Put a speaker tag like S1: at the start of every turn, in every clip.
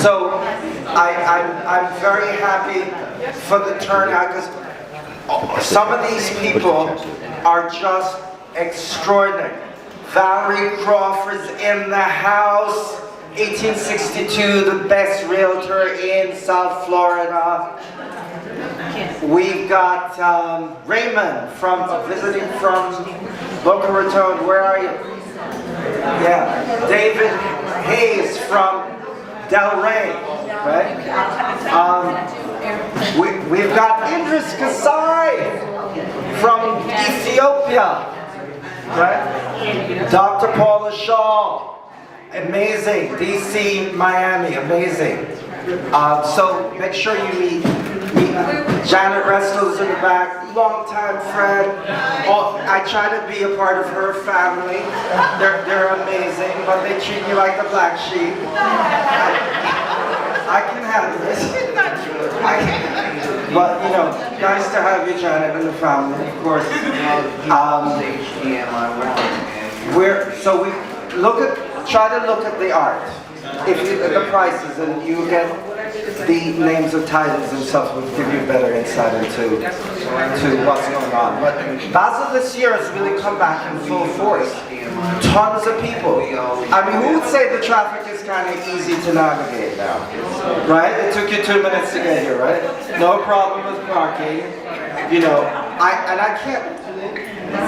S1: So I'm very happy for the turnout because some of these people are just extraordinary. Valerie Crawford's in the house, 1862, the best realtor in South Florida. We've got Raymond visiting from Boca Raton. Where are you? Yeah, David Hayes from Del Rey, right? We've got Idris Kasai from Ethiopia, right? Dr. Paula Shaw, amazing. DC, Miami, amazing. So make sure you meet Janet Restl's in the back, longtime friend. I try to be a part of her family. They're amazing, but they treat me like the black sheep. I can handle it. But you know, nice to have you, Janet, and the family, of course. Try to look at the art. If you look at the prices and you get the names of titles and stuff, will give you better insight into what's going on. But Basel this year has really come back in full force. Tons of people. I mean, who would say the traffic is kind of easy to navigate now? Right? It took you 2 minutes to get here, right? No problem with parking. You know, I can't.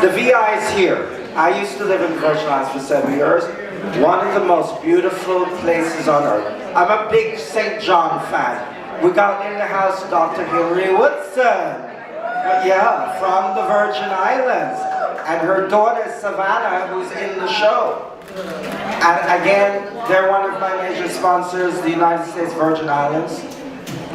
S1: The VI is here. I used to live in the Virgin Islands for 7 years. One of the most beautiful places on earth. I'm a big St. John fan. We got in the house Dr. Hillary Woodson. Yeah, from the Virgin Islands. And her daughter Savannah, who's in the show. And again, they're one of my major sponsors, the United States Virgin Islands.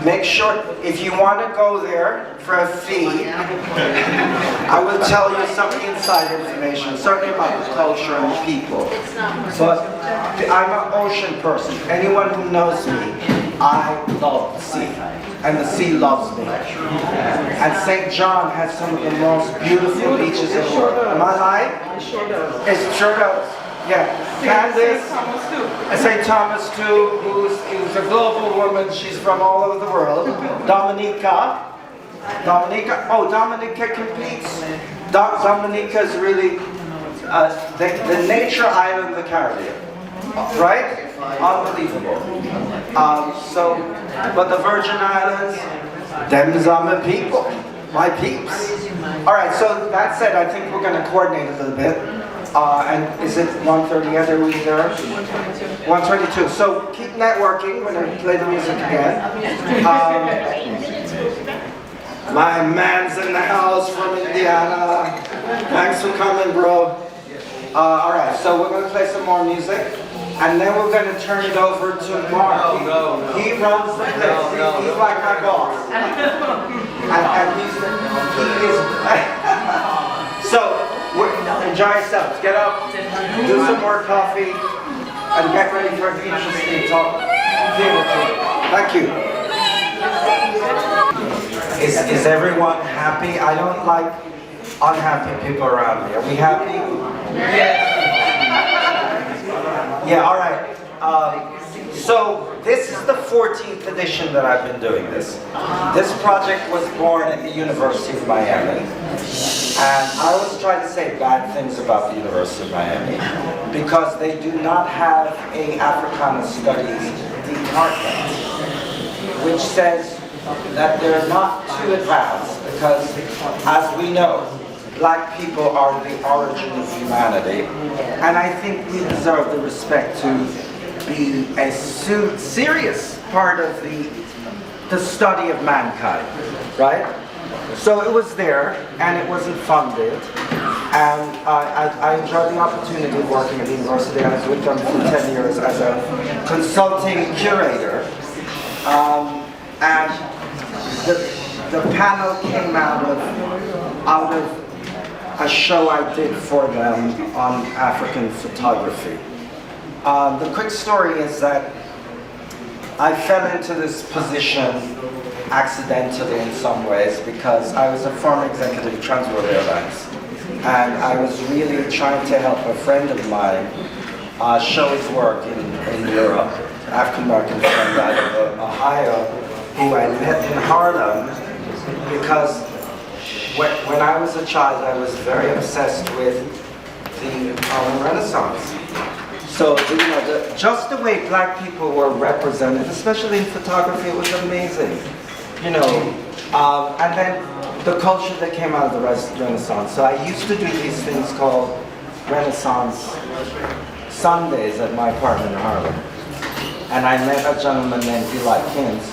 S1: Make sure, if you want to go there for a fee, I will tell you some inside information, certainly about the culture and the people. But I'm an ocean person. Anyone who knows me, I love the sea. And the sea loves me. And St. John has some of the most beautiful beaches in the world. Am I lying? It sure does. Yeah, Candace, St. Thomas too, who's a global woman. She's from all over the world. Dominica competes. Dominica is really the nature island of the Caribbean, right? Unbelievable. But the Virgin Islands, them's are my people, my peeps. All right, so that said, I think we're going to coordinate a little bit. And is it 1:30 yet? Are we there? 1:22. So keep networking when I play the music again. My man's in the house from Indiana. Thanks for coming, bro. All right, so we're going to play some more music. And then we're going to turn it over to Mark. He runs the place. He's like my boss. And he is... So... enjoy yourselves. Get up, do some more coffee, and get ready for an interesting talk. Thank you. Is everyone happy? I don't like unhappy people around me. Are we happy? Yes. Yeah, all right. So this is the 14th edition that I've been doing this. This project was born at the University of Miami. And I always try to say bad things about the University of Miami because they do not have a Africana Studies department, which says that they're not too advanced because, as we know, black people are the origin of humanity. And I think we deserve the respect to be a serious part of the study of mankind, right? So it was there, and it wasn't funded, and I enjoyed the opportunity of working at the university. I was with them for 10 years as a consulting curator, and the panel came out of a show I did for them on African photography. The quick story is that I fell into this position accidentally in some ways because I was a former executive of Trans World Airlines, and I was really trying to help a friend of mine show his work in Europe. African-American friend out of Ohio, who I met in Harlem, because when I was a child, I was very obsessed with the Harlem Renaissance. So, you know, just the way black people were represented, especially in photography, it was amazing. You know, and then the culture that came out of the Renaissance. So I used to do these things called Renaissance Sundays at my apartment in Harlem. And I met a gentleman named Eli Kins,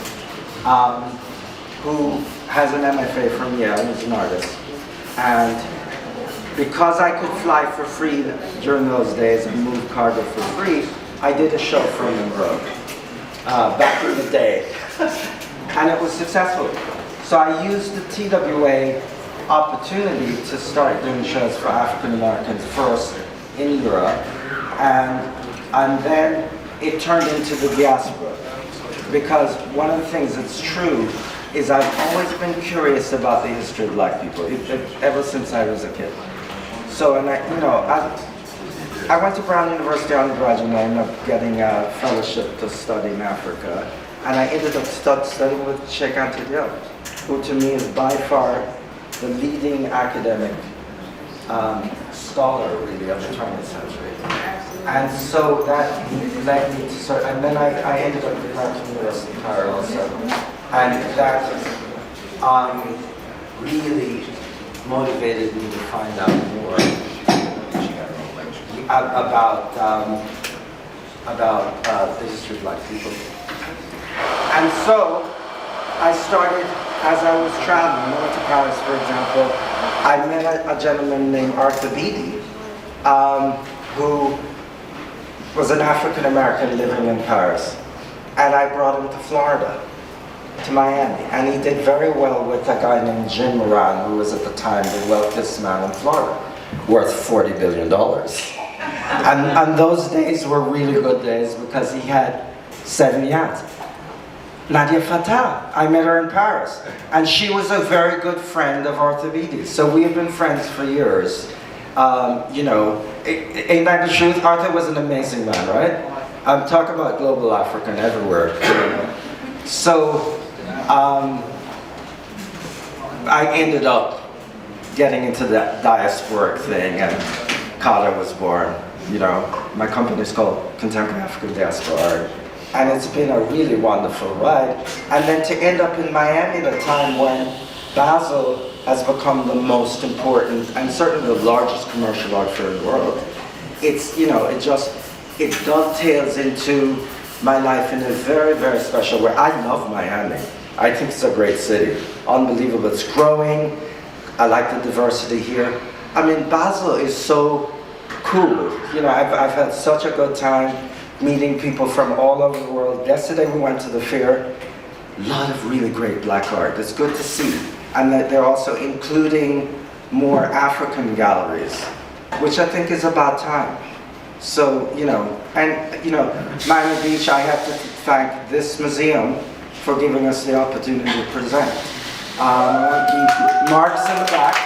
S1: who has an MFA from Yale and is an artist. And because I could fly for free during those days and move cargo for free, I did a show for him in Brook back in the day. And it was successful. So I used the TWA opportunity to start doing shows for African Americans first in Europe, and then it turned into the diaspora. Because one of the things that's true is I've always been curious about the history of black people, ever since I was a kid. So, and I went to Brown University undergraduate and I ended up getting a fellowship to study in Africa. And I ended up studying with Sheikh Anta Diop, who to me is by far the leading academic scholar, really, of the 20th century. And so that led me to start, and then I ended up at Brown University in Cairo also. And that really motivated me to find out more about the history of black people. And so I started, as I was traveling, I went to Paris, for example, I met a gentleman named Arthur Beatty, who was an African American living in Paris. And I brought him to Florida, to Miami. And he did very well with a guy named Jim Moran, who was at the time the wealthiest man in Florida, worth $40 billion. And those days were really good days because he had 7 yachts. Nadia Fatah, I met her in Paris. And she was a very good friend of Arthur Beatty's. So we have been friends for years. You know, ain't that the truth? Arthur was an amazing man, right? I'm talking about global African everywhere. You know. So I ended up getting into that diasporic thing, and CADA was born. You know, my company is called Contemporary African Diaspora Art. And it's been a really wonderful ride. And then to end up in Miami at a time when Basel has become the most important and certainly the largest commercial art fair in the world, it's, you know, it dovetails into my life in a very, very special way. I love Miami. I think it's a great city. Unbelievable. It's growing. I like the diversity here. I mean, Basel is so cool. You know, I've had such a good time meeting people from all over the world. Yesterday we went to the fair. A lot of really great black art. It's good to see. And that they're also including more African galleries, which I think is about time. So, you know, and, you know, Miami Beach, I have to thank this museum for giving us the opportunity to present. Mark's in the back.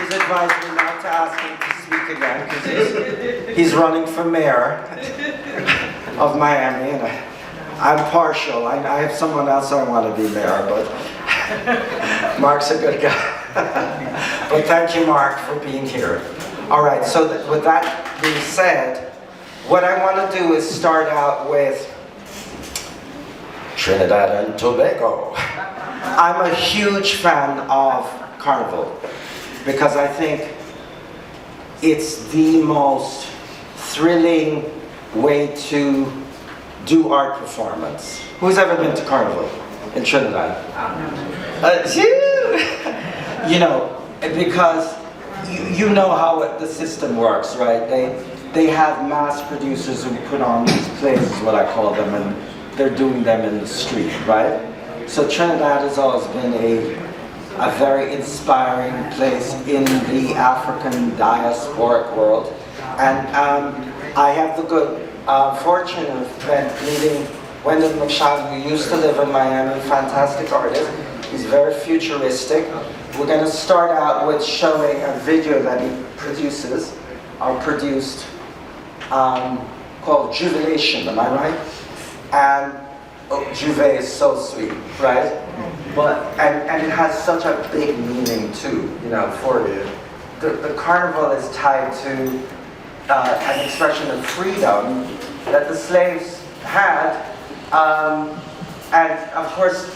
S1: He's advised me not to ask him to speak again because he's running for mayor of Miami, and I'm partial. I have someone else I want to be mayor, but Mark's a good guy. But thank you, Mark, for being here. All right, so with that being said, what I want to do is start out with Trinidad and Tobago. I'm a huge fan of Carnival because I think it's the most thrilling way to do art performance. Who's ever been to Carnival in Trinidad? You know, because you know how the system works, right? They have mass producers who put on these plays, is what I call them, and they're doing them in the street, right? So Trinidad has always been a very inspiring place in the African diasporic world. And I have the good fortune of meeting Wendell McShawn, who used to live in Miami, fantastic artist. He's very futuristic. We're going to start out with showing a video that he produces, or produced, called Jubilation, am I right? And Juve is so sweet, right? But and it has such a big meaning too, you know, for the carnival is tied to an expression of freedom that the slaves had, and of course,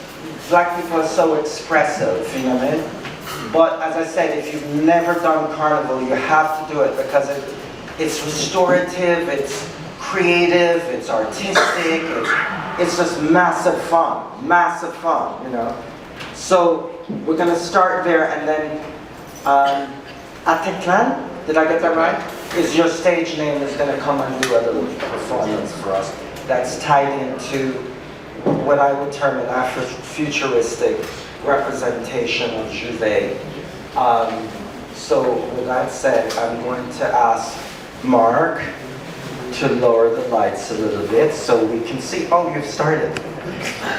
S1: black people are so expressive, you know what I mean? But as I said, if you've never done carnival, you have to do it because it's restorative, it's creative, it's artistic, it's just massive fun, you know? So we're gonna start there, and then Ateklan, did I get that right? Is your stage name, is gonna come and do a little performance for us that's tied into what I would term an Afrofuturistic representation of Juve. So with that said, I'm going to ask Mark to lower the lights a little bit so we can see. Oh, you've started.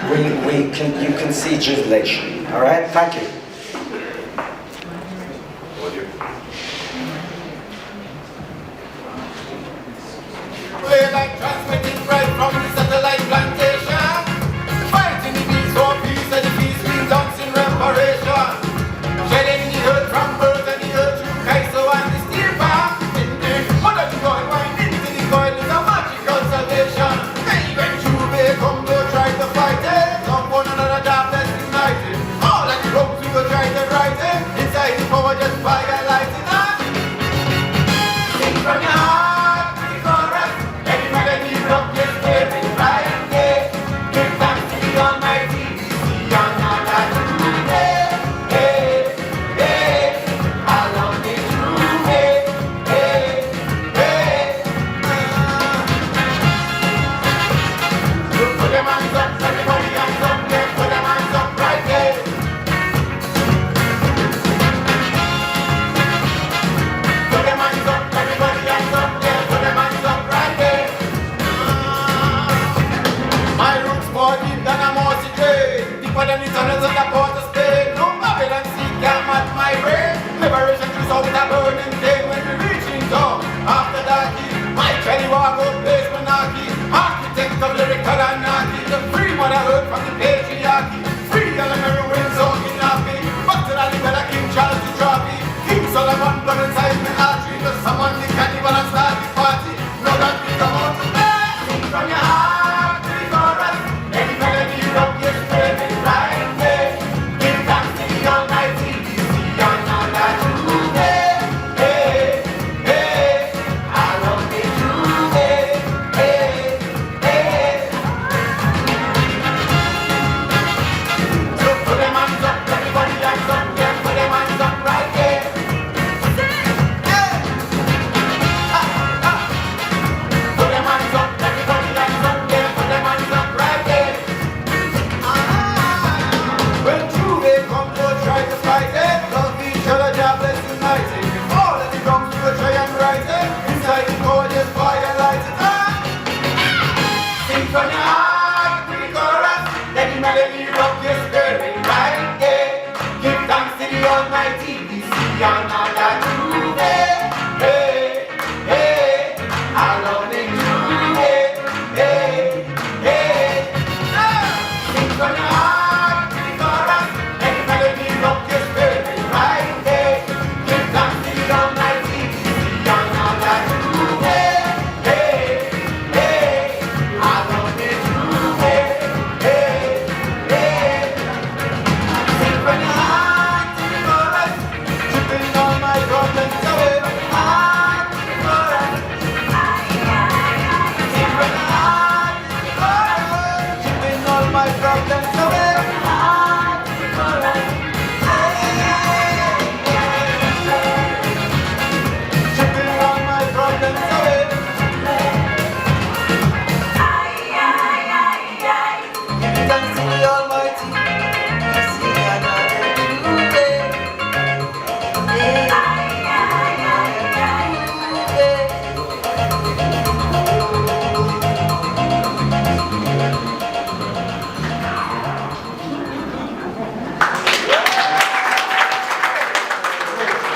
S1: You can see Jubilation. All right, thank you.
S2: Like transmitting right from the satellite plantation, fighting the beats for peace and the peace means in reparation, shedding the earth from birth and the earth through Kaiso and the steel bar. In the mother the coil, wine into the coil is a magical salvation. Hey, when Juve come, go try to fight it, come one another darkness united. All of the ropes we go try to write it, inside the power just fire lighting up. Sing from your heart.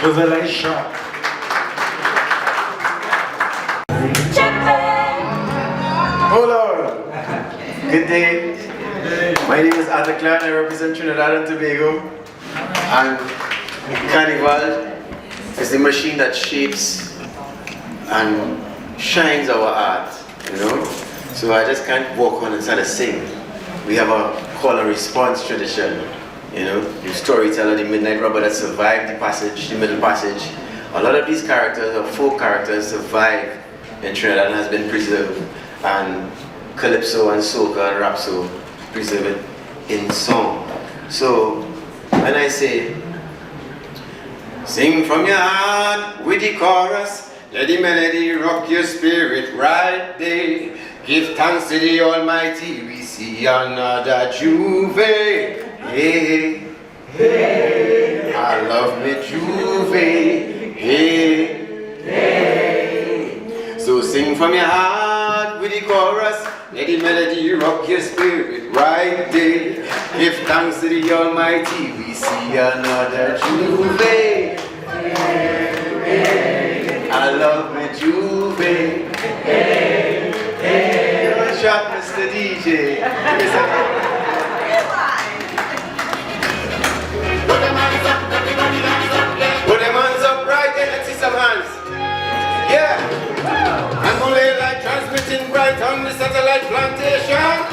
S1: Revelation.
S3: Good day. My name is Arthur Clark. I represent Trinidad and Tobago. And Carnival is the machine that shapes and shines our art, you know. So I just can't walk on and start to sing. We have a call and response tradition, you know. The storyteller, the midnight robber that survived the passage, the middle passage. A lot of these characters, or folk characters, survive in Trinidad and has been preserved. And calypso and soca and rhapsody preserve it in song. So when I say, sing from your heart with the chorus, let the melody rock your spirit right there. Give thanks to the Almighty, we see another Juve. Hey, hey, I love me Juve. Hey, hey. So sing from your heart with the chorus, let the melody rock your spirit right there. Give thanks to the Almighty, we see another Juve. I love me Juve. Give a shot, Mr. DJ. Put them hands up, everybody hands up, yeah. Put them hands up right there, let's see some hands. Yeah. I'm only like transmitting bright on the satellite plantation.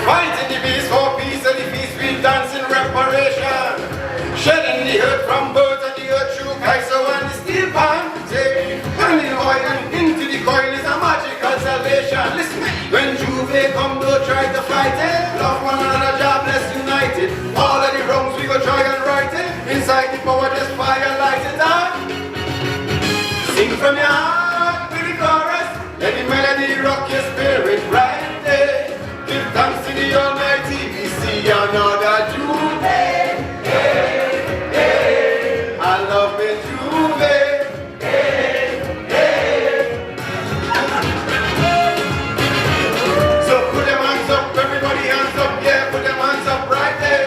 S3: Fighting the beast for peace and the feast we dance in reparation. Shedding the earth from birth and the earth through Kaiso and the steel pan. And the oil into the coil is a magical salvation. Listen, when Juve come to try to fight it, love one another, jobless united. All of the wrongs we go try and right it. Inside the power just fire light it up. Sing from your heart with the chorus, let the melody rock your spirit right there. Give thanks to the Almighty, we see another Juve. Hey, hey, I love me Juve. Hey, hey. So put them hands up, everybody hands up, yeah, put them hands up right there.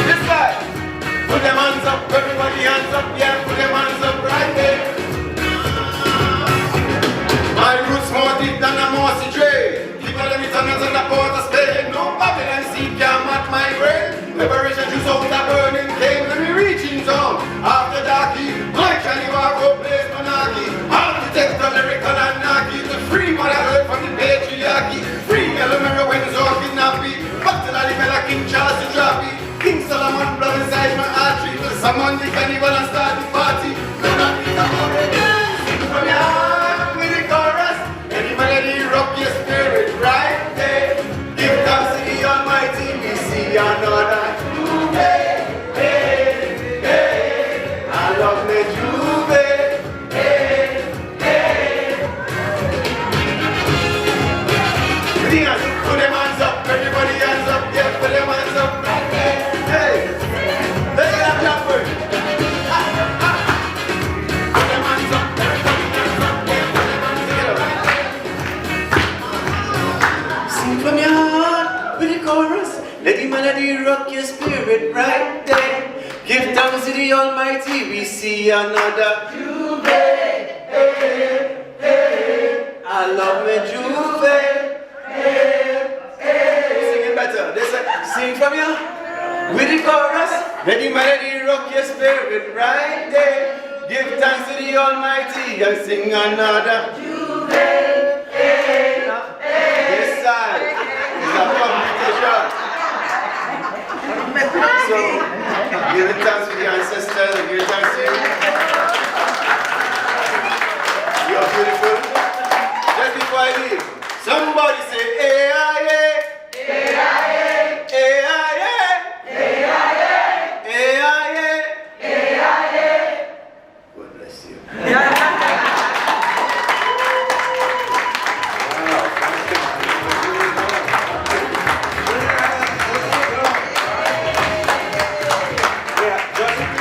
S3: This side, put them hands up, everybody hands up, yeah, put them hands up right there. My roots more deep than a mossy trade. Keep all the tunnels and the port of Spain. No Babylon sea can match my brain. Liberation juice out the burning flame. Let me reach in zone. After darky, my Johnny Wargo plays monarchy. Architect, lyrical and narky. The free mother heard from the patriarchy. Free Elemera when it's all kidnappy. Back to the Limela King Charles the Trappy. King Solomon blood inside my artery. Will summon the carnival and start the party. No, not be the from your heart with the chorus. Let the melody rock your spirit right there. Give thanks to the Almighty, we see another Juve. Hey, hey, I love me Juve. Hey, hey. Put them hands up, everybody hands up, yeah, put them hands up right there. Hey, let's get a clap for it. Put them hands up, everybody hands up, yeah, put them hands together. Sing from your heart with the chorus, let the melody rock your spirit right there. Give thanks to the Almighty, we see another Juve. Hey, hey, I love me Juve. Hey, hey. Sing it better. Sing from your with the chorus, let the melody rock your spirit right there. Give thanks to the Almighty and sing another Juve. Hey, hey. This side is a competition. So, give it thanks to the ancestors, give it thanks to you. You are beautiful. Just before I leave, somebody say, A-I-A. A-I-A. A-I-A. A-I-A. A-I-A. A-I-A. God bless you.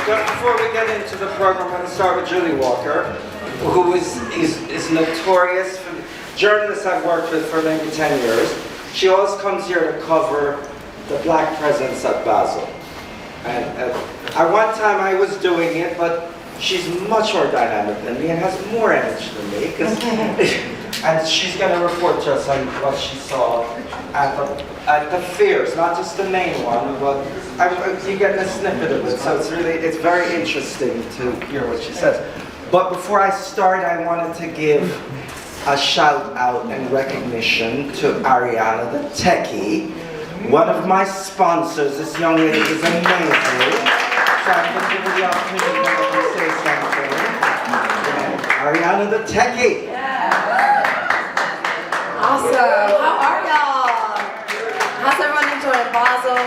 S1: Just before we get into the program, I'm going to start with Julie Walker, who is notorious for journalists I've worked with for maybe 10 years. She always comes here to cover the black presence at Basel. And at one time I was doing it, but she's much more dynamic than me and has more energy than me. and she's going to report to us on what she saw at the fairs, not just the main one, but you get a snippet of it, so it's very interesting to hear what she says. But before I start, I wanted to give a shout out and recognition to Ariana the Techie, one of my sponsors. This young lady is amazing. So I'm going to give her the opportunity to say something. Yeah. Ariana the Techie.
S4: Awesome. How are y'all? How's everyone enjoying Basel?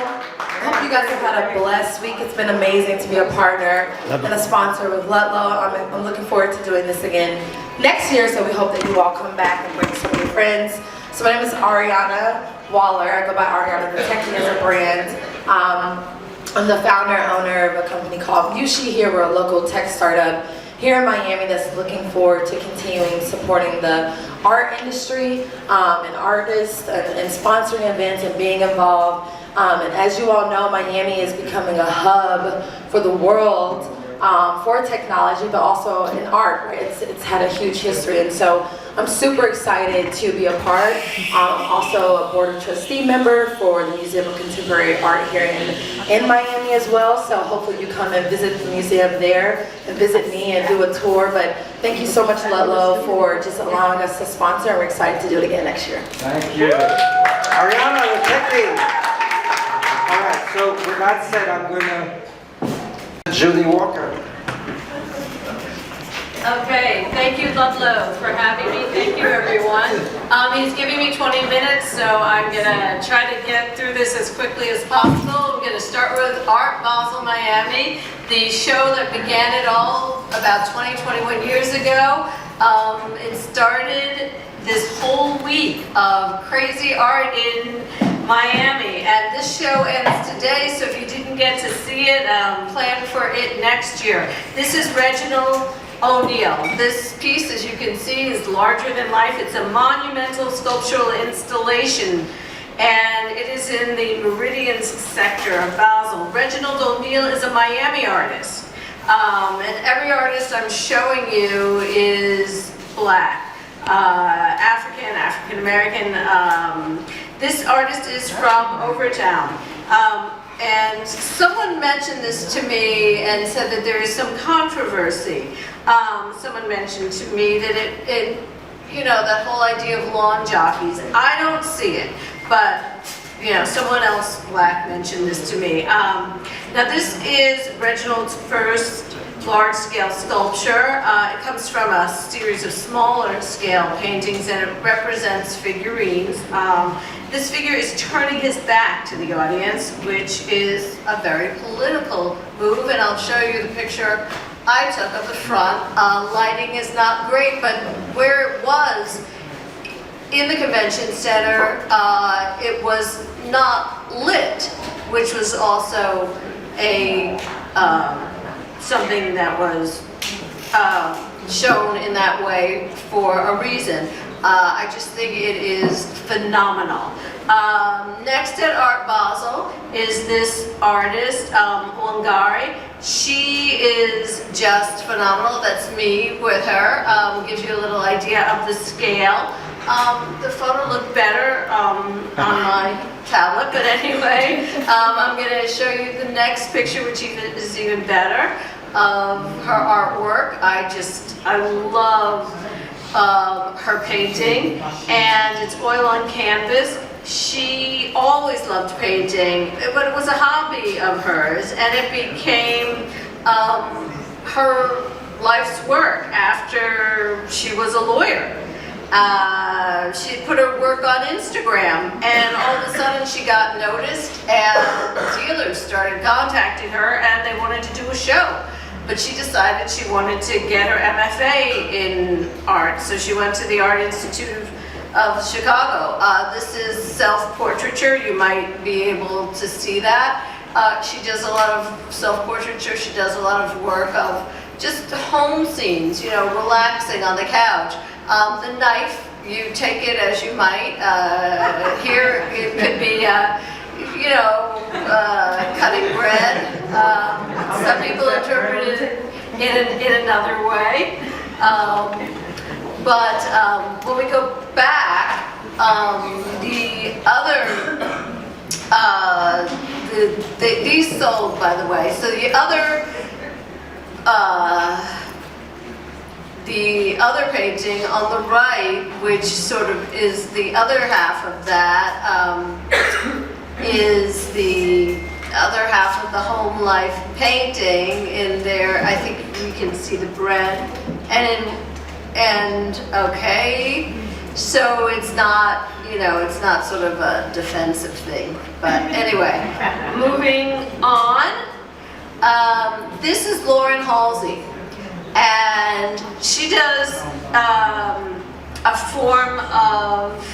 S4: I hope you guys have had a blessed week. It's been amazing to be a partner and a sponsor with Ludlow. I'm looking forward to doing this again next year, so we hope that you all come back and bring some of your friends. So my name is Ariana Waller. I go by Ariana the Techie as a brand. I'm the founder and owner of a company called Yushi here. We're a local tech startup here in Miami that's looking forward to continuing supporting the art industry and artists and sponsoring events and being involved. And as you all know, Miami is becoming a hub for the world for technology, but also in art. Right? It's had a huge history, and so I'm super excited to be a part. Also a board of trustee member for the Museum of Contemporary Art here in Miami as well. So hopefully you come and visit the museum there and visit me and do a tour. But thank you so much, Ludlow, for just allowing us to sponsor, and we're excited to do it again next year.
S1: Thank you. Ariana the Techie. All right, so with that said, I'm going to Julie Walker.
S5: Okay, thank you, Ludlow, for having me. Thank you, everyone. He's giving me 20 minutes, so I'm going to try to get through this as quickly as possible. We're going to start with Art Basel Miami, the show that began it all about 21 years ago. It started this whole week of crazy art in Miami, and this show ends today, so if you didn't get to see it, plan for it next year. This is Reginald O'Neill. This piece, as you can see, is larger than life. It's a monumental sculptural installation, and it is in the Meridians sector of Basel. Reginald O'Neill is a Miami artist, and every artist I'm showing you is black. African American. This artist is from Overtown. And someone mentioned this to me and said that there is some controversy. Someone mentioned to me that that whole idea of lawn jockeys, I don't see it, but someone else black mentioned this to me. Now this is Reginald's first large-scale sculpture. It comes from a series of smaller scale paintings, and it represents figurines. This figure is turning his back to the audience, which is a very political move, and I'll show you the picture I took of the front. Lighting is not great, but where it was in the convention center, it was not lit, which was also a something that was shown in that way for a reason. I just think it is phenomenal. Next at Art Basel is this artist, Wangari. She is just phenomenal. That's me with her. Gives you a little idea of the scale. The photo looked better on my tablet, but anyway, I'm going to show you the next picture, which is even better, of her artwork. I love her painting, and it's oil on canvas. She always loved painting, but it was a hobby of hers, and it became her life's work after she was a lawyer. She put her work on Instagram, and all of a sudden she got noticed, and dealers started contacting her, and they wanted to do a show. But she decided she wanted to get her MFA in art, so she went to the Art Institute of Chicago. This is self-portraiture. You might be able to see that. She does a lot of self-portraiture. She does a lot of work of just home scenes, relaxing on the couch. The knife, you take it as you might. Here it could be, cutting bread. Some people interpret it in another way. But when we go back, the other, these sold, by the way. So the other painting on the right, which sort of is the other half of that, is the other half of the home life painting. In there, I think we can see the bread, and okay, so it's not, you know, it's not sort of a defensive thing. But anyway, moving on. This is Lauren Halsey, and she does a form of,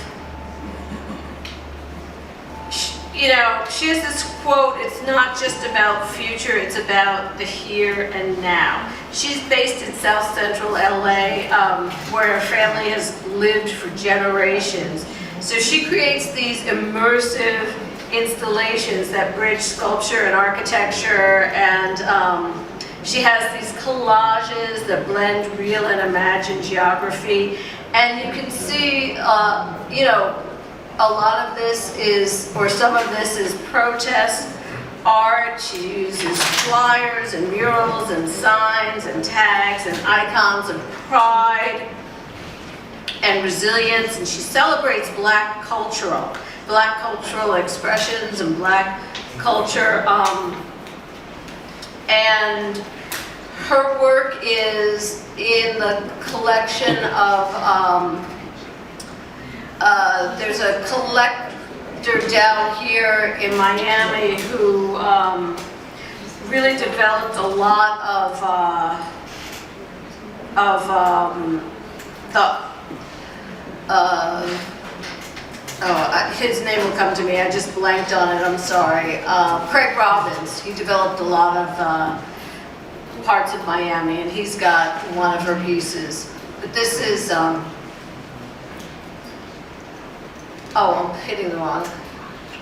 S5: you know, she has this quote, it's not just about future, it's about the here and now. She's based in South Central LA, where her family has lived for generations. So she creates these immersive installations that bridge sculpture and architecture, and she has these collages that blend real and imagined geography. And you can see, you know, a lot of this is, or some of this is protest art. She uses flyers and murals and signs and tags and icons of pride and resilience, and she celebrates black cultural expressions and black culture. And her work is in the collection of, there's a collector down here in Miami who really developed a lot his name will come to me, I just blanked on it, I'm sorry. Craig Robbins, he developed a lot of parts of Miami, and he's got one of her pieces. But this is, oh, I'm hitting the wrong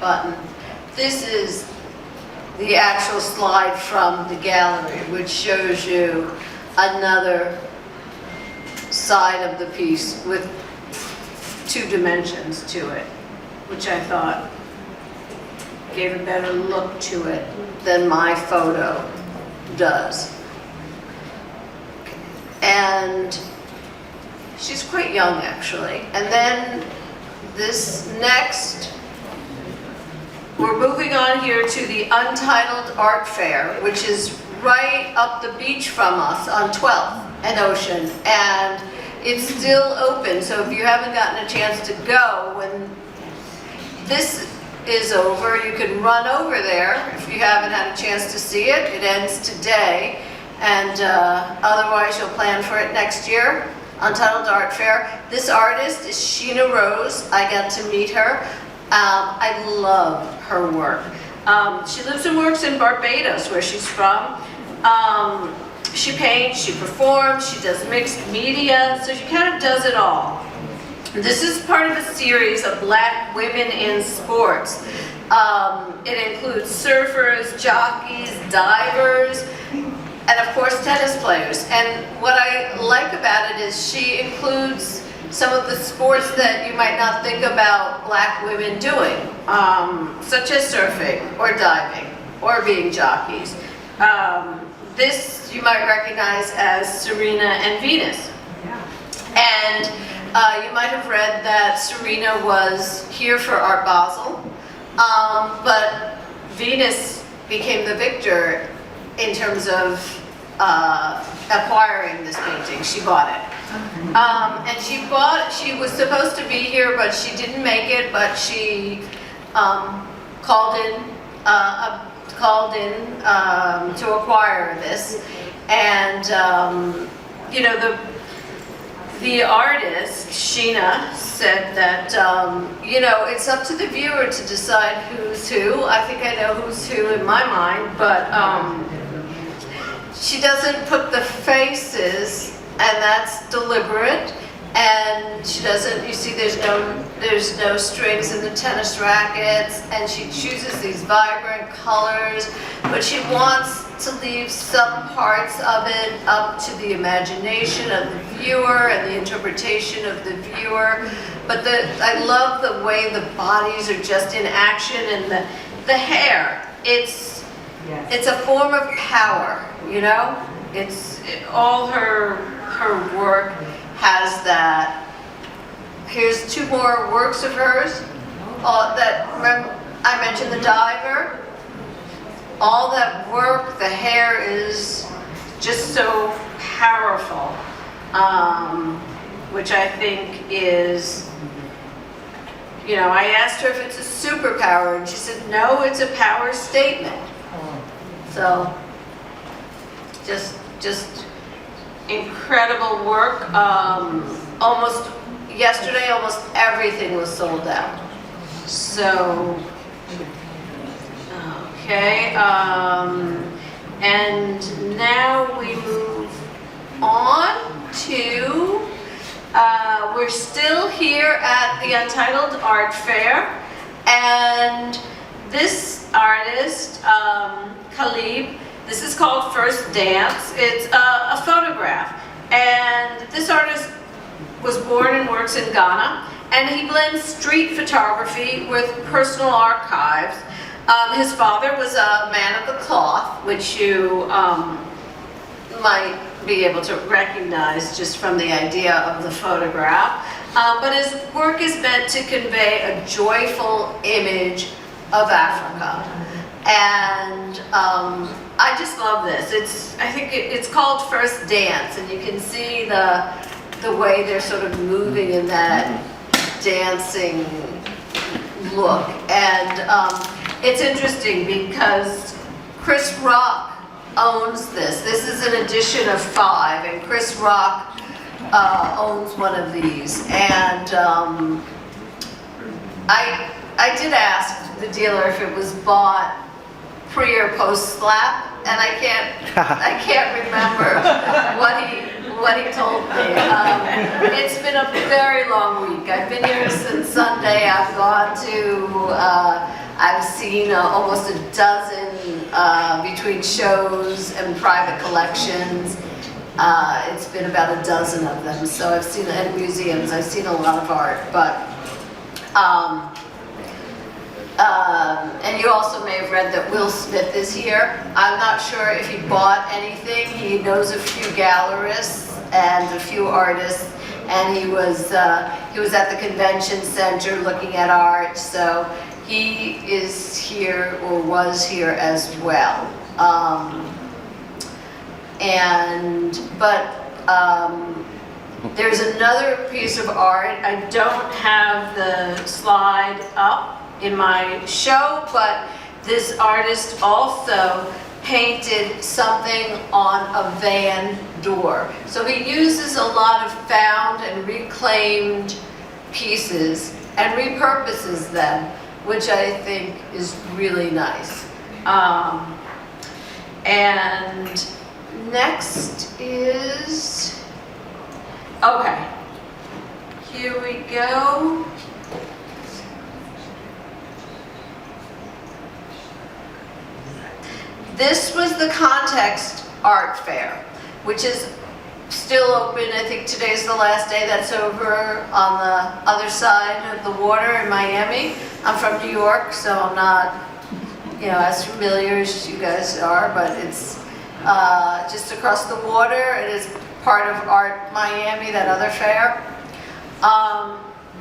S5: button. This is the actual slide from the gallery, which shows you another side of the piece with 2 dimensions to it, which I thought gave a better look to it than my photo does. And she's quite young, actually. And then this next, we're moving on here to the Untitled Art Fair, which is right up the beach from us on 12th and Ocean. And it's still open, so if you haven't gotten a chance to go, when this is over, you can run over there if you haven't had a chance to see it. It ends today, and otherwise you'll plan for it next year. Untitled Art Fair. This artist is Sheena Rose. I got to meet her. I love her work. She lives and works in Barbados, where she's from. She paints, she performs, she does mixed media, so she kind of does it all. This is part of a series of Black women in sports. It includes surfers, jockeys, divers, and of course tennis players. And what I like about it is she includes some of the sports that you might not think about Black women doing, such as surfing or diving or being jockeys. This you might recognize as Serena and Venus. And you might have read that Serena was here for Art Basel, but Venus became the victor in terms of acquiring this painting. She bought it. And she was supposed to be here, but she didn't make it, but she called in to acquire this. And you know, the artist, Sheena, said that, you know, it's up to the viewer to decide who's who. I think I know who's who in my mind, but she doesn't put the faces, and that's deliberate. And she doesn't, you see there's no strings in the tennis rackets, and she chooses these vibrant colors, but she wants to leave some parts of it up to the imagination of the viewer and the interpretation of the viewer. But I love the way the bodies are just in action, and the hair, it's a form of power, you know? All her work has that. Here's two more works of hers. Remember I mentioned the diver. All that work, the hair is just so powerful, which I think is, you know, I asked her if it's a superpower, and she said, no, it's a power statement. So, just incredible work. Yesterday, almost everything was sold out. So, okay, and now we move on to, we're still here at the Untitled Art Fair, and this artist, Khalib, this is called First Dance. It's a photograph, and this artist was born and works in Ghana, and he blends street photography with personal archives. His father was a man of the cloth, which you might be able to recognize just from the idea of the photograph. But his work is meant to convey a joyful image of Africa. And I just love this. I think it's called First Dance, and you can see the way they're sort of moving in that dancing look. And it's interesting because Chris Rock owns this. This is an edition of 5, and Chris Rock owns one of these. And I did ask the dealer if it was bought pre or post slap, and I can't remember what he told me. It's been a very long week. I've been here since Sunday. I've gone to, I've seen almost a dozen between shows and private collections. It's been about a dozen of them. So I've seen, at museums, I've seen a lot of art, but and you also may have read that Will Smith is here. I'm not sure if he bought anything. He knows a few gallerists and a few artists, and he was at the convention center looking at art. So he is here, or was here as well. There's another piece of art. I don't have the slide up in my show, but this artist also painted something on a van door. So he uses a lot of found and reclaimed pieces and repurposes them, which I think is really nice. And next is, okay, here we go. This was the Context Art Fair, which is still open. I think today's the last day. That's over on the other side of the water in Miami. I'm from New York, so I'm not, as familiar as you guys are, but it's just across the water. It is part of Art Miami, that other fair.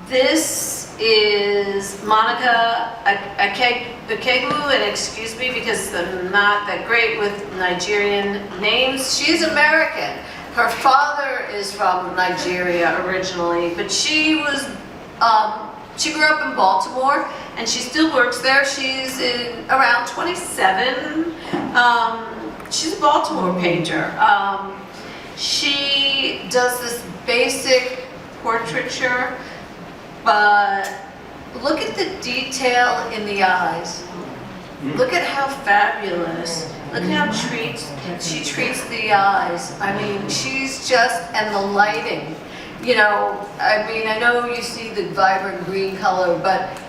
S5: This is Monica Akegwu, and excuse me because I'm not that great with Nigerian names. She's American. Her father is from Nigeria originally, but she grew up in Baltimore, and she still works there. She's around 27. She's a Baltimore painter. She does this basic portraiture, but look at the detail in the eyes. Look at how fabulous. Look at how she treats the eyes. I mean, she's just, and the lighting. you know, I mean, I know you see the vibrant green color, but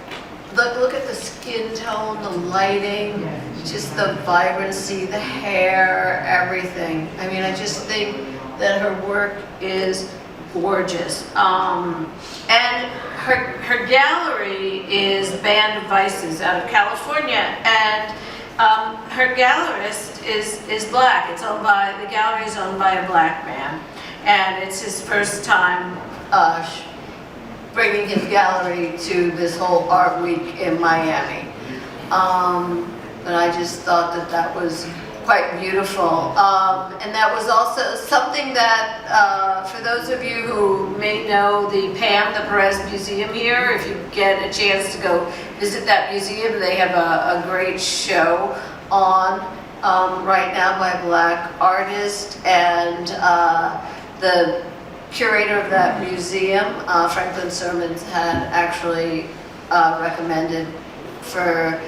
S5: look at the skin tone, the lighting, just the vibrancy, the hair, everything. I mean, I just think that her work is gorgeous. And her gallery is Band of Vices out of California, and her gallerist is black. It's owned by, the gallery is owned by a black man, and it's his first time bringing his gallery to this whole art week in Miami. And I just thought that that was quite beautiful. And that was also something that, for those of you who may know the PAM, the Perez Museum here, if you get a chance to go visit that museum, they have a great show on right now by a black artist, and the curator of that museum, Franklin Sermons, had actually recommended for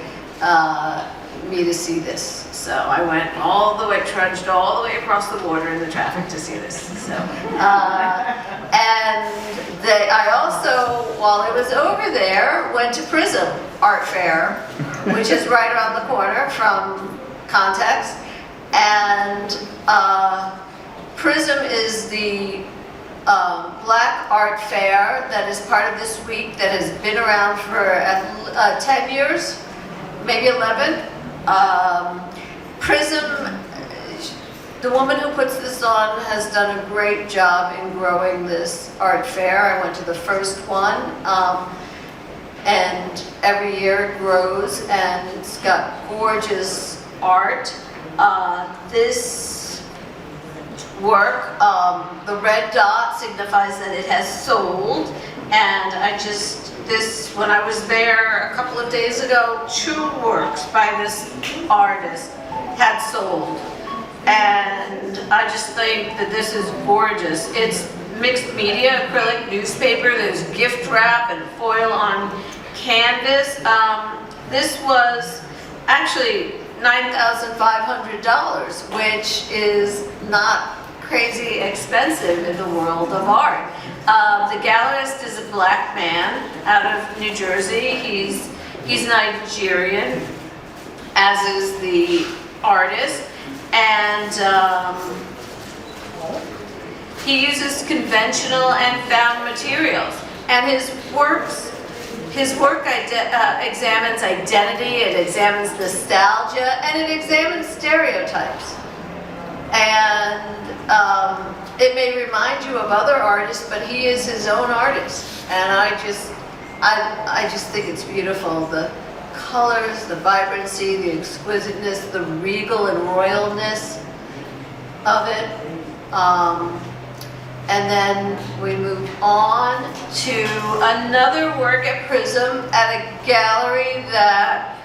S5: me to see this. So I went all the way, trudged all the way across the border in the traffic to see this. So, and I also, while I was over there, went to Prism Art Fair, which is right around the corner from Context. And Prism is the black art fair that is part of this week that has been around for 10 years, maybe 11. Prism, the woman who puts this on has done a great job in growing this art fair. I went to the first one, and every year it grows, and it's got gorgeous art. This work, the red dot signifies that it has sold, and when I was there a couple of days ago, 2 works by this artist had sold, and I just think that this is gorgeous. It's mixed media, acrylic newspaper, there's gift wrap and foil on canvas. This was actually $9,500, which is not crazy expensive in the world of art. The gallerist is a black man out of New Jersey. He's Nigerian, as is the artist, and he uses conventional and found materials. And his work examines identity, it examines nostalgia, and it examines stereotypes. And it may remind you of other artists, but he is his own artist. And I just think it's beautiful. The colors, the vibrancy, the exquisiteness, the regal and royalness of it. And then we moved on to another work at Prism at a gallery that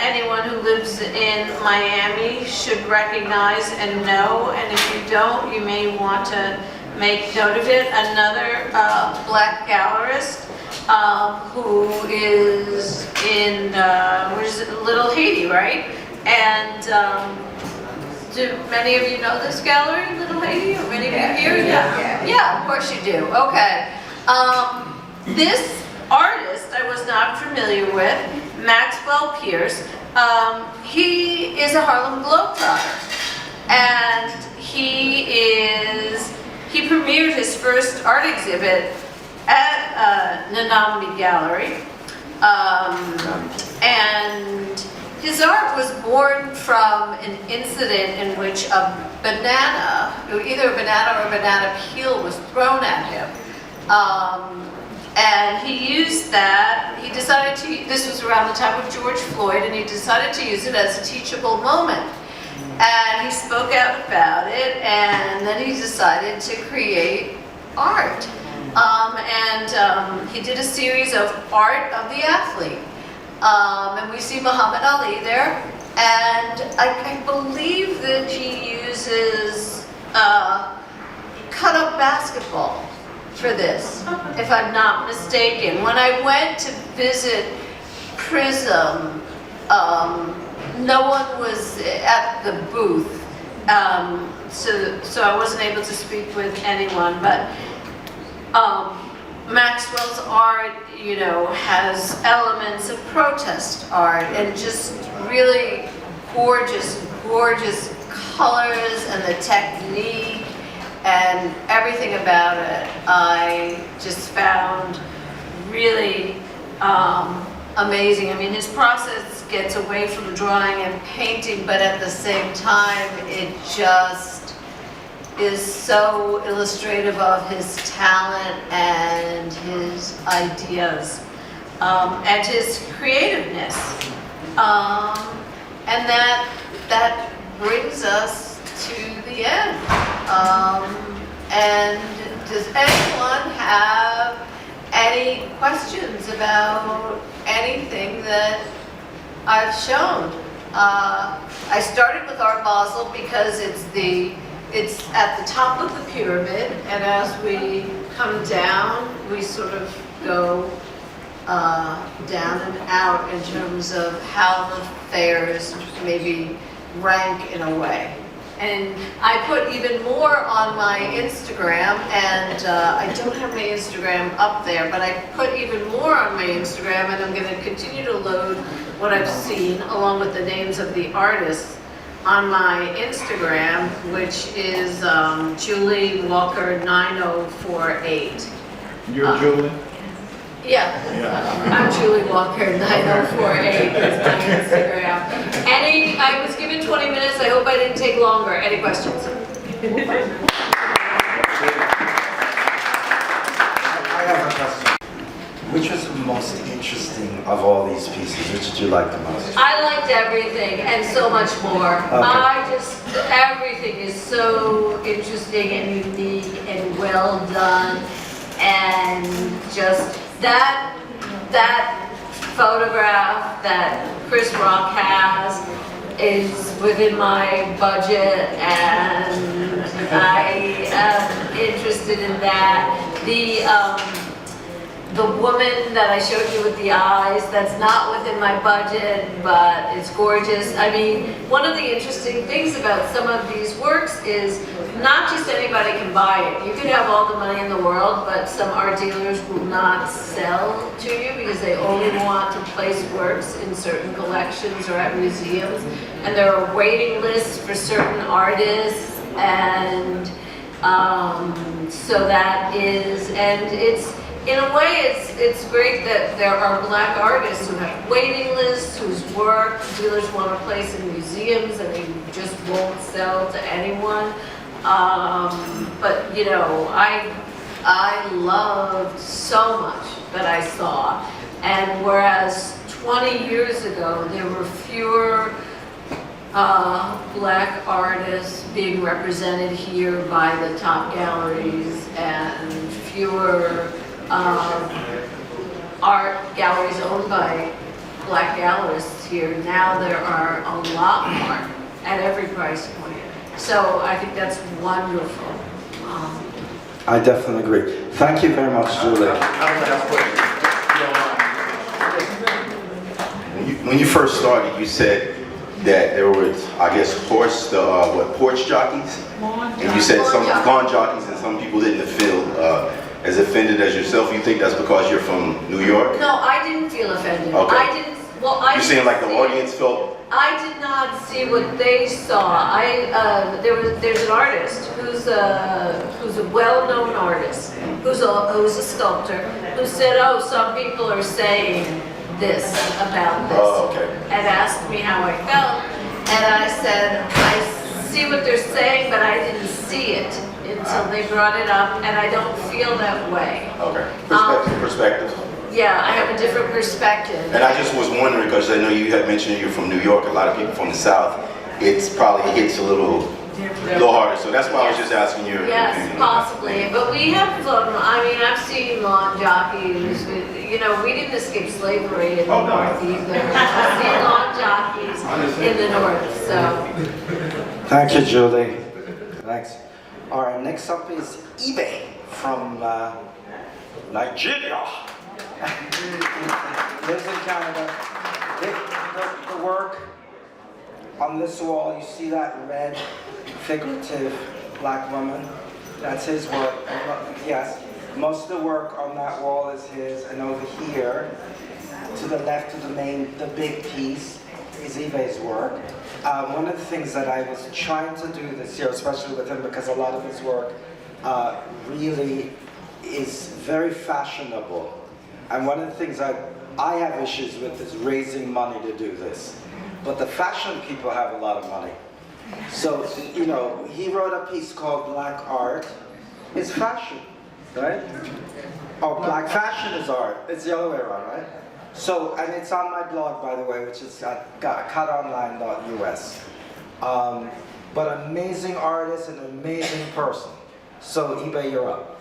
S5: anyone who lives in Miami should recognize and know, and if you don't, you may want to make note of it. Another black gallerist who is in Little Haiti, right? And do many of you know this gallery, Little Haiti? Or many of you here? Yeah, of course you do. Okay. This artist I was not familiar with, Maxwell Pierce. He is a Harlem Globetrotter, and he premiered his first art exhibit at Nanami Gallery, and his art was born from an incident in which a banana, either a banana or a banana peel, was thrown at him. And he used that, he decided to, this was around the time of George Floyd, and he decided to use it as a teachable moment. And he spoke out about it, and then he decided to create art. He did a series of art of the athlete. And we see Muhammad Ali there, and I believe that he uses cut up basketball for this, if I'm not mistaken. When I went to visit Prism, no one was at the booth, so I wasn't able to speak with anyone, but Maxwell's art, you know, has elements of protest art and just really gorgeous, gorgeous colors and the technique and everything about it. I just found really amazing. I mean, his process gets away from drawing and painting, but at the same time, it just is so illustrative of his talent and his ideas and his creativeness. And that brings us to the end. And does anyone have any questions about anything that I've shown? I started with Art Basel because it's at the top of the pyramid, and as we come down, we sort of go down and out in terms of how the fairs maybe rank in a way. And I put even more on my Instagram, and I don't have my Instagram up there, but I put even more on my Instagram, and I'm going to continue to load what I've seen along with the names of the artists on my Instagram, which is Julie Walker 9048.
S3: You're Julie?
S5: Yeah. I'm Julie Walker 9048 is my Instagram. I was given 20 minutes. I hope I didn't take longer. Any questions?
S1: I have a question. Which was the most interesting of all these pieces? Which did you like the most?
S5: I liked everything and so much more.
S1: Okay.
S5: Everything is so interesting and unique and well done, and just that photograph that Chris Rock has is within my budget, and I am interested in that. The woman that I showed you with the eyes, that's not within my budget, but it's gorgeous. I mean, one of the interesting things about some of these works is not just anybody can buy it. You could have all the money in the world, but some art dealers will not sell to you because they only want to place works in certain collections or at museums. And there are waiting lists for certain artists, and so that is, and it's, in a way, it's great that there are black artists who have waiting lists, whose work dealers want to place in museums and they just won't sell to anyone. But you know, I loved so much that I saw, and whereas 20 years ago there were fewer black artists being represented here by the top galleries and fewer art galleries owned by black gallerists here. Now there are a lot more at every price point. So I think that's wonderful.
S1: I definitely agree. Thank you very much, Julie.
S3: When you first started, you said that there were, I guess, porch jockeys? And you said some lawn jockeys, and some people didn't feel as offended as yourself. You think that's because you're from New York?
S5: No, I didn't feel offended.
S3: Okay.
S5: I didn't. Well, I.
S3: You're saying like the audience felt.
S5: I did not see what they saw. There's an artist who's a well-known artist, who's a sculptor, who said, "Oh, some people are saying this about this,"
S3: Oh, okay.
S5: and asked me how I felt, and I said, "I see what they're saying, but I didn't see it until they brought it up, and I don't feel that way."
S3: Okay. Perspective.
S5: Yeah, I have a different perspective.
S3: And I just was wondering, because I know you had mentioned you're from New York, a lot of people from the South, it's probably hits a little harder, so that's why I was just asking your
S5: Yes,
S3: opinion.
S5: possibly, but we have, I mean, I've seen lawn jockeys, you know, we didn't escape slavery in the North either. I've seen lawn jockeys in the North, so.
S1: Thank you, Julie. Thanks. All right, next up is eBay from Nigeria. Lives in Canada. The work on this wall, you see that red figurative black woman? That's his work. Yes. Most of the work on that wall is his, and over here, to the left of the big piece, is Ibe's work. One of the things that I was trying to do this year, especially with him, because a lot of his work really is very fashionable. And one of the things I have issues with is raising money to do this. But the fashion people have a lot of money. So, you know, he wrote a piece called Black Art. It's fashion, right? Oh, black fashion is art. It's the other way around, right? So, and it's on my blog, by the way, which is at cadaonline.us. But amazing artist and amazing person. So, eBay, you're up.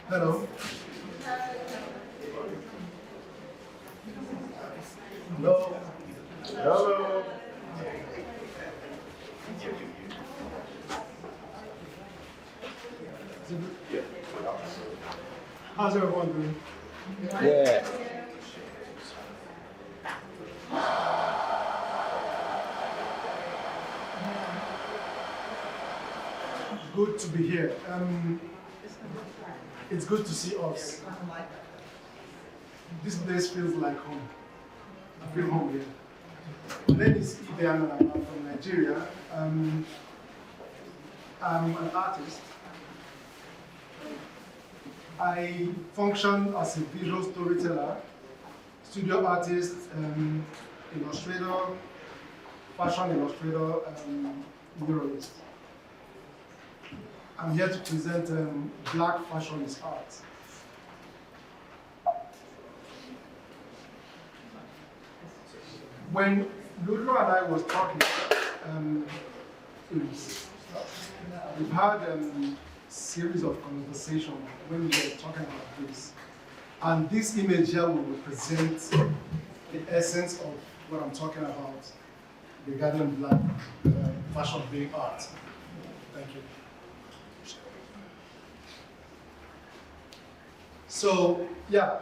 S6: Hello. Hello. Hello. How's everyone doing?
S1: Yeah.
S6: Good to be here. It's good to see us. This place feels like home. I feel home here. My name is Ibeano. I'm from Nigeria. I'm an artist. I function as a visual storyteller, studio artist, illustrator, fashion illustrator, muralist. I'm here to present Black Fashion is Art. When Ludlow and I was talking, we've had a series of conversations when we were talking about this. And this image here will represent the essence of what I'm talking about regarding Black fashion being art. Thank you. So, yeah,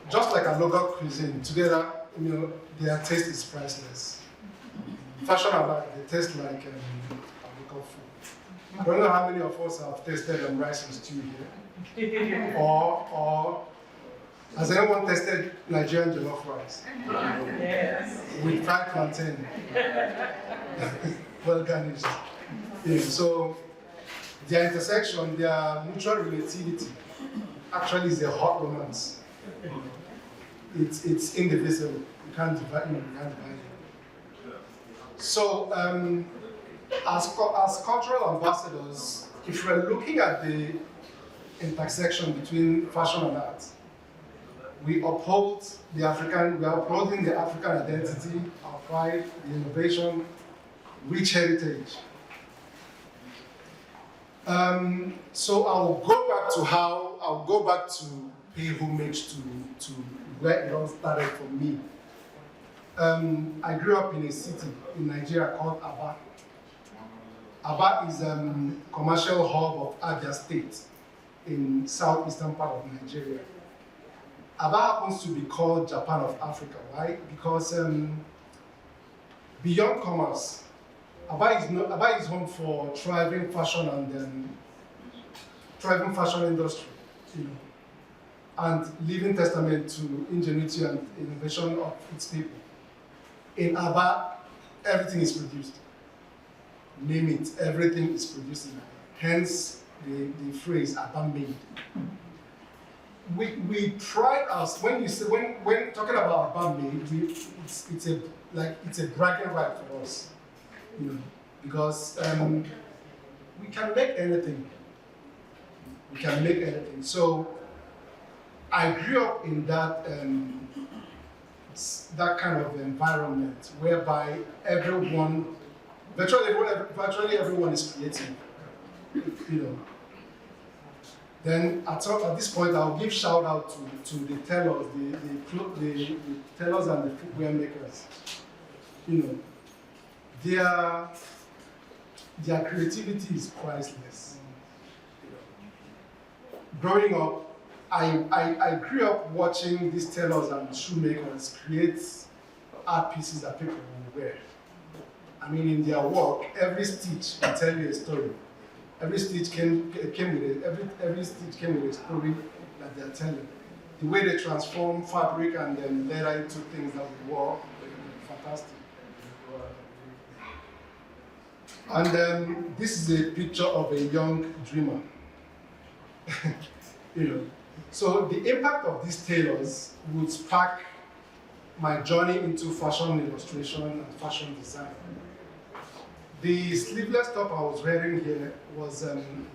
S6: just like a local cuisine, together, you know, their taste is priceless. Fashion and art, they taste like a local food. I don't know how many of us have tasted rice and stew here. Or has anyone tasted Nigerian jollof rice? Yes. With fried plantain. Well garnished. Yeah, so their intersection, their mutual relativity, actually is a hot romance. It's indivisible. You can't divide it. So, as cultural ambassadors, if we're looking at the intersection between fashion and art, we uphold we are upholding the African identity, our pride, the innovation, rich heritage. So I'll go back to pay homage to where it all started for me. I grew up in a city in Nigeria called Aba. Aba is a commercial hub of Abia State in southeastern part of Nigeria. Aba happens to be called Japan of Africa. Why? Because beyond commerce, Aba is home for thriving fashion and thriving fashion industry, you know, and living testament to ingenuity and innovation of its people. In Aba, everything is produced. Name it, everything is produced in Aba. Hence the phrase Aba made. We pride us when talking about Aba made, it's a bragging right for us, you know, because we can make anything. We can make anything. So I grew up in that kind of environment whereby virtually everyone is creative, you know. Then at this point, I'll give shout out to the tailors, the tailors and the footwear makers. You know, their creativity is priceless. Growing up, I grew up watching these tailors and shoemakers create art pieces that people will wear. I mean, in their work, every stitch will tell you a story. Every stitch came with every stitch came with a story that they're telling. The way they transform fabric and then leather into things that we wore, fantastic. And this is a picture of a young dreamer. You know, so the impact of these tailors would spark my journey into fashion illustration and fashion design. The sleeveless top I was wearing here was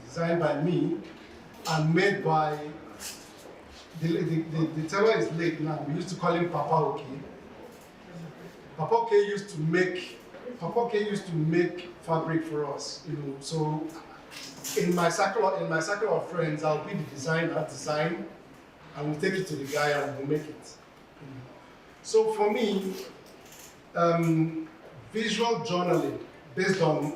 S6: designed by me and made by the tailor is late now. We used to call him Papa Oke. Papa Oke used to make fabric for us, you know. So in my circle of friends, I'll be the designer, design, and we'll take it to the guy and we'll make it. So for me, visual journaling, based on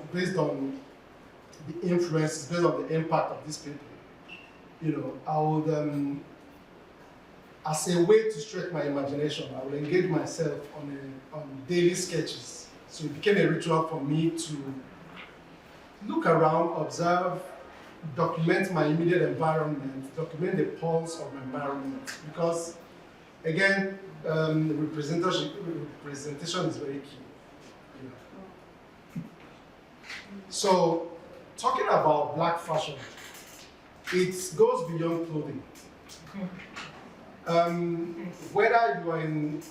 S6: the influence, based on the impact of these people, you know, I would, as a way to stretch my imagination, I would engage myself on daily sketches. So it became a ritual for me to look around, observe, document my immediate environment, document the pulse of my environment. Because, again, representation is very key. You know. So, talking about black fashion, it goes beyond clothing. Whether you are in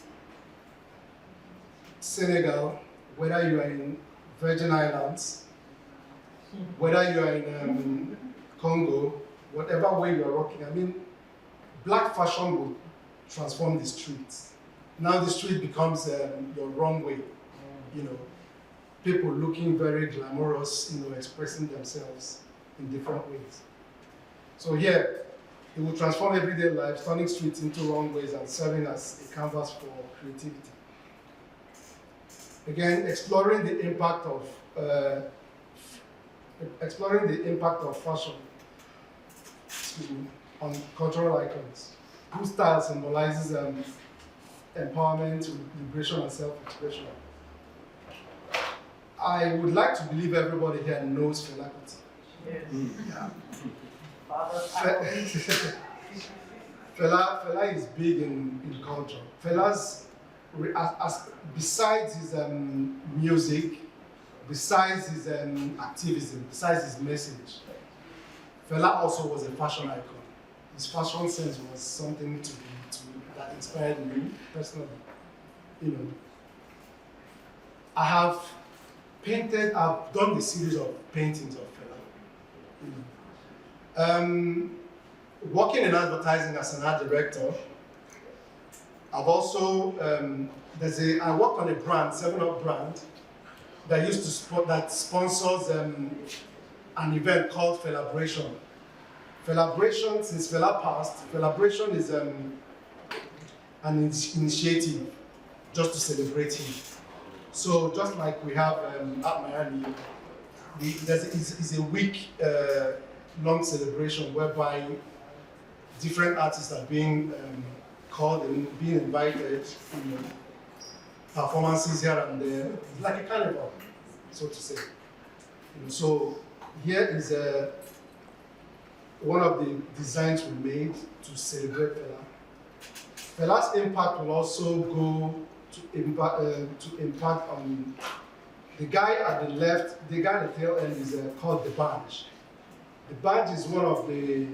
S6: Senegal, whether you are in Virgin Islands, whether you are in Congo, whatever way you are rocking, I mean, black fashion will transform the streets. Now the street becomes your runway, you know, people looking very glamorous, you know, expressing themselves in different ways. So here, it will transform everyday life, turning streets into runways and serving as a canvas for creativity. Again, exploring the impact of fashion on cultural icons. Whose style symbolizes empowerment, liberation, and self-expression. I would like to believe everybody here knows Fela Kuti. Yes. Yeah. Fela is big in culture. Fela's, besides his music, besides his activism, besides his message, Fela also was a fashion icon. His fashion sense was something that inspired me personally. You know, I've done the series of paintings of Fela. You know. Working in advertising as an art director, I've also, I worked on a brand, 7-Up brand, that sponsors an event called Felabration. Felabration, since Fela passed, Felabration is an initiative just to celebrate him. So just like we have at Miami, it's a week-long celebration whereby different artists are being called and being invited, you know, performances here and there. It's like a carnival, so to say. You know, so here is one of the designs we made to celebrate Fela. Fela's impact will also go to impact on the guy at the left. The guy at the tail end is called the Badge. The Badge is one of the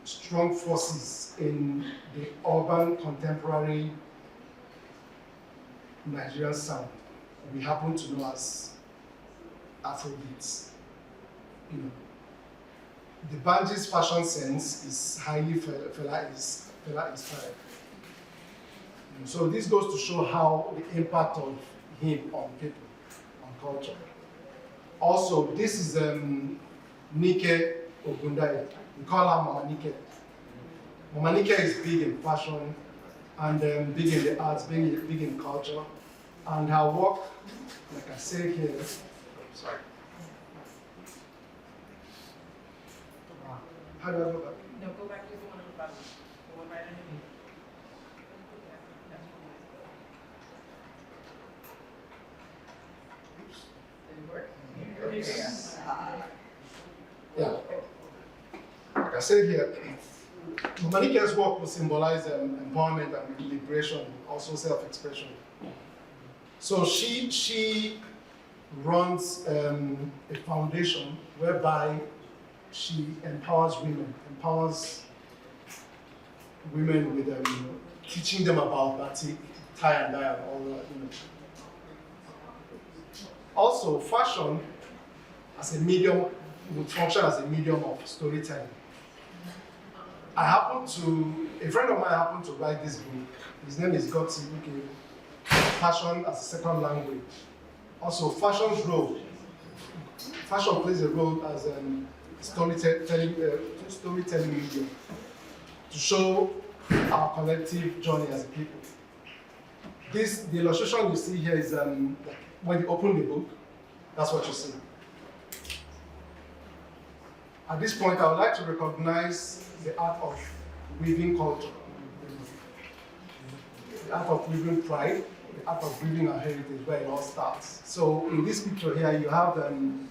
S6: strong forces in the urban contemporary Nigerian sound. We happen to know as Afrobeats. You know, the Badge's fashion sense is highly Fela inspired. So this goes to show how the impact of him on people, on culture. Also, this is Nike Ogundai. We call her Mama Nike. Mama Nike is big in fashion and big in the arts, big in culture. And her work, like I say here, sorry. How do I go back?
S7: No, go back to the one on the bottom.
S6: I said here, Manike's work will symbolize empowerment and liberation, also self-expression. So she runs a foundation whereby she empowers women with teaching them about batik, tie and dye, and all that. Also, fashion as a medium would function as a medium of storytelling. A friend of mine happened to write this book. His name is Gotsi, Fashion as a Second Language. Also, fashion plays a role as a storytelling medium to show our collective journey as a people. The illustration you see here is when you open the book, that's what you see. At this point, I would like to recognize the art of weaving culture, the art of weaving pride, the art of weaving our heritage, where it all starts. So in this picture here, you have, in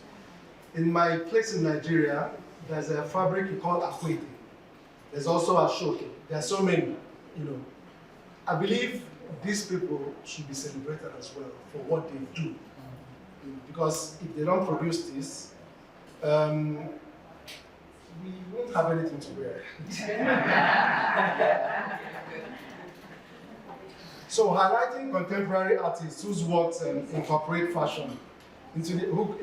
S6: my place in Nigeria, there's a fabric called akwete. There's also ashoke. There are so many, I believe these people should be celebrated as well for what they do. Because if they don't produce this, we won't have anything to wear. So highlighting contemporary artists whose works incorporate fashion into their works,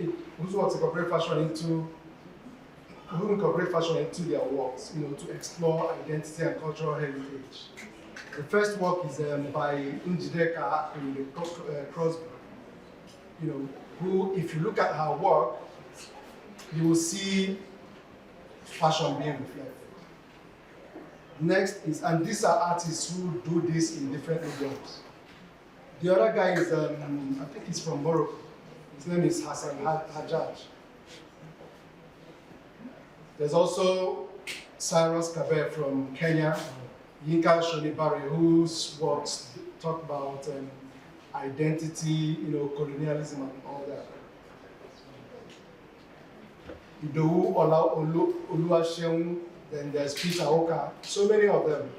S6: to explore identity and cultural heritage. The first work is by Njideka Crosby, who, if you look at her work, you will see fashion being reflected. Next is, and these are artists who do this in different mediums. The other guy is, I think he's from Morocco. His name is Hassan Hajjaj. There's also Cyrus Kabir from Kenya, Yinka Shonibare, whose works talk about identity, colonialism and all that. Idowu Oluwaseun, then there's Peter Oka, so many of them.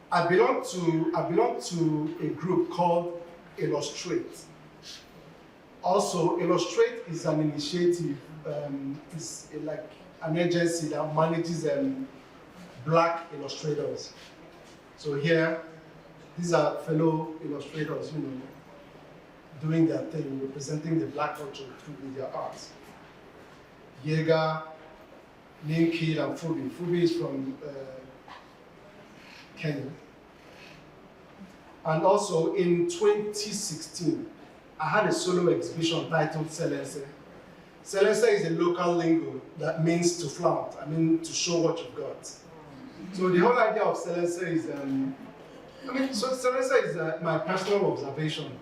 S6: I belong to a group called Illustrate. Also, Illustrate is an initiative, it's like an agency that manages black illustrators. So here, these are fellow illustrators, doing their thing, representing the black culture through their art. Yega, Ninkil, and Fubi. Fubi is from Kenya. And also in 2016, I had a solo exhibition titled Selense. Selense is a local lingo that means to flaunt, to show what you've got. So the whole idea of Selense is, Selense is my personal observation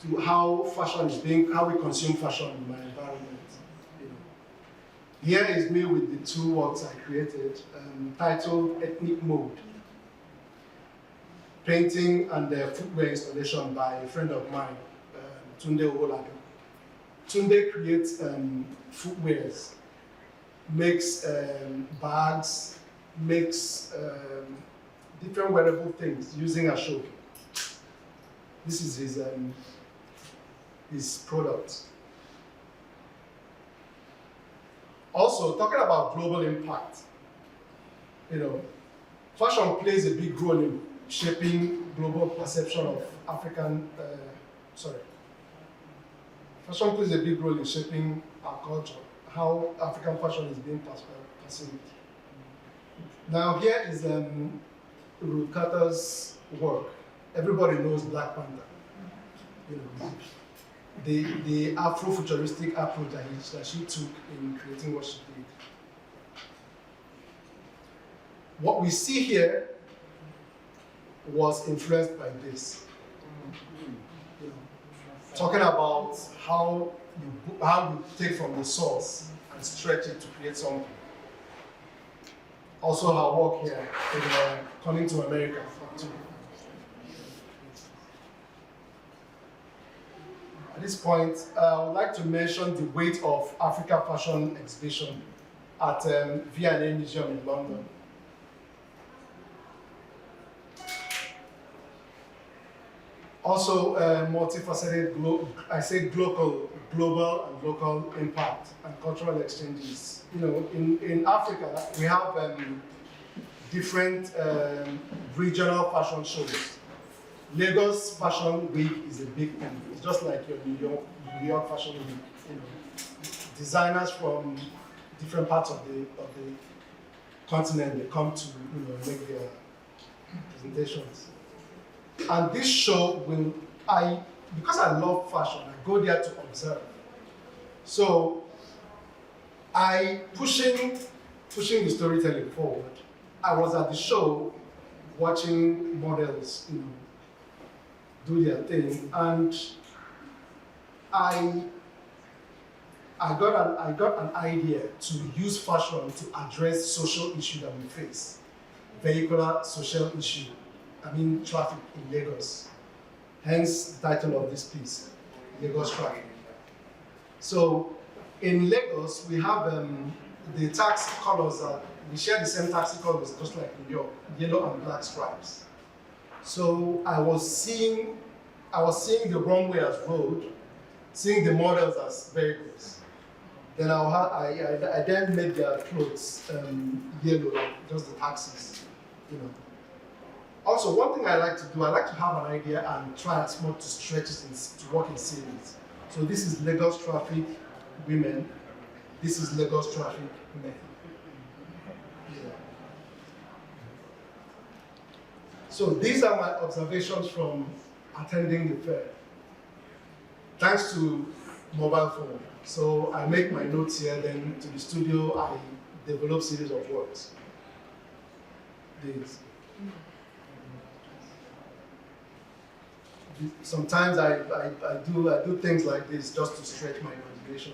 S6: to how fashion is how we consume fashion in my environment. Here is me with the two works I created, titled Ethnic Mode. Painting and footwear installation by a friend of mine, Tunde Owolabi. Tunde creates footwears, makes bags, makes different wearable things using ashoke. This is his product. Also, talking about global impact, fashion plays a big role in shaping global perception of fashion plays a big role in shaping our culture, how African fashion is being perceived. Now here is Ruth Carter's work. Everybody knows Black Panther. The Afro-futuristic approach that she took in creating what she did. What we see here was influenced by this. Talking about how you take from the source and stretch it to create something. Also her work here in Coming to America. At this point, I would like to mention the Weight of Africa Fashion exhibition at V&A Museum in London. Also, multifaceted, global and local impact and cultural exchanges. You know, in Africa, we have different regional fashion shows. Lagos Fashion Week is a big thing. It's just like your New York Fashion Week. You know, designers from different parts of the continent, they come to make their presentations. And this show because I love fashion, I go there to observe. So pushing the storytelling forward, I was at the show watching models, do their thing, and I got an idea to use fashion to address social issue that we face, vehicular social issue. I mean traffic in Lagos. Hence the title of this piece, Lagos Traffic. So in Lagos, we have the taxi colors we share the same taxi colors just like New York, yellow and black stripes. So I was seeing the runway as road, seeing the models as vehicles. Then I then made their clothes yellow, like just the taxis, Also, one thing I like to do, I like to have an idea and try as much to stretch it to work in series. So this is Lagos Traffic Women. This is Lagos Traffic Men. Yeah. So these are my observations from attending the fair. Thanks to mobile phone. So I make my notes here, then to the studio, I develop series of works. These. Sometimes I do things like this just to stretch my imagination.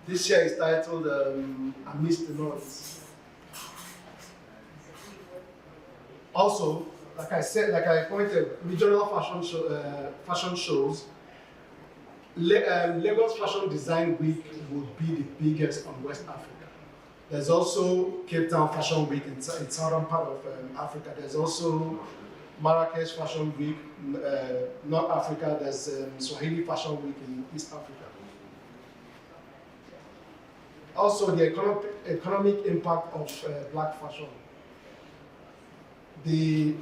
S6: This year is titled Amidst the Noise. Also, like I pointed, regional fashion shows. Lagos Fashion Design Week would be the biggest on West Africa. There's also Cape Town Fashion Week in southern part of Africa. There's also Marrakesh Fashion Week, North Africa. There's Swahili Fashion Week in East Africa. Also, the economic impact of black fashion.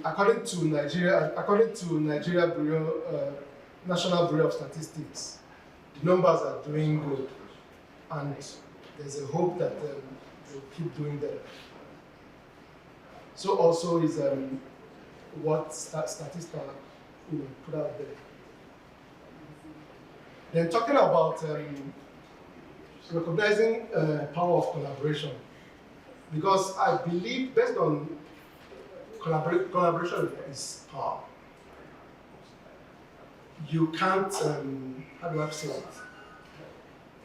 S6: According to Nigeria National Bureau of Statistics, the numbers are doing good, and there's a hope that they'll keep doing that. So also is what Statista put out there. Then talking about recognizing power of collaboration, because I believe based on collaboration is power. You can't, how do I say it?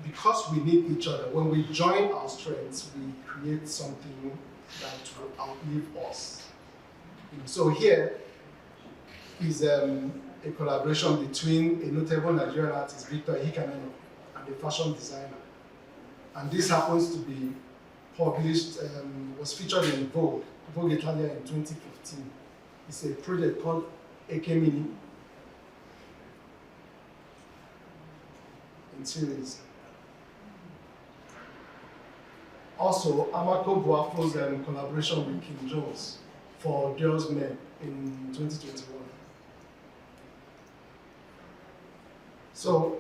S6: Because we need each other. When we join our strengths, we create something that will outlive us. So here is a collaboration between a notable Nigerian artist, Victor Hikameno, and a fashion designer. And this happens to be published, was featured in Vogue Italia in 2015. It's a project called Ekemini in series. Also, Amako Boafo's collaboration with Kim Jones for Girls Men in 2021. So,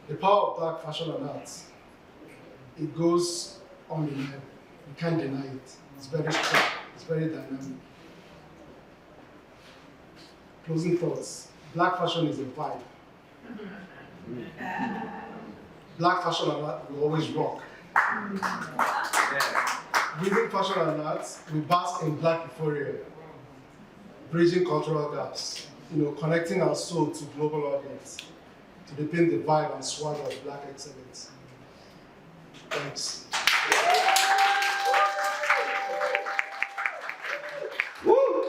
S6: the power of black fashion and arts, it goes on in there. You can't deny it. It's very strong. It's very dynamic. Closing thoughts. Black fashion is a vibe. Black fashion and art will always rock. Within fashion and arts, we bask in black euphoria, bridging cultural gaps, connecting our soul to global audience, to deepen the vibe and swagger of black excellence. Thanks. Woo!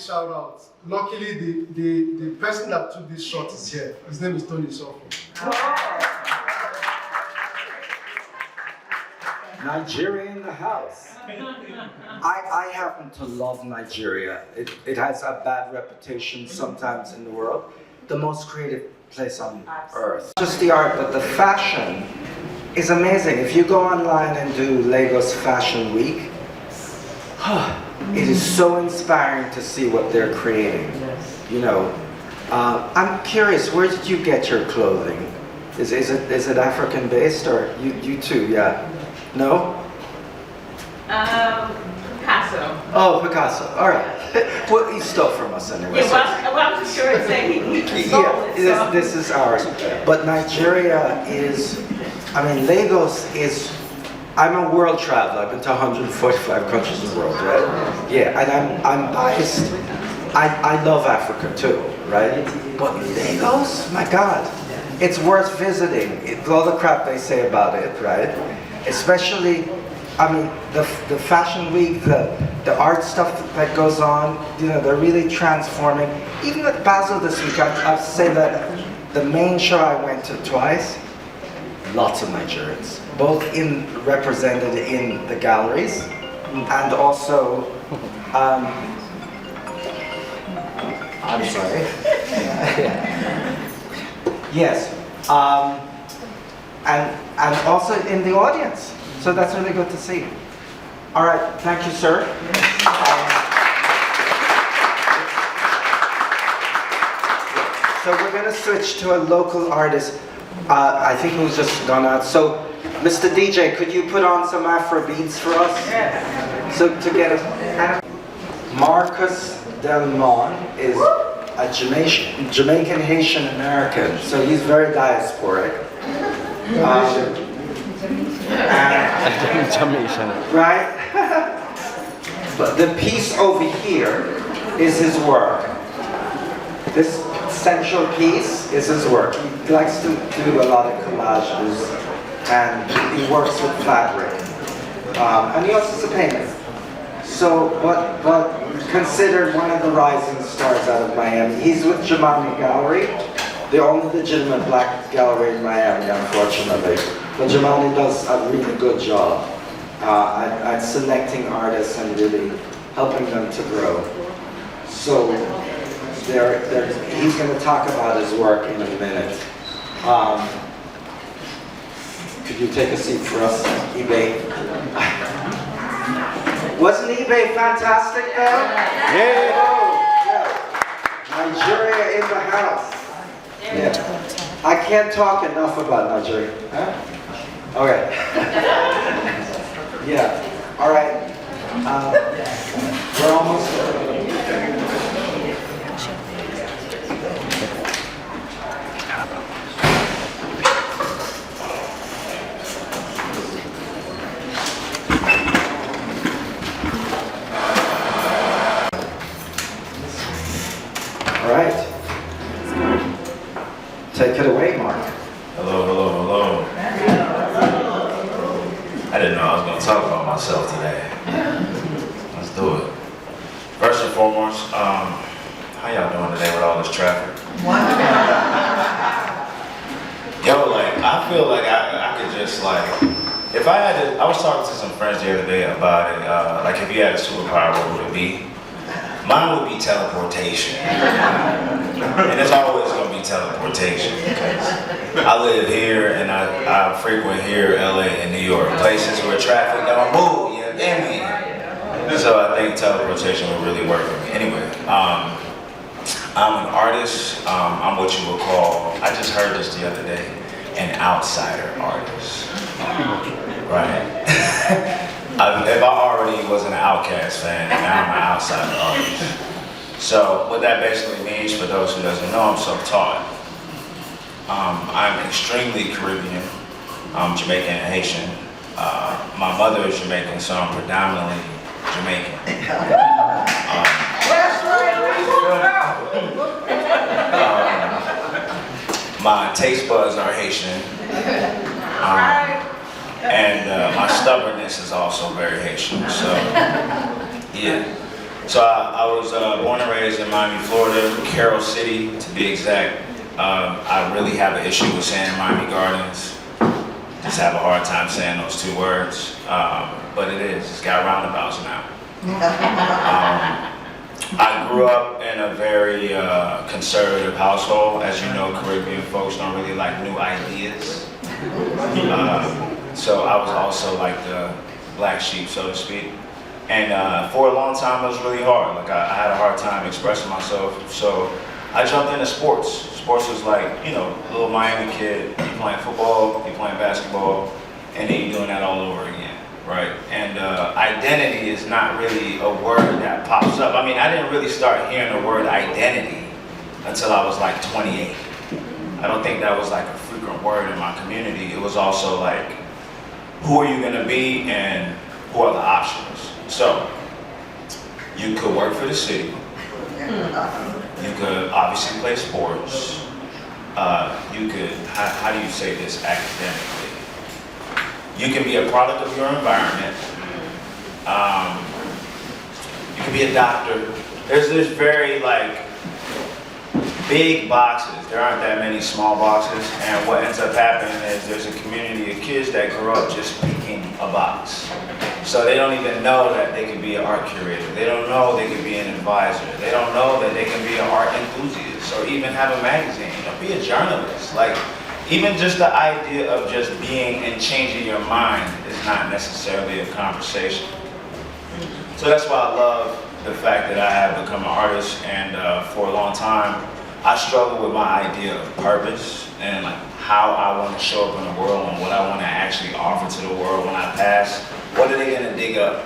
S6: shout out. Luckily, the person that took this shot is here. His name is Tony Sofo.
S1: Nigeria in the house. I happen to love Nigeria. It has a bad reputation sometimes in the world. The most creative place on earth. Just the art, but the fashion is amazing. If you go online and do Lagos Fashion Week, it is so inspiring to see what they're creating. You know, I'm curious, where did you get your clothing? Is it African based, or you too? Yeah. No?
S7: Picasso.
S1: Oh, Picasso. All right. Well, he stole from us anyway.
S7: Yeah, well, I wasn't sure exactly he stole it. So.
S1: This is ours. But Nigeria is, I mean, Lagos is, I'm a world traveler. I've been to 145 countries in the world, right? Yeah, and I'm biased. I love Africa too, right? But Lagos, my God, it's worth visiting. All the crap they say about it, right? Especially, I mean, the fashion week, the art stuff that goes on, you know, they're really transforming. Even at Basel this week, I'll say that the main show I went to twice, lots of Nigerians, both represented in the galleries, and also, I'm sorry. Yes, and also in the audience. So that's really good to see. All right, thank you, sir. So we're going to switch to a local artist. I think who's just gone out. So, Mr. DJ, could you put on some Afro beats for us? So to get us. Marcus Delmon is a Jamaican Haitian American, so he's very diasporic. Right? But the piece over here is his work. This central piece is his work. He likes to do a lot of collages, and he works with fabric. And he also is a painter. So, but considered one of the rising stars out of Miami. He's with Jamani Gallery, the only legitimate black gallery in Miami, unfortunately. But Jamani does a really good job at selecting artists and really helping them to grow. So he's going to talk about his work in a minute. Could you take a seat for us, eBay? Wasn't eBay fantastic though? Yeah. Oh, yeah. Nigeria in the house. Yeah. I can't talk enough about Nigeria. Huh? Okay. Yeah. All right. We're almost. All right. Take it away, Mark.
S8: Hello. I didn't know I was going to talk about myself today. Let's do it. First and foremost, how y'all doing today with all this traffic? Yo, like, I feel like I could just, like, if I had to, I was talking to some friends the other day about it, like if you had a superpower, what would it be? Mine would be teleportation. And it's always going to be teleportation. I live here and I frequent here, LA and New York, places where traffic don't move, you get me? So I think teleportation would really work for me. Anyway, I'm an artist. I'm what you would call, I just heard this the other day, an outsider artist. Right? If I already was an Outkast fan, now I'm an outsider artist. So what that basically means, for those who doesn't know, I'm self-taught. I'm extremely Caribbean. I'm Jamaican and Haitian. My mother is Jamaican, so I'm predominantly Jamaican. My taste buds are Haitian. And my stubbornness is also very Haitian, so yeah. So I was born and raised in Miami, Florida, Carroll City to be exact. I really have an issue with saying Miami Gardens. Just have a hard time saying those two words, but it is. It's got roundabouts now. I grew up in a very conservative household. As you know, Caribbean folks don't really like new ideas. So I was also like the black sheep, so to speak. And for a long time, it was really hard. Like I had a hard time expressing myself. So I jumped into sports. Sports was like, you know, a little Miami kid. You playing football, you playing basketball, and then you're doing that all over again, right? And identity is not really a word that pops up. I mean, I didn't really start hearing the word identity until I was like 28. I don't think that was like a frequent word in my community. It was also like, who are you gonna be and who are the options? So, you could work for the city. You could obviously play sports. You could, how do you say this academically? You can be a product of your environment. You can be a doctor. There's this very like big boxes. There aren't that many small boxes. And what ends up happening is there's a community of kids that grow up just picking a box. So they don't even know that they can be an art curator. They don't know they can be an advisor. They don't know that they can be an art enthusiast or even have a magazine, you know, be a journalist. Like, even just the idea of just being and changing your mind is not necessarily a conversation. So that's why I love the fact that I have become an artist, and for a long time, I struggled with my idea of purpose and like how I want to show up in the world and what I want to actually offer to the world when I pass. What are they going to dig up?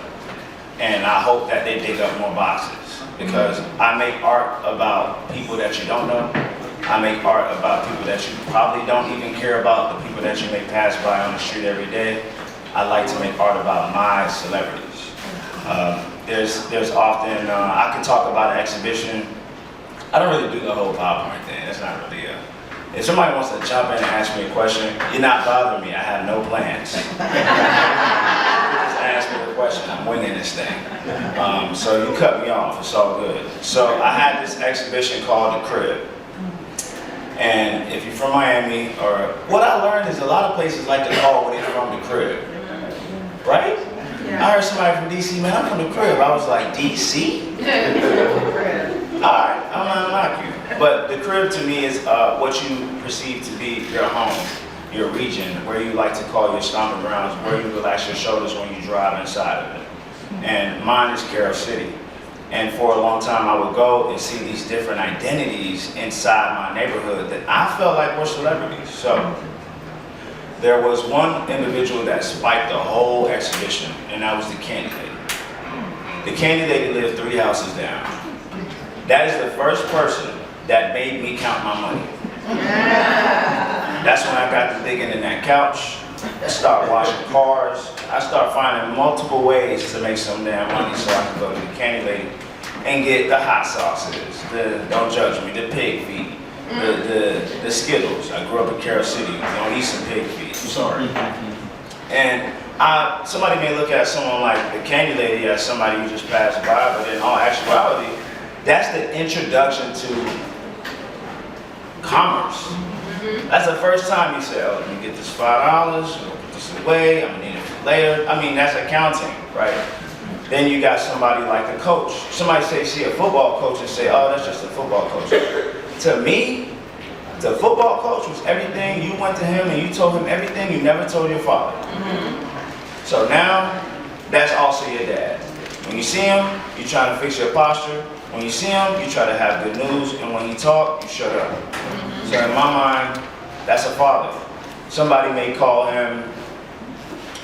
S8: And I hope that they dig up more boxes, because I make art about people that you don't know. I make art about people that you probably don't even care about, the people that you may pass by on the street every day. I like to make art about my celebrities. There's often, I can talk about an exhibition. I don't really do the whole PowerPoint thing. That's not really if somebody wants to jump in and ask me a question, you're not bothering me. I have no plans. Just ask me the question. I'm winging this thing. So you cut me off. It's all good. So I had this exhibition called The Crib. And if you're from Miami, or what I learned is a lot of places like to call where they're from The Crib. Right? Yeah. I heard somebody from DC, man, I'm from The Crib. I was like, DC? Alright, I'm not knock you. But The Crib to me is what you perceive to be your home, your region, where you like to call your stomping grounds, where you relax your shoulders when you drive inside of it. And mine is Carroll City. And for a long time I would go and see these different identities inside my neighborhood that I felt like were celebrities. So there was one individual that spiked the whole exhibition, and that was the Candy Lady. The Candy Lady lived 3 houses down. That is the first person that made me count my money. That's when I got to digging in that couch. I started washing cars. I started finding multiple ways to make some damn money so I could go to the Candy Lady and get the hot sauces, don't judge me, the pig feet, the Skittles. I grew up in Carroll City. You don't eat some pig feet. I'm sorry. And somebody may look at someone like the Candy Lady as somebody who just passed by, but in all actuality, that's the introduction to commerce. That's the first time you say, oh, let me get this $5, I'm gonna put this away, I'm gonna need it for later. I mean, that's accounting, right? Then you got somebody like a coach. Somebody say, see a football coach and say, oh, that's just a football coach. To me, the football coach was everything. You went to him and you told him everything you never told your father. So now, that's also your dad. When you see him, you try to fix your posture. When you see him, you try to have good news. And when he talk, you shut up. So in my mind, that's a father. Somebody may call him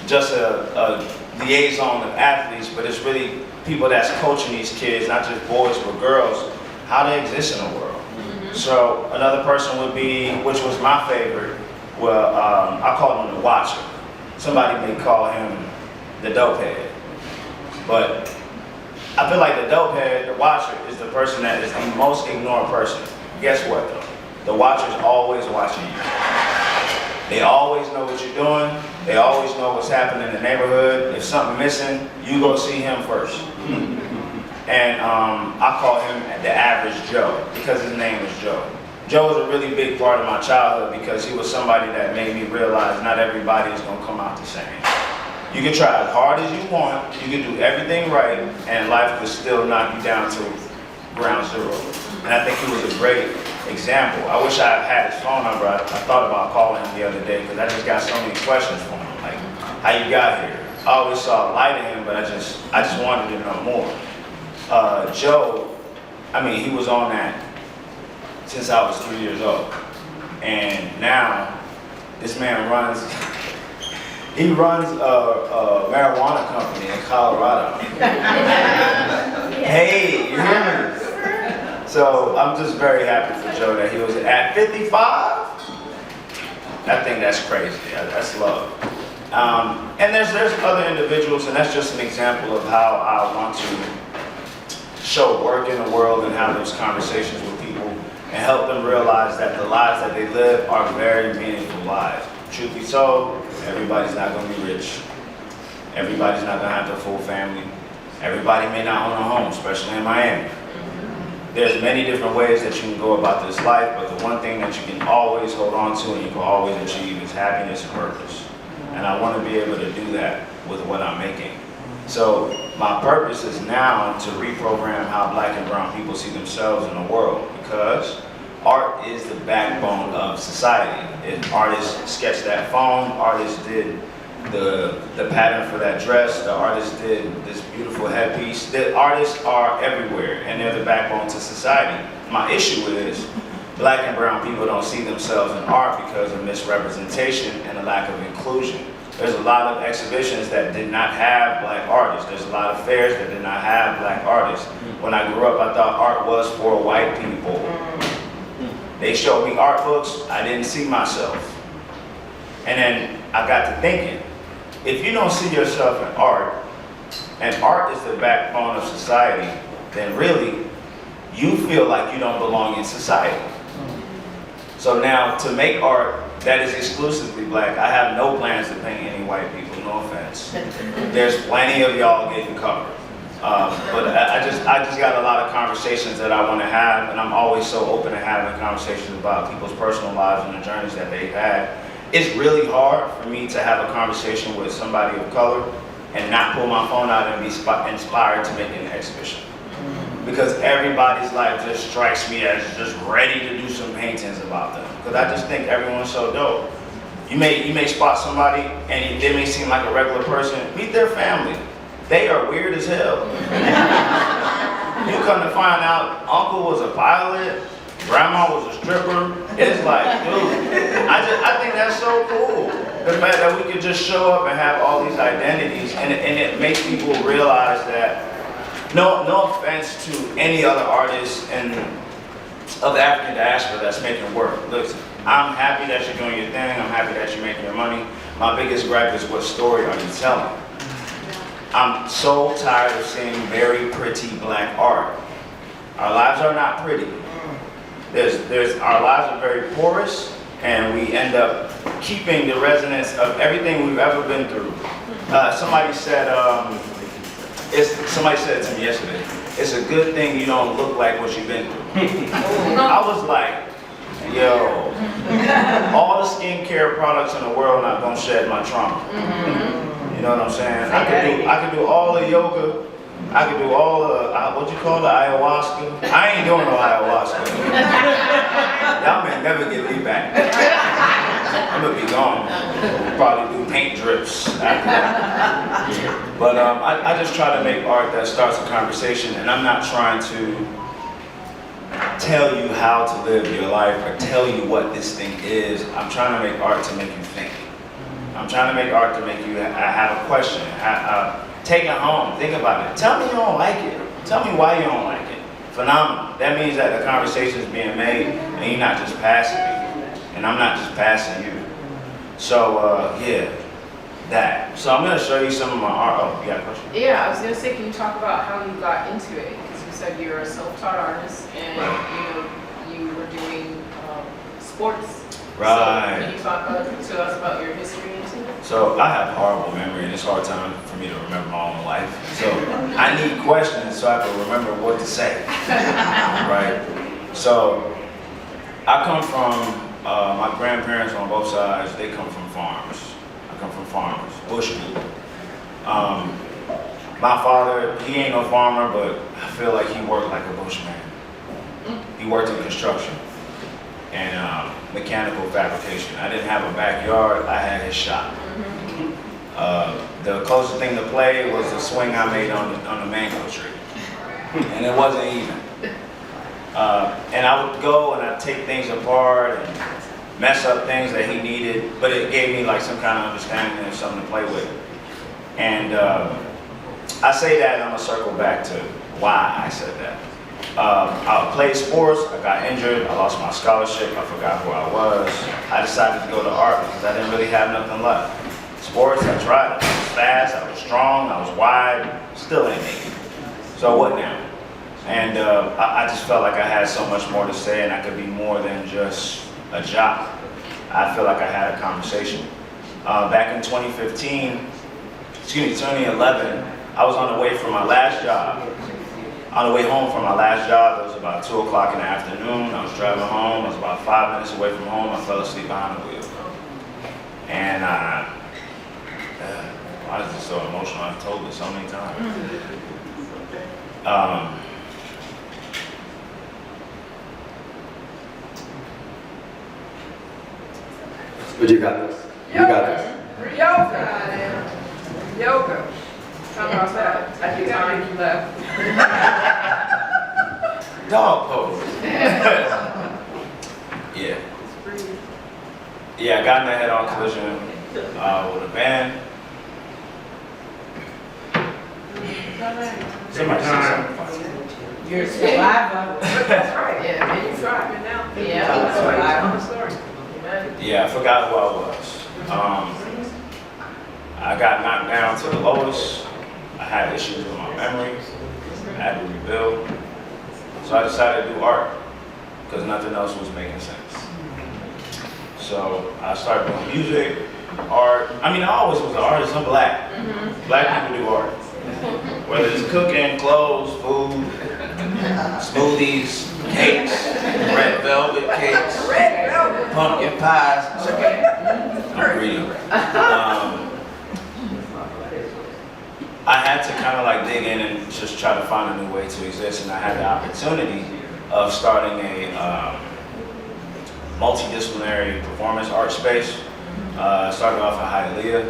S8: just a liaison of athletes, but it's really people that's coaching these kids, not just boys but girls, how they exist in the world. So another person would be, which was my favorite, well, I call him the watcher. Somebody may call him the dope head. But I feel like the dope head, the watcher, is the person that is the most ignored person. Guess what though? The watcher's always watching you. They always know what you're doing. They always know what's happening in the neighborhood. If something's missing, you go see him first. And I call him the average Joe because his name is Joe. Joe was a really big part of my childhood because he was somebody that made me realize not everybody is going to come out the same. You can try as hard as you want, you can do everything right, and life will still knock you down to ground zero. And I think he was a great example. I wish I had his phone number. I thought about calling him the other day because I just got so many questions for him, like how you got here. I always saw a light in him, but I just wanted to know more. Joe, I mean, he was on that since I was 3 years old. And now, this man runs, he runs a marijuana company in Colorado. Hey, you hear me? So I'm just very happy for Joe that he was at 55. I think that's crazy, that's love. And there's other individuals, and that's just an example of how I want to show work in the world and have those conversations with people and help them realize that the lives that they live are very meaningful lives. Truth be told, everybody's not going to be rich. Everybody's not going to have their full family. Everybody may not own a home, especially in Miami. There's many different ways that you can go about this life, but the one thing that you can always hold on to and you can always achieve is happiness and purpose. And I want to be able to do that with what I'm making. So my purpose is now to reprogram how black and brown people see themselves in the world, because art is the backbone of society. If artists sketched that phone, artists did the pattern for that dress, the artist did this beautiful headpiece. The artists are everywhere and they're the backbone to society. My issue is black and brown people don't see themselves in art because of misrepresentation and a lack of inclusion. There's a lot of exhibitions that did not have black artists. There's a lot of fairs that did not have black artists. When I grew up, I thought art was for white people. They showed me art books, I didn't see myself. And then I got to thinking, if you don't see yourself in art, and art is the backbone of society, then really, you feel like you don't belong in society. So now, to make art that is exclusively black, I have no plans to paint any white people, no offense. There's plenty of y'all getting covered. But I just got a lot of conversations that I want to have, and I'm always so open to having conversations about people's personal lives and the journeys that they've had. It's really hard for me to have a conversation with somebody of color and not pull my phone out and be inspired to make an exhibition. Because everybody's life just strikes me as just ready to do some paintings about them. Because I just think everyone's so dope. You may spot somebody and they may seem like a regular person. Meet their family. They are weird as hell. You come to find out uncle was a pilot, grandma was a stripper. It's like, dude, I think that's so cool. The fact that we could just show up and have all these identities, and it makes people realize that, no offense to any other artists of the African diaspora that's making work. Listen, I'm happy that you're doing your thing. I'm happy that you're making your money. My biggest gripe is, what story are you telling? I'm so tired of seeing very pretty black art. Our lives are not pretty. Our lives are very porous, and we end up keeping the resonance of everything we've ever been through. Somebody said it to me yesterday. It's a good thing you don't look like what you've been through. I was like, yo, all the skincare products in the world not gonna shed my trauma. You know what I'm saying? I could do all the yoga. I could do all the, what you call the ayahuasca? I ain't doing no ayahuasca. Y'all may never get me back. I'm gonna be gone. Probably do paint drips after that. But I just try to make art that starts a conversation, and I'm not trying to tell you how to live your life or tell you what this thing is. I'm trying to make art to make you think. I'm trying to make art to make you have a question. Take it home, think about it. Tell me you don't like it. Tell me why you don't like it. Phenomenal. That means that the conversation is being made and you're not just passing me. And I'm not just passing you. So, yeah, that. So I'm gonna show you some of my art. Oh, you got a question?
S9: Yeah, I was gonna say, can you talk about how you got into it? Because you said you're a self-taught artist and you were doing sports.
S8: Right.
S9: So can you talk to us about your history into it?
S8: So I have horrible memory, and it's hard time for me to remember my own life. So I need questions so I can remember what to say, right? So I come from, my grandparents on both sides, they come from farms. I come from farmers, bush people. My father, he ain't no farmer, but I feel like he worked like a bushman. He worked in construction and mechanical fabrication. I didn't have a backyard, I had his shop. The closest thing to play was the swing I made on the mango tree. And it wasn't even. And I would go and I'd take things apart and mess up things that he needed, but it gave me like some kind of understanding and something to play with. And I say that and I'm gonna circle back to why I said that. I played sports, I got injured, I lost my scholarship, I forgot who I was. I decided to go to art because I didn't really have nothing left. Sports, I tried, I was fast, I was strong, I was wide, still ain't make it. So what now? And I just felt like I had so much more to say and I could be more than just a job. I feel like I had a conversation. Back in 2011, I was on the way from my last job. On the way home from my last job, it was about 2 o'clock in the afternoon. I was driving home. I was about 5 minutes away from home. I fell asleep behind the wheel. And why is this so emotional? I've told this so many times.
S1: But you got this. You got this.
S9: Yoga. Talk about that. At the time you left.
S8: Dog pose. Yeah. Yeah, I got in a head-on collision with a van. Somebody said something.
S7: You're a survivor.
S9: That's right. Yeah, and you're thriving now.
S7: Yeah,
S9: That's why
S7: survivor.
S9: you're on the story. Amen.
S8: Yeah, I forgot who I was. I got knocked down to the lowest. I had issues with my memory. I had to rebuild. So I decided to do art because nothing else was making sense. So I started doing music, art. I mean, I always was an artist. I'm black. Black people do art. Whether it's cooking, clothes, food, smoothies, cakes, red velvet cakes, pumpkin pies. It's okay. I'm greedy. I had to kind of like dig in and just try to find a new way to exist, and I had the opportunity of starting a multidisciplinary performance art space. Started off at Hialeah.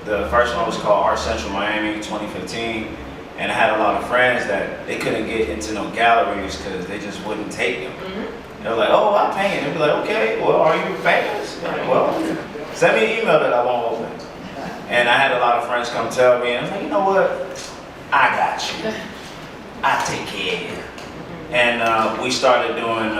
S8: The first one was called Art Central Miami 2015, and I had a lot of friends that they couldn't get into no galleries because they just wouldn't take them. They were like, "Oh, I'm painting." They'd be like, "Okay, well, are you famous?" I'm like, "Well, send me an email that I won't open." And I had a lot of friends come tell me, and I was like, "You know what? I got you. I take care of you." And we started doing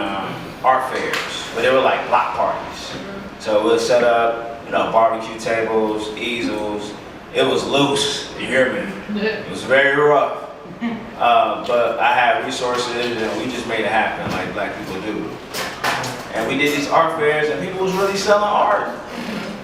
S8: art fairs, but they were like block parties. So we'll set up, you know, barbecue tables, easels. It was loose, you hear me? It was very rough. But I had resources and we just made it happen like black people do. And we did these art fairs and people was really selling art.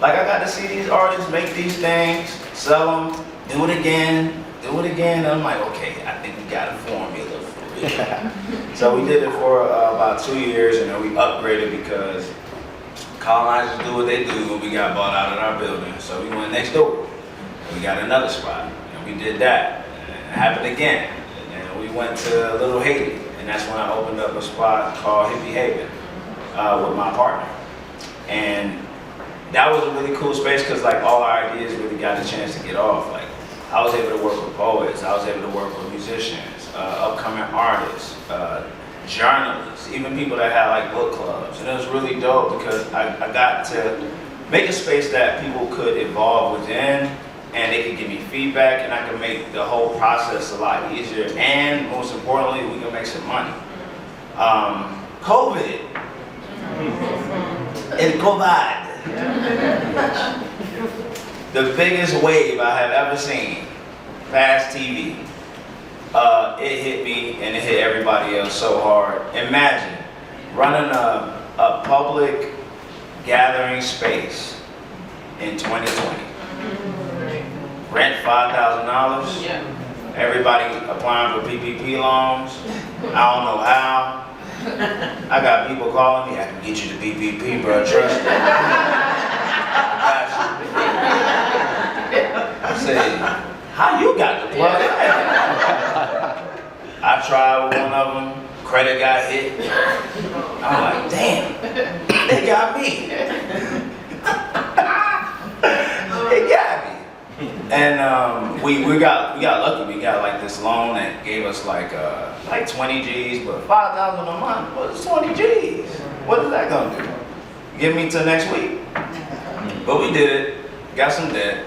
S8: Like I got to see these artists make these things, sell them, do it again. And I'm like, okay, I think we got a formula for it. So we did it for about 2 years and then we upgraded because colonizers do what they do and we got bought out of our building. So we went next door. We got another spot and we did that. And it happened again. And we went to Little Haiti and that's when I opened up a spot called Hippie Haven with my partner. And that was a really cool space because like all our ideas really got a chance to get off. Like I was able to work with poets, I was able to work with musicians, upcoming artists, journalists, even people that had like book clubs. And it was really dope because I got to make a space that people could evolve within and they could give me feedback and I could make the whole process a lot easier. And most importantly, we can make some money. COVID. El COVID. The biggest wave I have ever seen past TV. It hit me and it hit everybody else so hard. Imagine running a public gathering space in 2020. $5,000.
S9: Yeah.
S8: Everybody applying for PPP loans. I don't know how. I got people calling me, I can get you the PPP, bro, trust me. I said, how you got the plug? I tried with one of them, credit got hit. I'm like, damn, they got me. They got me. And we got lucky. We got like this loan that gave us like 20 G's, but 5,000 a month. What's 20 G's? What is that gonna do? Give me till next week. But we did it. Got some debt,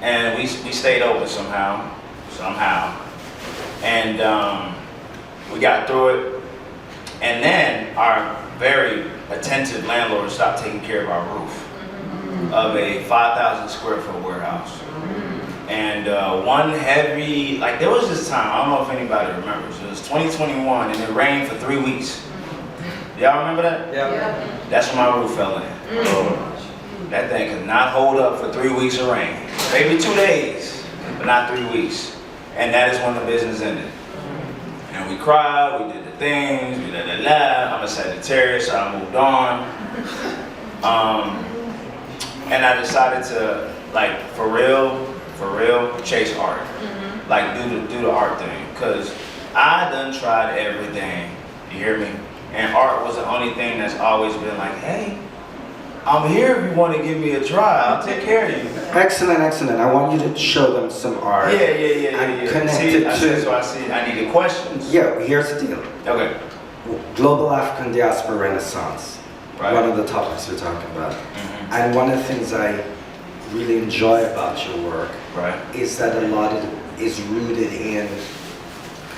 S8: and we stayed open somehow, and we got through it. And then our very attentive landlord stopped taking care of our roof of a 5,000 square foot warehouse. And one heavy, like there was this time, I don't know if anybody remembers, it was 2021 and it rained for 3 weeks. Y'all remember that?
S1: Yeah.
S8: That's when my roof fell in. That thing could not hold up for 3 weeks of rain. Maybe 2 days, but not 3 weeks. And that is when the business ended. And we cried, we did the things, we I'm a Sagittarius, so I moved on. And I decided to, like, for real, chase art. Like, do the art thing. Cause I done tried everything, you hear me? And art was the only thing that's always been like, hey, I'm here if you want to give me a try, I'll take care of you.
S1: Excellent, excellent. I want you to show them some art.
S8: Yeah.
S1: Connected
S8: So I needed questions.
S1: Yeah, here's the deal.
S8: Okay.
S1: Global African Diaspora Renaissance.
S8: Right.
S1: One of the topics we're talking about. And one of the things I really enjoy about your work is that a lot of it is rooted in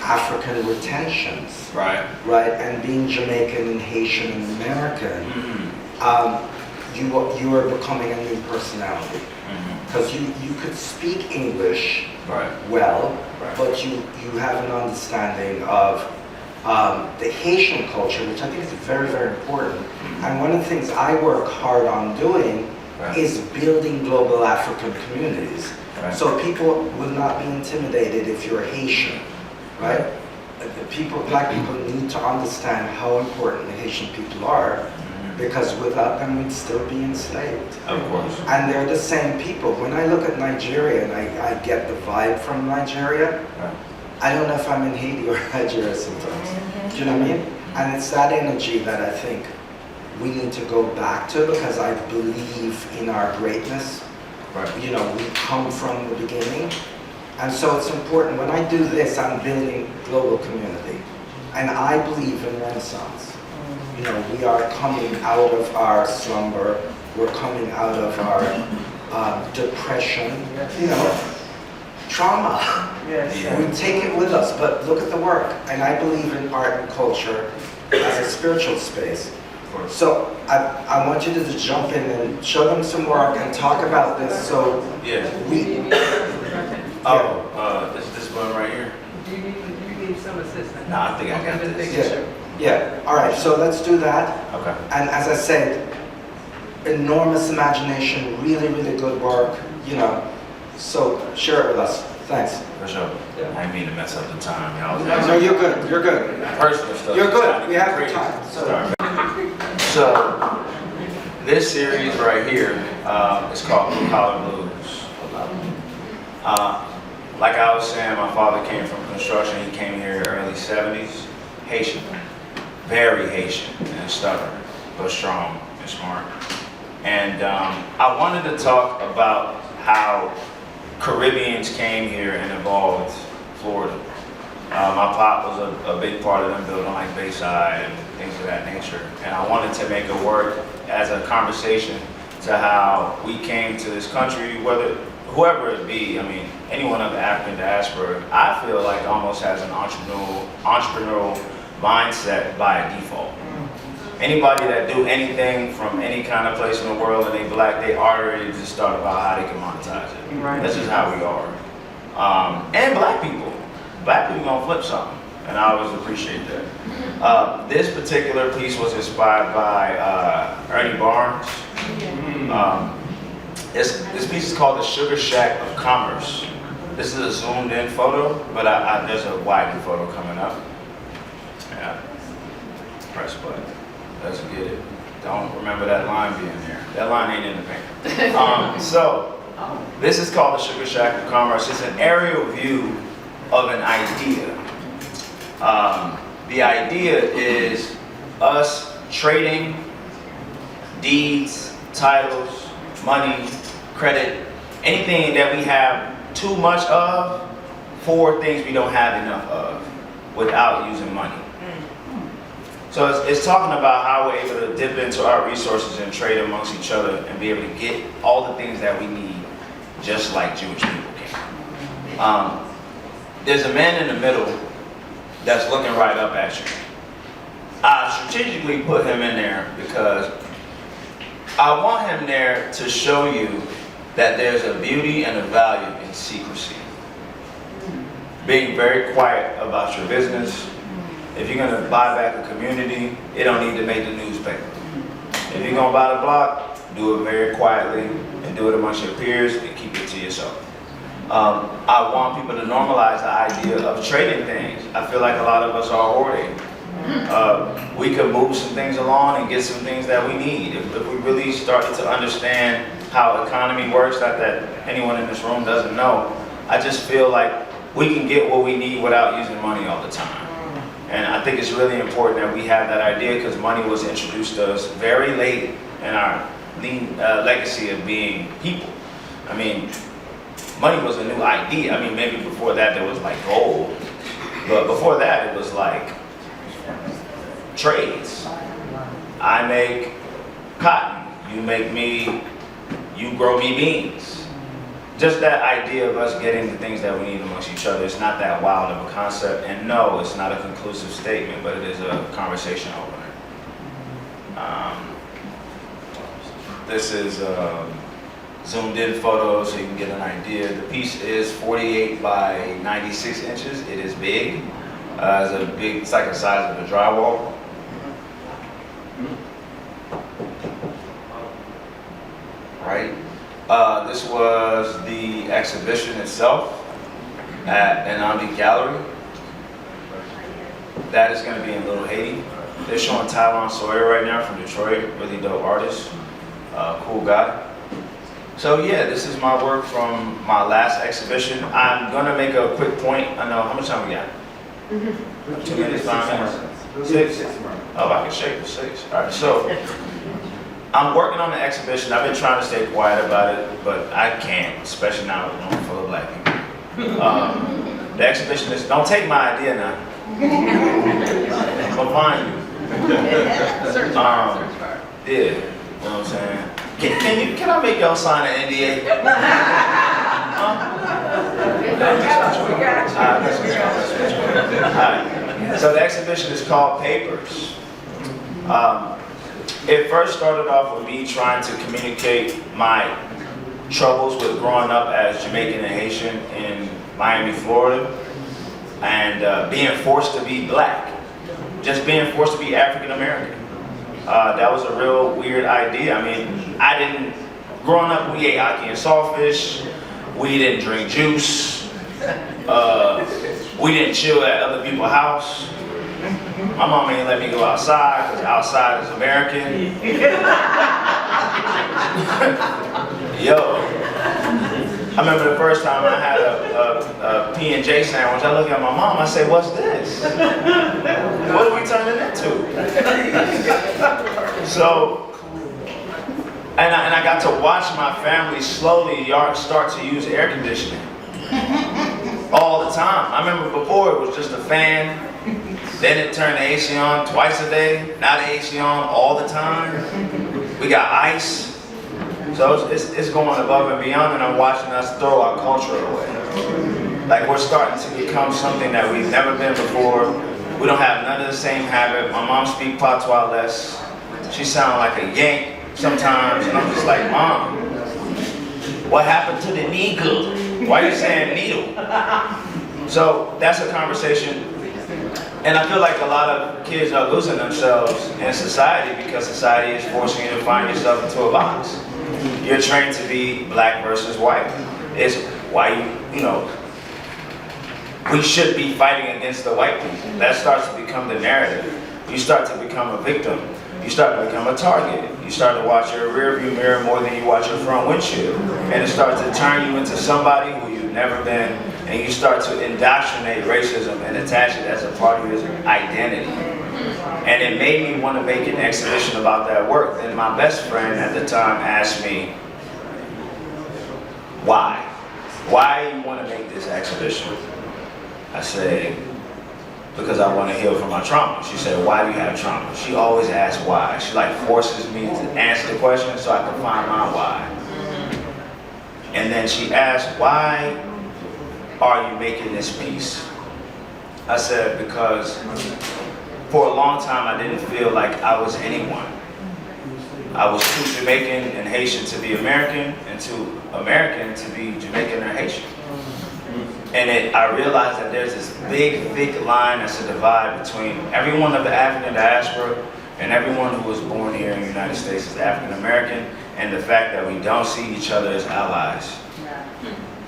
S1: African retentions. Right, and being Jamaican and Haitian and American, you are becoming a new personality. Because you could speak English well, but you have an understanding of the Haitian culture, which I think is very, very important. And one of the things I work hard on doing is building global African communities. So people will not be intimidated if you're Haitian, right? Black people need to understand how important the Haitian people are, because without them we'd still be enslaved.
S8: Of course.
S1: And they're the same people. When I look at Nigeria and I get the vibe from Nigeria, I don't know if I'm in Haiti or Nigeria sometimes. Do you know what I mean? And it's that energy that I think we need to go back to, because I believe in our greatness. You know, we come from the beginning. And so it's important. When I do this, I'm building global community. And I believe in Renaissance. You know, we are coming out of our slumber. We're coming out of our depression, you know, trauma. We take it with us, but look at the work. And I believe in art and culture as a spiritual space. So I want you to just jump in and show them some work and talk about this. So
S8: this one right here.
S7: Do you need some assistance?
S8: No, I think I got this.
S1: Yeah. All right. So let's do that.
S8: Okay.
S1: And as I said, enormous imagination, really, really good work. You know. So share it with us. Thanks.
S8: For sure. I didn't mean to mess up the time, y'all.
S1: No, you're good. You're good.
S8: Personal stuff.
S1: You're good. We have your time.
S8: So this series right here is called Blue Collar Blues. Like I was saying, my father came from construction. He came here in the early 70s. Haitian. Very Haitian and stubborn, but strong and smart. And I wanted to talk about how Caribbeans came here and evolved Florida. My pop was a big part of them building like Bayside and things of that nature. And I wanted to make it work as a conversation to how we came to this country, whoever it be. I mean, anyone of the African diaspora, I feel like almost has an entrepreneurial mindset by default. Anybody that do anything from any kind of place in the world and they black, they already just thought about how they can monetize it. That's just how we are. And black people gonna flip something, and I always appreciate that. This particular piece was inspired by Ernie Barnes. This piece is called The Sugar Shack of Commerce. This is a zoomed in photo, but there's a widened photo coming up. Yeah. Press button. Let's get it. Don't remember that line being there. That line ain't in the paper. So, this is called the Sugar Shack of Commerce. It's an aerial view of an idea. The idea is us trading deeds, titles, money, credit, anything that we have too much of for things we don't have enough of without using money. So it's talking about how we're able to dip into our resources and trade amongst each other and be able to get all the things that we need just like Jewish people can. There's a man in the middle that's looking right up at you. I strategically put him in there because I want him there to show you that there's a beauty and a value in secrecy. Being very quiet about your business. If you're gonna buy back a community, it don't need to make the newspaper. If you're gonna buy the block, do it very quietly and do it amongst your peers and keep it to yourself. I want people to normalize the idea of trading things. I feel like a lot of us are hoarding. We could move some things along and get some things that we need. If we really started to understand how economy works, not that anyone in this room doesn't know, I just feel like we can get what we need without using money all the time. And I think it's really important that we have that idea because money was introduced to us very late in our legacy of being people. I mean, money was a new idea. I mean, maybe before that there was like gold, but before that it was like trades. I make cotton, you grow me beans. Just that idea of us getting the things that we need amongst each other, it's not that wild of a concept, and no, it's not a conclusive statement, but it is a conversation opener. This is zoomed in photo so you can get an idea. The piece is 48 by 96 inches. It is big. It's like the size of a drywall. Right? This was the exhibition itself at Anandi Gallery. That is going to be in Little Haiti. They're showing Tyron Sawyer right now from Detroit, really dope artist, cool guy. So yeah, this is my work from my last exhibition. I'm going to make a quick point. I know, how much time we got? 2 minutes, 5 minutes? 6? Oh, I can shake for 6. All right, so I'm working on the exhibition. I've been trying to stay quiet about it, but I can't, especially now with a room full of black people. The exhibition is, don't take my idea now. I'm gonna find you. Yeah, you know what I'm saying? Can I make y'all sign an NDA? Alright, so the exhibition is called Papers. It first started off with me trying to communicate my troubles with growing up as Jamaican and Haitian in Miami, Florida, and being forced to be black, just being forced to be African American. That was a real weird idea. I mean, growing up we ate ackee and saltfish, we didn't drink juice, we didn't chill at other people's house. My mom ain't let me go outside because outside is American. Yo, I remember the first time I had a P&J sandwich, I look at my mom, I say, what's this? What are we turning into? So, and I got to watch my family slowly start to use air conditioning. All the time. I remember before it was just a fan, then it turned the AC on twice a day, now the AC on all the time. We got ice. So it's going above and beyond, and I'm watching us throw our culture away. Like we're starting to become something that we've never been before. We don't have none of the same habit. My mom speaks patois less. She sounds like a Yank sometimes, and I'm just like, Mom, what happened to the needle? Why are you saying needle? So that's a conversation. And I feel like a lot of kids are losing themselves in society because society is forcing you to find yourself into a box. You're trained to be black versus white. It's why we should be fighting against the white people. That starts to become the narrative. You start to become a victim. You start to become a target. You start to watch your rearview mirror more than you watch your front windshield. And it starts to turn you into somebody who you've never been, and you start to indoctrinate racism and attach it as a part of your identity. And it made me want to make an exhibition about that work. Then my best friend at the time asked me, why? Why do you want to make this exhibition? I said, because I want to heal from my trauma. She said, why do you have trauma? She always asks why. She like forces me to answer the question so I can find my why. And then she asked, why are you making this piece? I said, because for a long time I didn't feel like I was anyone. I was too Jamaican and Haitian to be American, and too American to be Jamaican or Haitian. And I realized that there's this big, thick line that's a divide between everyone of the African diaspora and everyone who was born here in the United States as African American, and the fact that we don't see each other as allies.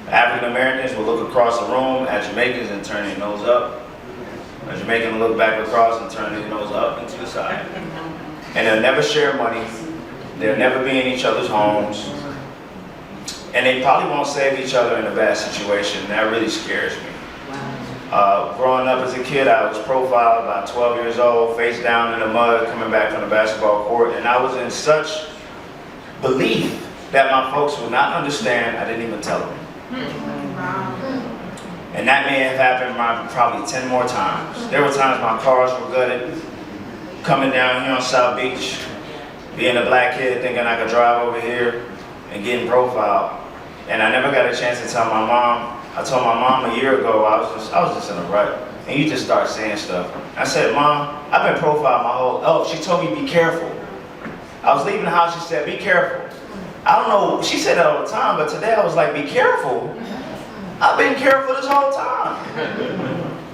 S8: African Americans will look across the room at Jamaicans and turn their nose up. A Jamaican will look back across and turn their nose up and to the side. And they'll never share money. They'll never be in each other's homes. And they probably won't save each other in a bad situation. That really scares me. Growing up as a kid, I was profiled about 12 years old, face down in the mud, coming back from the basketball court. And I was in such belief that my folks would not understand, I didn't even tell them. And that may have happened probably 10 more times. There were times my cars were gutted, coming down here on South Beach, being a black kid thinking I could drive over here and getting profiled. And I never got a chance to tell my mom. I told my mom a year ago I was just in a rut. And you just start saying stuff. I said, Mom, I've been profiled my whole, she told me be careful. I was leaving the house, she said, be careful. I don't know, she said that all the time, but today I was like, be careful. I've been careful this whole time.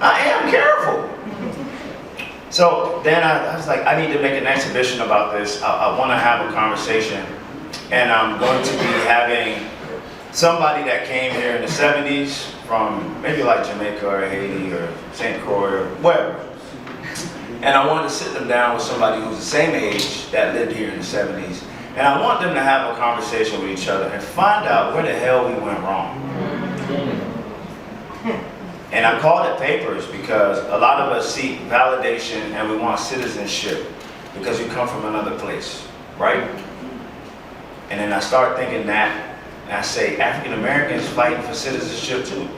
S8: I am careful. So then I was like, I need to make an exhibition about this. I want to have a conversation. And I'm going to be having somebody that came here in the 70s from maybe like Jamaica or Haiti or St. Croix or wherever. And I wanted to sit them down with somebody who's the same age that lived here in the 70s. And I want them to have a conversation with each other and find out where the hell we went wrong. And I called it papers because a lot of us seek validation and we want citizenship because you come from another place, right? And then I start thinking that, and I say, African Americans fighting for citizenship too.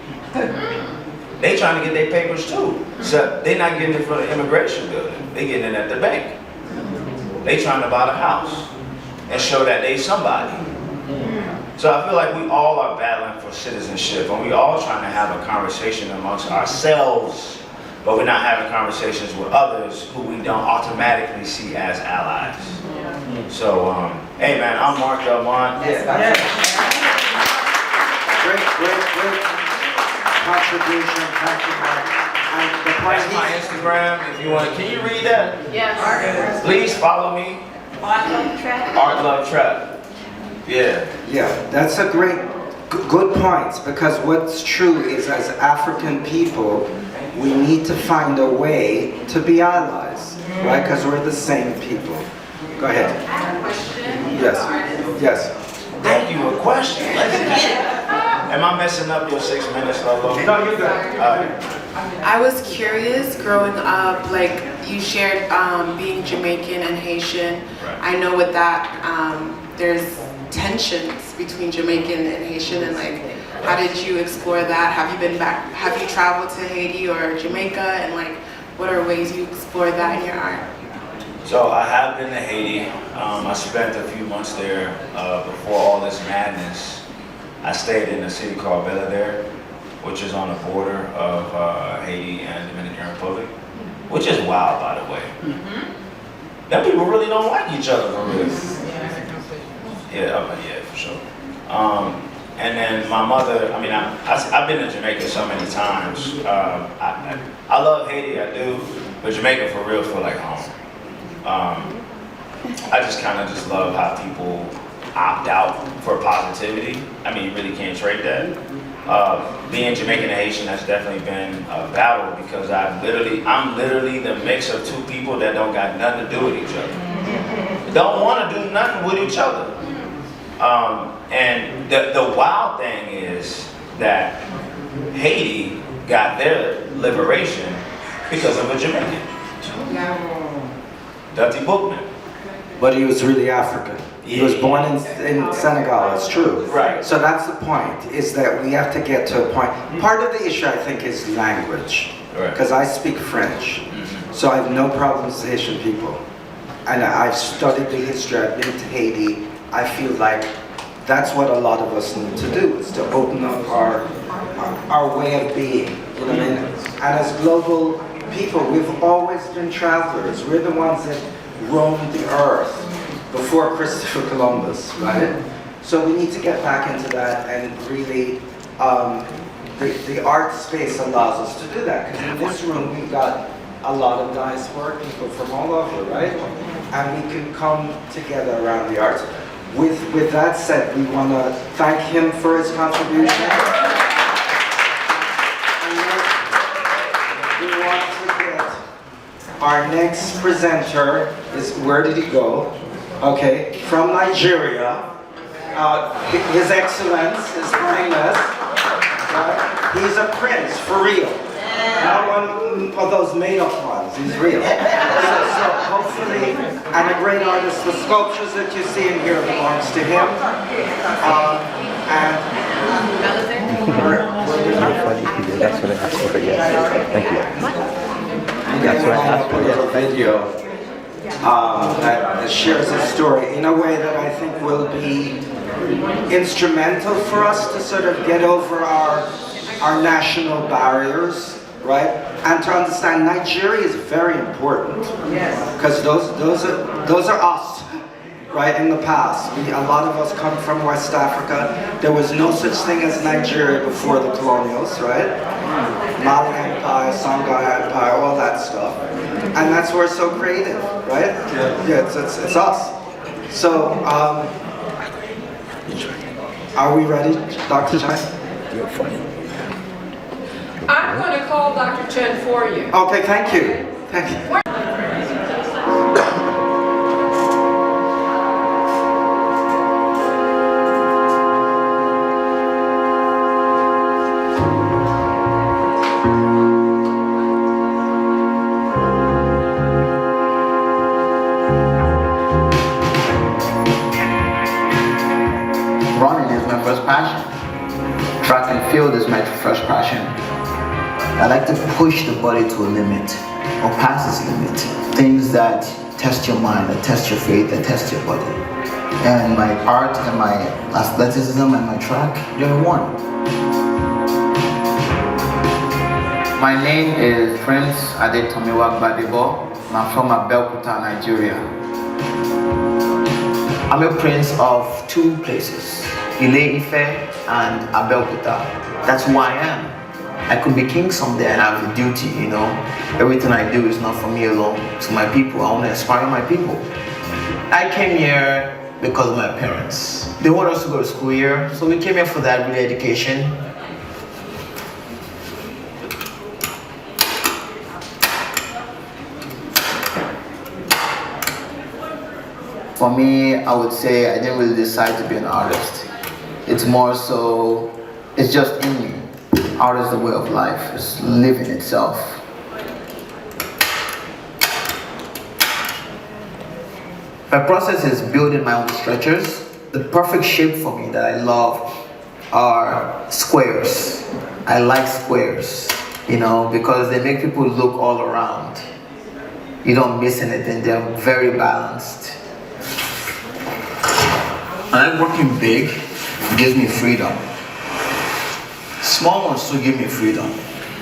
S8: They trying to get their papers too. So they're not getting it from the immigration building. They getting it at the bank. They trying to buy the house and show that they somebody. So I feel like we all are battling for citizenship, and we all trying to have a conversation amongst ourselves, but we're not having conversations with others who we don't automatically see as allies. So, hey man, I'm Mark Delmont.
S1: Great contribution. Thank you, Mark. And the
S8: That's my
S1: party.
S8: Instagram. If you want, can you read that?
S9: Yes.
S8: Please follow me. Art Love Trap. Yeah.
S1: Yeah, that's a great, good points, because what's true is as African people, we need to find a way to be allies, right? Because we're the same people. Go ahead.
S9: I have a question.
S1: Yes. Yes.
S8: Thank you. A question. Let's get it. Am I messing up your 6 minutes, Lolo?
S1: No, you're good.
S10: I was curious growing up, like you shared being Jamaican and Haitian.
S8: Right.
S10: I know with that there's tensions between Jamaican and Haitian, and like how did you explore that? Have you been back, have you traveled to Haiti or Jamaica, and like what are ways you explore that in your art?
S8: So I have been to Haiti. I spent a few months there before all this madness. I stayed in a city called Belvedere, which is on the border of Haiti and Dominican Republic, which is wild, by the way. Them people really don't like each other for real. Yeah, for sure. And then my mother, I mean, I've been to Jamaica so many times. I love Haiti, I do, but Jamaica for real feel like home. I just kind of just love how people opt out for positivity. I mean, you really can't trade that. Being Jamaican and Haitian has definitely been a battle because I'm literally the mix of two people that don't got nothing to do with each other. Don't want to do nothing with each other. And the wild thing is that Haiti got their liberation because of a Jamaican. Dutty Bookman.
S1: But he was really African. He was born in Senegal, it's true.
S8: Right.
S1: So that's the point, is that we have to get to a point. Part of the issue, I think, is language.
S8: Right.
S1: Because I speak French. So I have no problems with Haitian people. And I've studied the history, I've been to Haiti. I feel like that's what a lot of us need to do, is to open up our way of being. You know what I mean? And as global people, we've always been travelers. We're the ones that roamed the earth before Christopher Columbus, right? So we need to get back into that, and really, the art space allows us to do that. Because in this room, we've got a lot of diaspora people from all over, right? And we can come together around the arts. With that said, we want to thank him for his contribution. And we want to get our next presenter is, where did he go? Okay, from Nigeria. His Excellence, His Highness. He's a prince, for real. Not one of those made-up ones, he's real. So hopefully, and a great artist, the sculptures that you see in here belongs to him.
S11: That's what I asked for, yes. Thank you. That's what I asked for, yes.
S1: Video that shares his story in a way that I think will be instrumental for us to sort of get over our national barriers, right? And to understand Nigeria is very important.
S7: Yes.
S1: Because those are us, right? In the past, a lot of us come from West Africa. There was no such thing as Nigeria before the colonials, right? Mali Empire, Songhai Empire, all that stuff. And that's why we're so creative, right? Yeah, it's us. So, are we ready, Dr. Chen?
S11: You're funny.
S9: I'm going to call Dr. Chen for you.
S1: Okay, thank you. Thank you.
S12: Running is my first passion. Track and field is my first passion. I like to push the body to a limit or past its limit. Things that test your mind, that test your faith, that test your body. And my art and my athleticism and my track, they're one. My name is Prince Adetomiwa Gbadebo. I'm from Abeokuta, Nigeria. I'm a prince of two places, Ile-Ife and Abeokuta. That's who I am. I could be king someday and I have a duty, you know. Everything I do is not for me alone, it's my people. I want to inspire my people. I came here because of my parents. They want us to go to school here, so we came here for that really education. For me, I would say I didn't really decide to be an artist. It's more so, it's just in me. Art is the way of life, it's living itself. My process is building my own stretchers. The perfect shape for me that I love are squares. I like squares, you know, because they make people look all around. You don't miss anything, they're very balanced. I like working big, it gives me freedom. Small ones too give me freedom.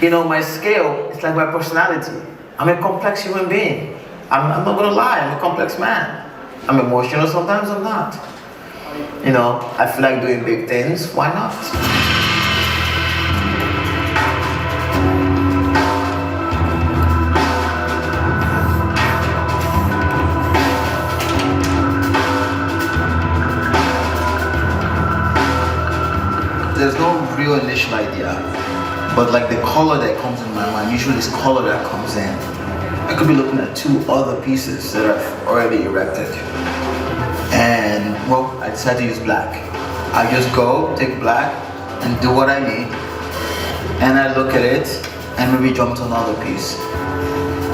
S12: You know, my scale, it's like my personality. I'm a complex human being. I'm not gonna lie, I'm a complex man. I'm emotional, sometimes I'm not. You know, I feel like doing big things, why not? facial idea, but like the color that comes in my mind, usually it's color that comes in. I could be looking at 2 other pieces that I've already erected. And well, I decided to use black. I just go, take black, and do what I need. And I look at it, and maybe jump to another piece.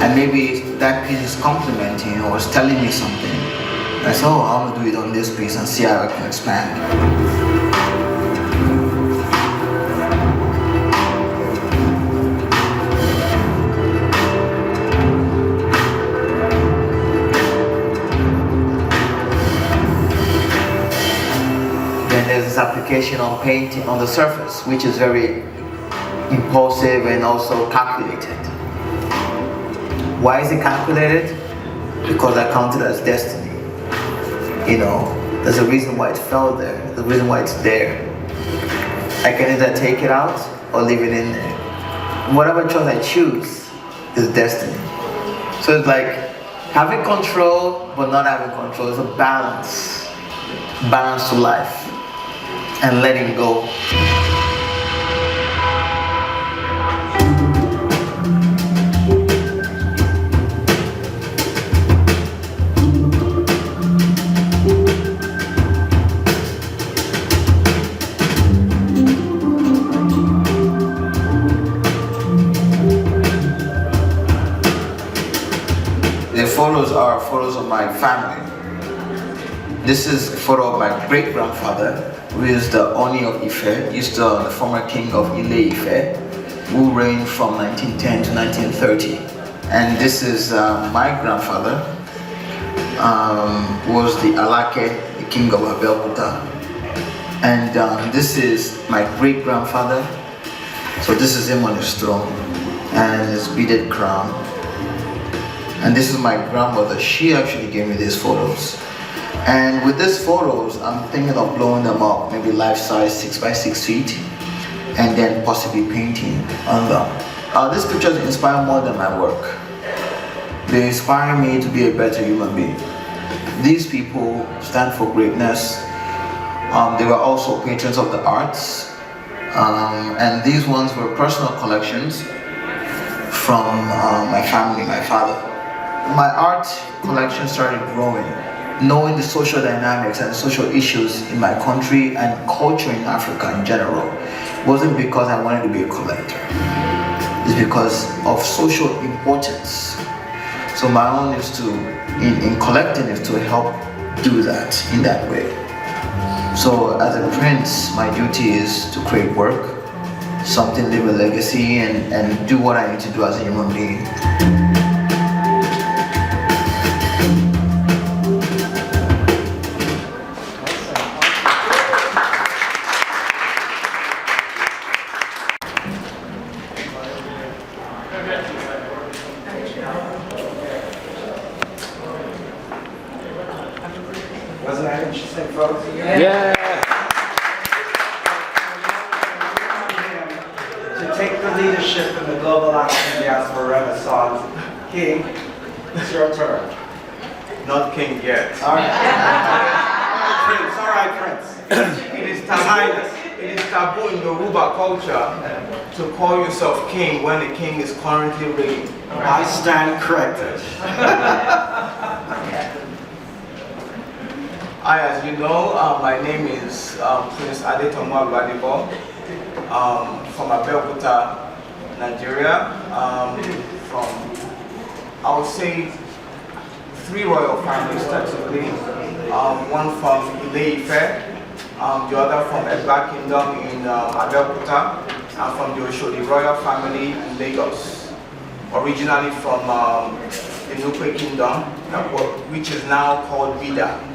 S12: And maybe that piece is complementing or is telling me something. I say, oh, I'm gonna do it on this piece and see how I can expand. There's this application on painting on the surface, which is very impulsive and also calculated. Why is it calculated? Because I count it as destiny. You know, there's a reason why it fell there. There's a reason why it's there. I can either take it out or leave it in there. Whatever choice I choose is destiny. So it's like having control but not having control. It's a balance. Balance to life. And letting go. The photos are photos of my family. This is a photo of my great-grandfather, who is the Oni of Ife. He's the former king of Ile-Ife, who reigned from 1910 to 1930. And this is my grandfather, who was the Alake, the king of Abeokuta. And this is my great-grandfather. So this is him on his throne, and his beaded crown. And this is my grandmother. She actually gave me these photos. And with these photos, I'm thinking of blowing them up, maybe life-size 6 by 6 feet, and then possibly painting on them. These pictures inspire more than my work. They inspire me to be a better human being. These people stand for greatness. They were also patrons of the arts. And these ones were personal collections from my family, my father. My art collection started growing, knowing the social dynamics and social issues in my country and culture in Africa in general. It wasn't because I wanted to be a collector. It's because of social importance. So my own is to, in collecting, is to help do that in that way. So as a prince, my duty is to create work, something, leave a legacy, and do what I need to do as a human being.
S1: Wasn't that interesting, folks?
S11: Yeah.
S1: To take the leadership in the global African diaspora renaissance. King, it's your turn.
S3: Not king yet.
S1: All right. Prince, all right, Prince.
S3: It is taboo in Yoruba culture to call yourself king when the king is currently reigning.
S1: I stand corrected.
S3: As you know, my name is Prince Adetomo Agbadibo, from Abeokuta, Nigeria. From, I would say, 3 royal families technically. One from Ile-Ife, the other from Egba Kingdom in Abeokuta, and from the Oshodi royal family in Lagos. Originally from the Nupe Kingdom, which is now called Bida.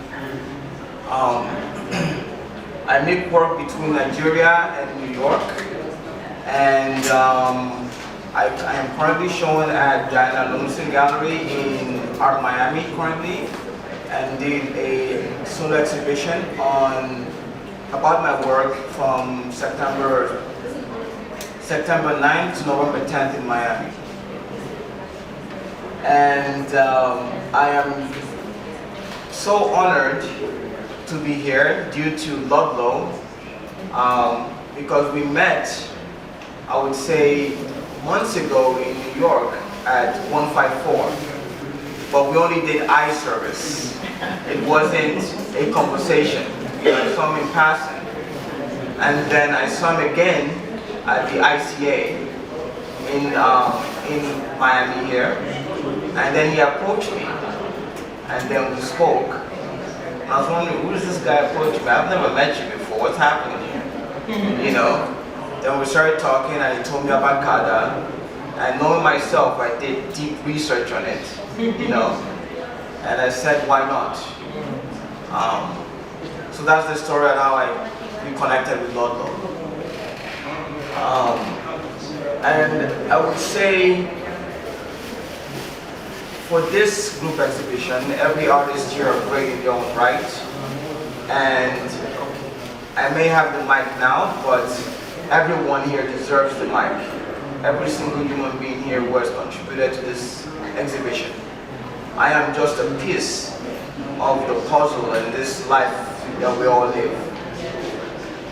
S3: I make work between Nigeria and New York, and I am currently shown at Diana Lumsden Gallery in Art Miami currently, and did a solo exhibition on about my work from September 9th to November 10th in Miami. And I am so honored to be here due to Ludlow
S13: because we met, I would say, months ago in New York at 154, but we only did eye service. It wasn't a conversation. I saw him in passing, and then I saw him again at the ICA in Miami here, and then he approached me, and then we spoke. I was wondering, who is this guy approaching me? I've never met you before. What's happening here? You know. Then we started talking, and he told me about CADA. And knowing myself, I did deep research on it. You know. And I said, why not? So that's the story on how I reconnected with Ludlow. And I would say, for this group exhibition, every artist here are great in their own right. And I may have the mic now, but everyone here deserves the mic. Every single human being here who has contributed to this exhibition. I am just a piece of the puzzle in this life that we all live.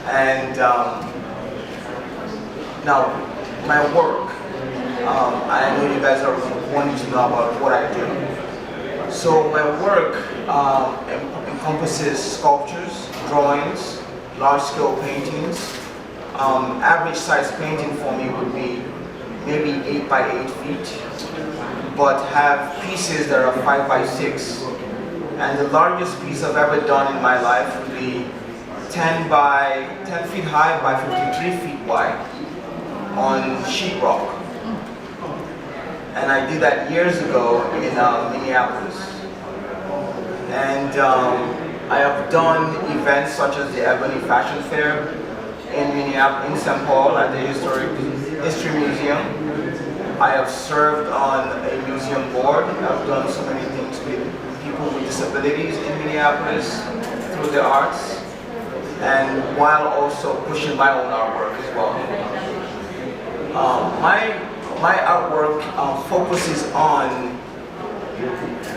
S13: And now, my work, I know you guys are wanting to know about what I do. So my work encompasses sculptures, drawings, large-scale paintings. Average size painting for me would be maybe 8 by 8 feet, but have pieces that are 5 by 6. And the largest piece I've ever done in my life would be 10 feet high by 53 feet wide on sheetrock. And I did that years ago in Minneapolis. And I have done events such as the Ebony Fashion Fair in Minneapolis, in St. Paul at the History Museum. I have served on a museum board. I've done so many things with people with disabilities in Minneapolis through the arts, and while also pushing my own artwork as well. My artwork focuses on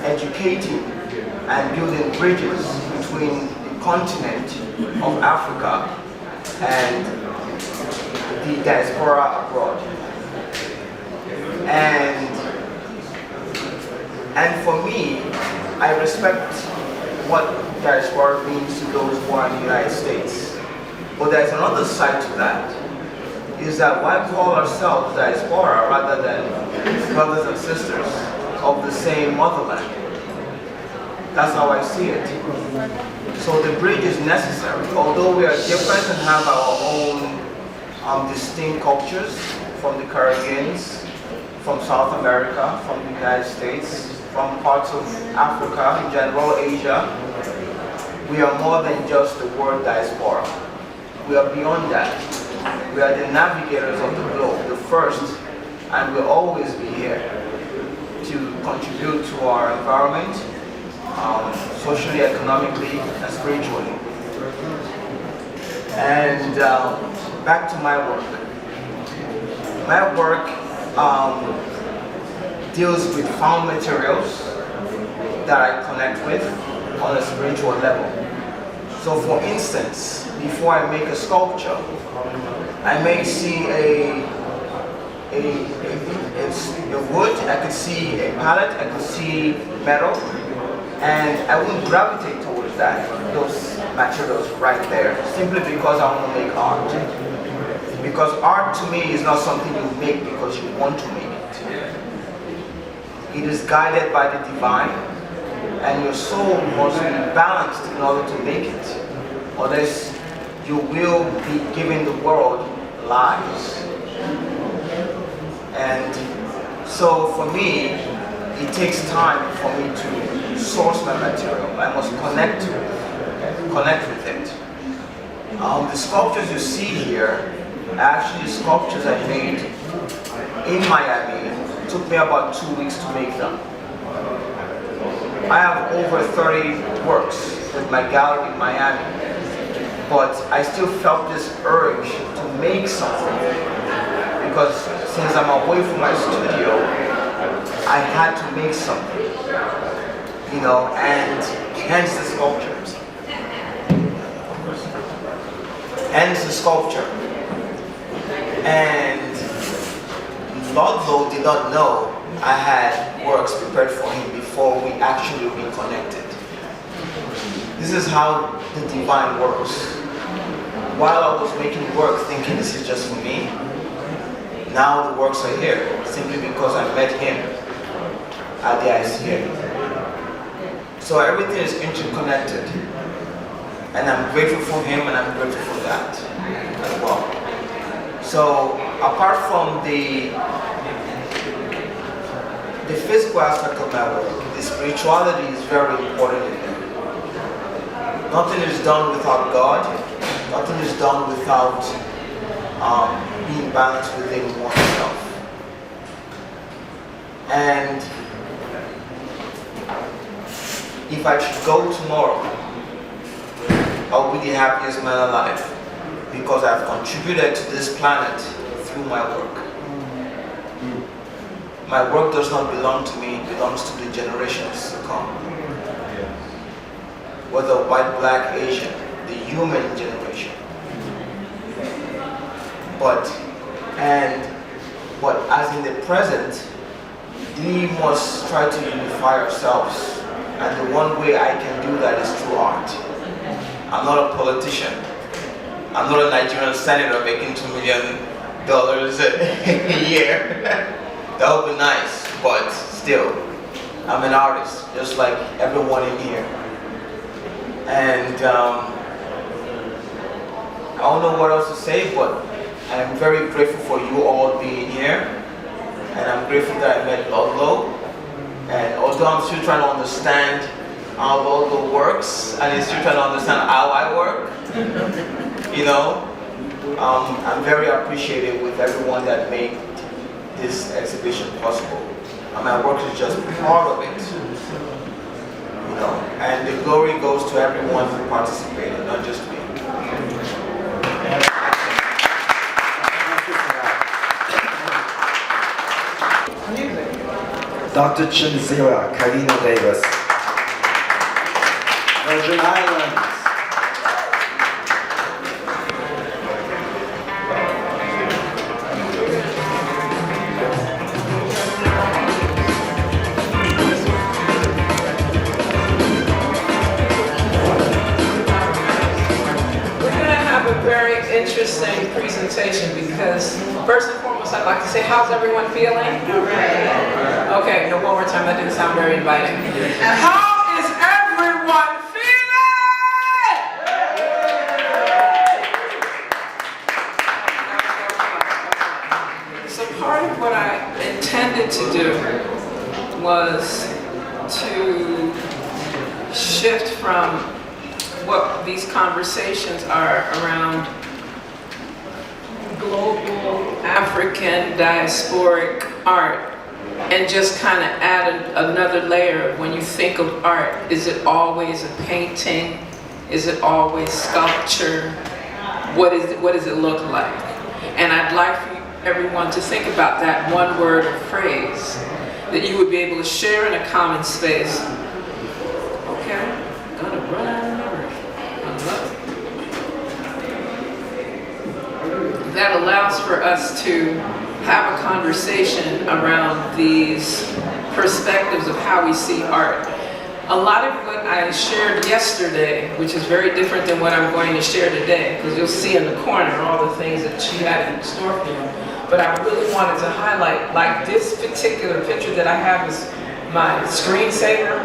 S13: educating and building bridges between the continent of Africa and the diaspora abroad. And for me, I respect what diaspora means to those who are in the United States. But there's another side to that, is that why call ourselves diaspora rather than brothers and sisters of the same motherland? That's how I see it. So the bridge is necessary. Although we are different and have our own distinct cultures, from the Caribbean, from South America, from the United States, from parts of Africa, in general, Asia, we are more than just the word diaspora. We are beyond that. We are the navigators of the globe, the first, and will always be here to contribute to our environment, socially, economically, and spiritually. And back to my work. My work deals with found materials that I connect with on a spiritual level. So for instance, before I make a sculpture, I may see a wood, I could see a palette, I could see metal, and I wouldn't gravitate towards those materials right there, simply because I want to make art. Because art to me is not something you make because you want to make it. It is guided by the divine, and your soul must be balanced in order to make it. Unless you will be giving the world lies. And so for me, it takes time for me to source my material. I must connect with it. The sculptures you see here are actually sculptures I made in Miami. It took me about 2 weeks to make them. I have over 30 works with my gallery in Miami, but I still felt this urge to make something because since I'm away from my studio, I had to make something, you know, and hence the sculpture. Hence the sculpture. And Ludlow did not know I had works prepared for him before we actually reconnected. This is how the divine works. While I was making work thinking this is just for me, now the works are here simply because I met him at the ICA. So everything is interconnected. And I'm grateful for him and I'm grateful for that as well. So apart from the physical aspect of my work, the spirituality is very important in there. Nothing is done without God. Nothing is done without being balanced within oneself. And if I should go tomorrow, I'll be the happiest man alive because I've contributed to this planet through my work. My work does not belong to me, it belongs to the generations to come. Whether white, black, Asian, the human generation. But as in the present, we must try to unify ourselves. And the one way I can do that is through art. I'm not a politician. I'm not a Nigerian senator making $2 million a year. That would be nice, but still, I'm an artist, just like everyone in here. And I don't know what else to say, but I'm very grateful for you all being here. And I'm grateful that I met Ludlow. And although I'm still trying to understand how Ludlow works, and he's still trying to understand how I work, you know, I'm very appreciative with everyone that made this exhibition possible. And my work is just part of it. You know, and the glory goes to everyone who participated, not just me.
S1: Dr. Chinzira, Karina Davis, Virgin Islands.
S9: Interesting presentation because first and foremost I'd like to say, how's everyone feeling? Okay, no, one more time, that didn't sound very inviting. How is everyone feeling? So part of what I intended to do was to shift from what these conversations are around global African diasporic art and just kind of add another layer. When you think of art, is it always a painting? Is it always sculpture? What does it look like? And I'd like for everyone to think about that one word or phrase that you would be able to share in a common space. Okay, I'm gonna run. That allows for us to have a conversation around these perspectives of how we see art. A lot of what I shared yesterday, which is very different than what I'm going to share today, because you'll see in the corner all the things that she had in store for you. But I really wanted to highlight, like this particular picture that I have is my screensaver,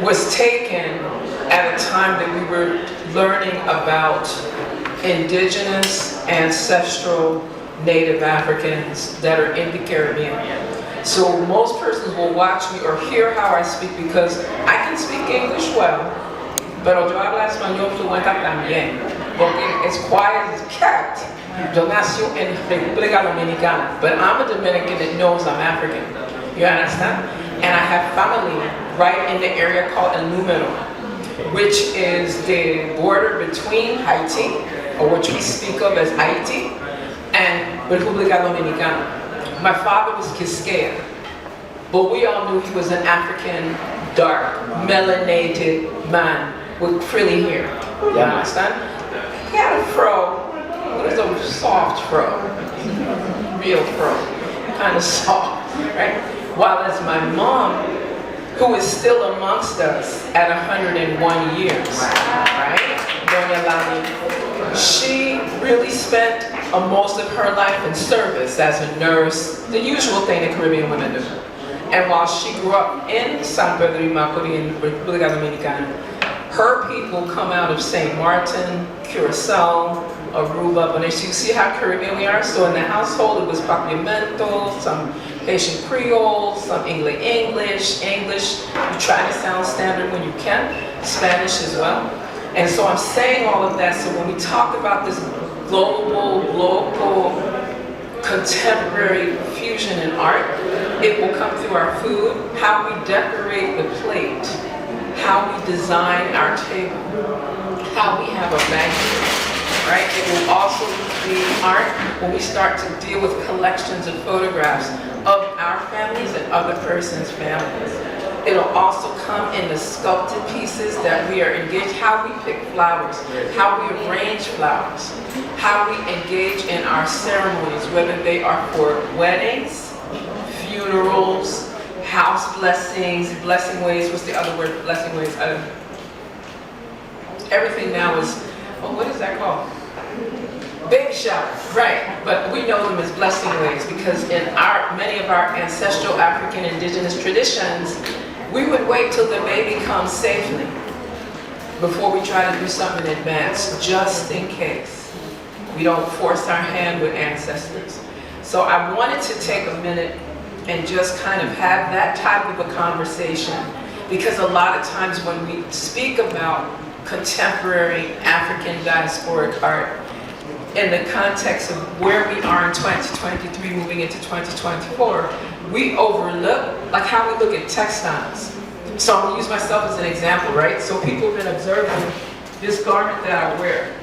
S9: was taken at a time that we were learning about indigenous, ancestral, Native Africans that are in the Caribbean. So most persons will watch me or hear how I speak because I can speak English well, pero yo hablo español fluente también, porque as quiet as kept, yo nací en República Dominicana, but I'm a Dominican that knows I'm African. You understand? And I have family right in the area called El Número, which is the border between Haiti, or which we speak of as Haiti, and República Dominicana. My father was Quisqueya, but we all knew he was an African, dark, melanated man with frilly hair. You understand? He had a fro, it was a soft fro. real pearl. Kind of soft, right? While as my mom, who is still amongst us at 101 years, right? Doña Lani, she really spent most of her life in service as a nurse, the usual thing that Caribbean women do. And while she grew up in San Pedro y Macorís in República Dominicana, her people come out of St. Martin, Curacao, Aruba, but as you see how Caribbean we are, so in the household it was Papiamento, some Haitian Creole, some English. You try to sound standard when you can, Spanish as well. And so I'm saying all of that, so when we talk about this global, local, contemporary fusion in art, it will come through our food, how we decorate the plate, how we design our table, how we have a banquet. Right? It will also be art when we start to deal with collections of photographs of our families and other persons' families. It'll also come in the sculpted pieces that we are engaged, how we pick flowers, how we arrange flowers, how we engage in our ceremonies, whether they are for weddings, funerals, house blessings, blessing ways, what's the other word, blessing ways? Everything now is, what is that called? Baby shower, right, but we know them as blessing ways because in many of our ancestral African indigenous traditions, we would wait till the baby comes safely before we try to do something in advance, just in case. We don't force our hand with ancestors. So I wanted to take a minute and just kind of have that type of a conversation because a lot of times when we speak about contemporary African diasporic art in the context of where we are in 2023 moving into 2024, we overlook like how we look at textiles. So I'm gonna use myself as an example, right? So people have been observing this garment that I wear.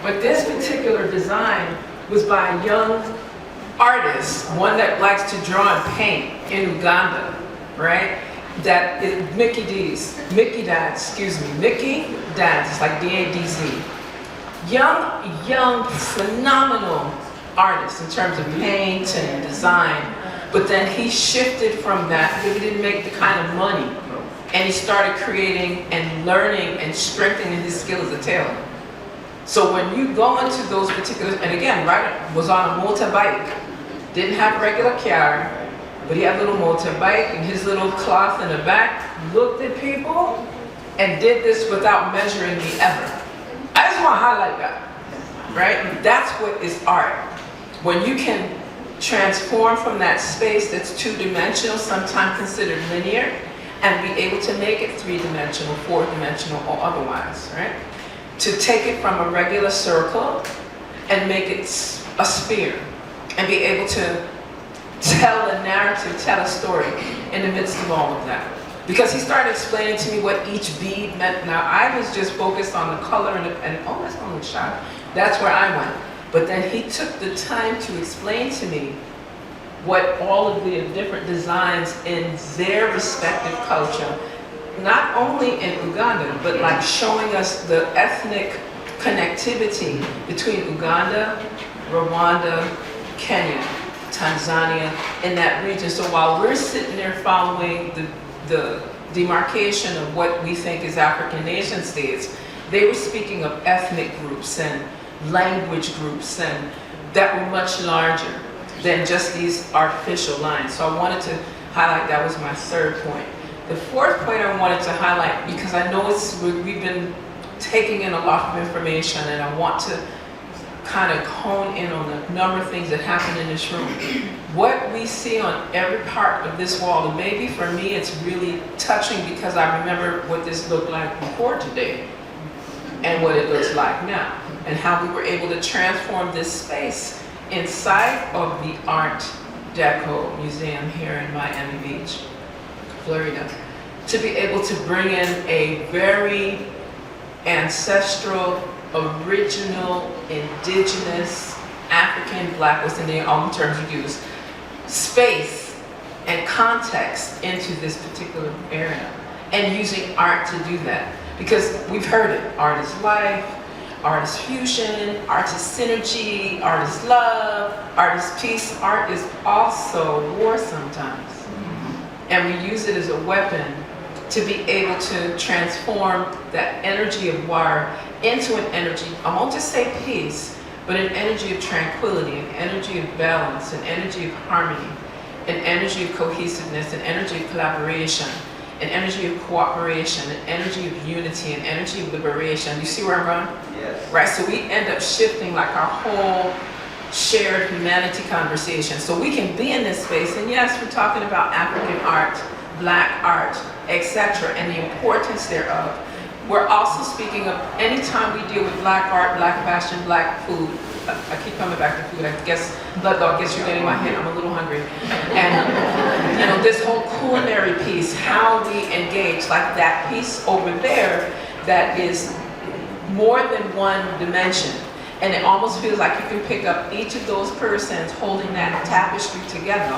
S9: But this particular design was by a young artist, one that likes to draw and paint in Uganda, right? That is Mickey Dads, it's like D-A-D-Z. Young, phenomenal artist in terms of paint and design, but then he shifted from that because he didn't make the kind of money, and he started creating and learning and strengthening his skill as a tailor. So when you go into those particular, and again, right, was on a motorbike, didn't have regular car, but he had a little motorbike and his little cloth in the back, looked at people, and did this without measuring me ever. I just want to highlight that, right? That's what is art. When you can transform from that space that's two-dimensional, sometimes considered linear, and be able to make it three-dimensional, four-dimensional, or otherwise, right? To take it from a regular circle and make it a sphere, and be able to tell a narrative, tell a story in the midst of all of that. Because he started explaining to me what each bead meant. Now, I was just focused on the color and oh, that's on the shot. That's where I went. But then he took the time to explain to me what all of the different designs in their respective culture, not only in Uganda, but like showing us the ethnic connectivity between Uganda, Rwanda, Kenya, Tanzania, in that region. So while we're sitting there following the demarcation of what we think is African nation states, they were speaking of ethnic groups and language groups and that were much larger than just these artificial lines. So I wanted to highlight, that was my third point. The fourth point I wanted to highlight, because I know we've been taking in a lot of information and I want to kind of hone in on the number of things that happen in this room. What we see on every part of this wall, and maybe for me it's really touching because I remember what this looked like before today and what it looks like now, and how we were able to transform this space inside of the Art Deco Museum here in Miami Beach, Florida, to be able to bring in a very ancestral, original, indigenous, African, Black, West Indian, all the terms you use, space and context into this particular area, and using art to do that. Because we've heard it, art is life, artist fusion, artist synergy, artist love, artist peace. Art is also war sometimes. And we use it as a weapon to be able to transform that energy of war into an energy, I won't just say peace, but an energy of tranquility, an energy of balance, an energy of harmony, an energy of cohesiveness, an energy of collaboration, an energy of cooperation, an energy of unity, an energy of liberation. You see where I'm going?
S13: Yes.
S9: Right, so we end up shifting like our whole shared humanity conversation. So we can be in this space, and yes, we're talking about African art, Black art, etc., and the importance thereof. We're also speaking of anytime we deal with Black art, Black fashion, Black food. I keep coming back to food. I guess, Blood Dog, I guess you're getting my hint. I'm a little hungry. And you know, this whole culinary piece, how we engage, like that piece over there, that is more than one dimension. And it almost feels like you can pick up each of those persons holding that tapestry together.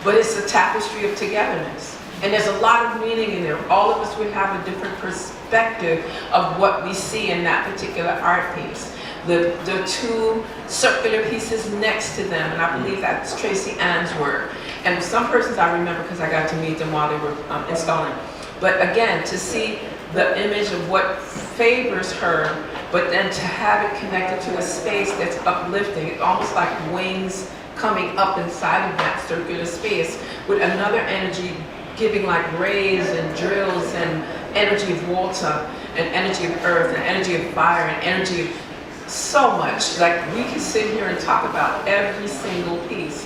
S9: But it's a tapestry of togetherness. And there's a lot of meaning in there. All of us would have a different perspective of what we see in that particular art piece. The two circular pieces next to them, and I believe that's Tracy Ann's work. And some persons I remember because I got to meet them while they were installing. But again, to see the image of what favors her, but then to have it connected to a space that's uplifting. It's almost like wings coming up inside of that circular space with another energy giving like rays and drills and energy of water and energy of earth and energy of fire and energy of so much. Like we can sit here and talk about every single piece.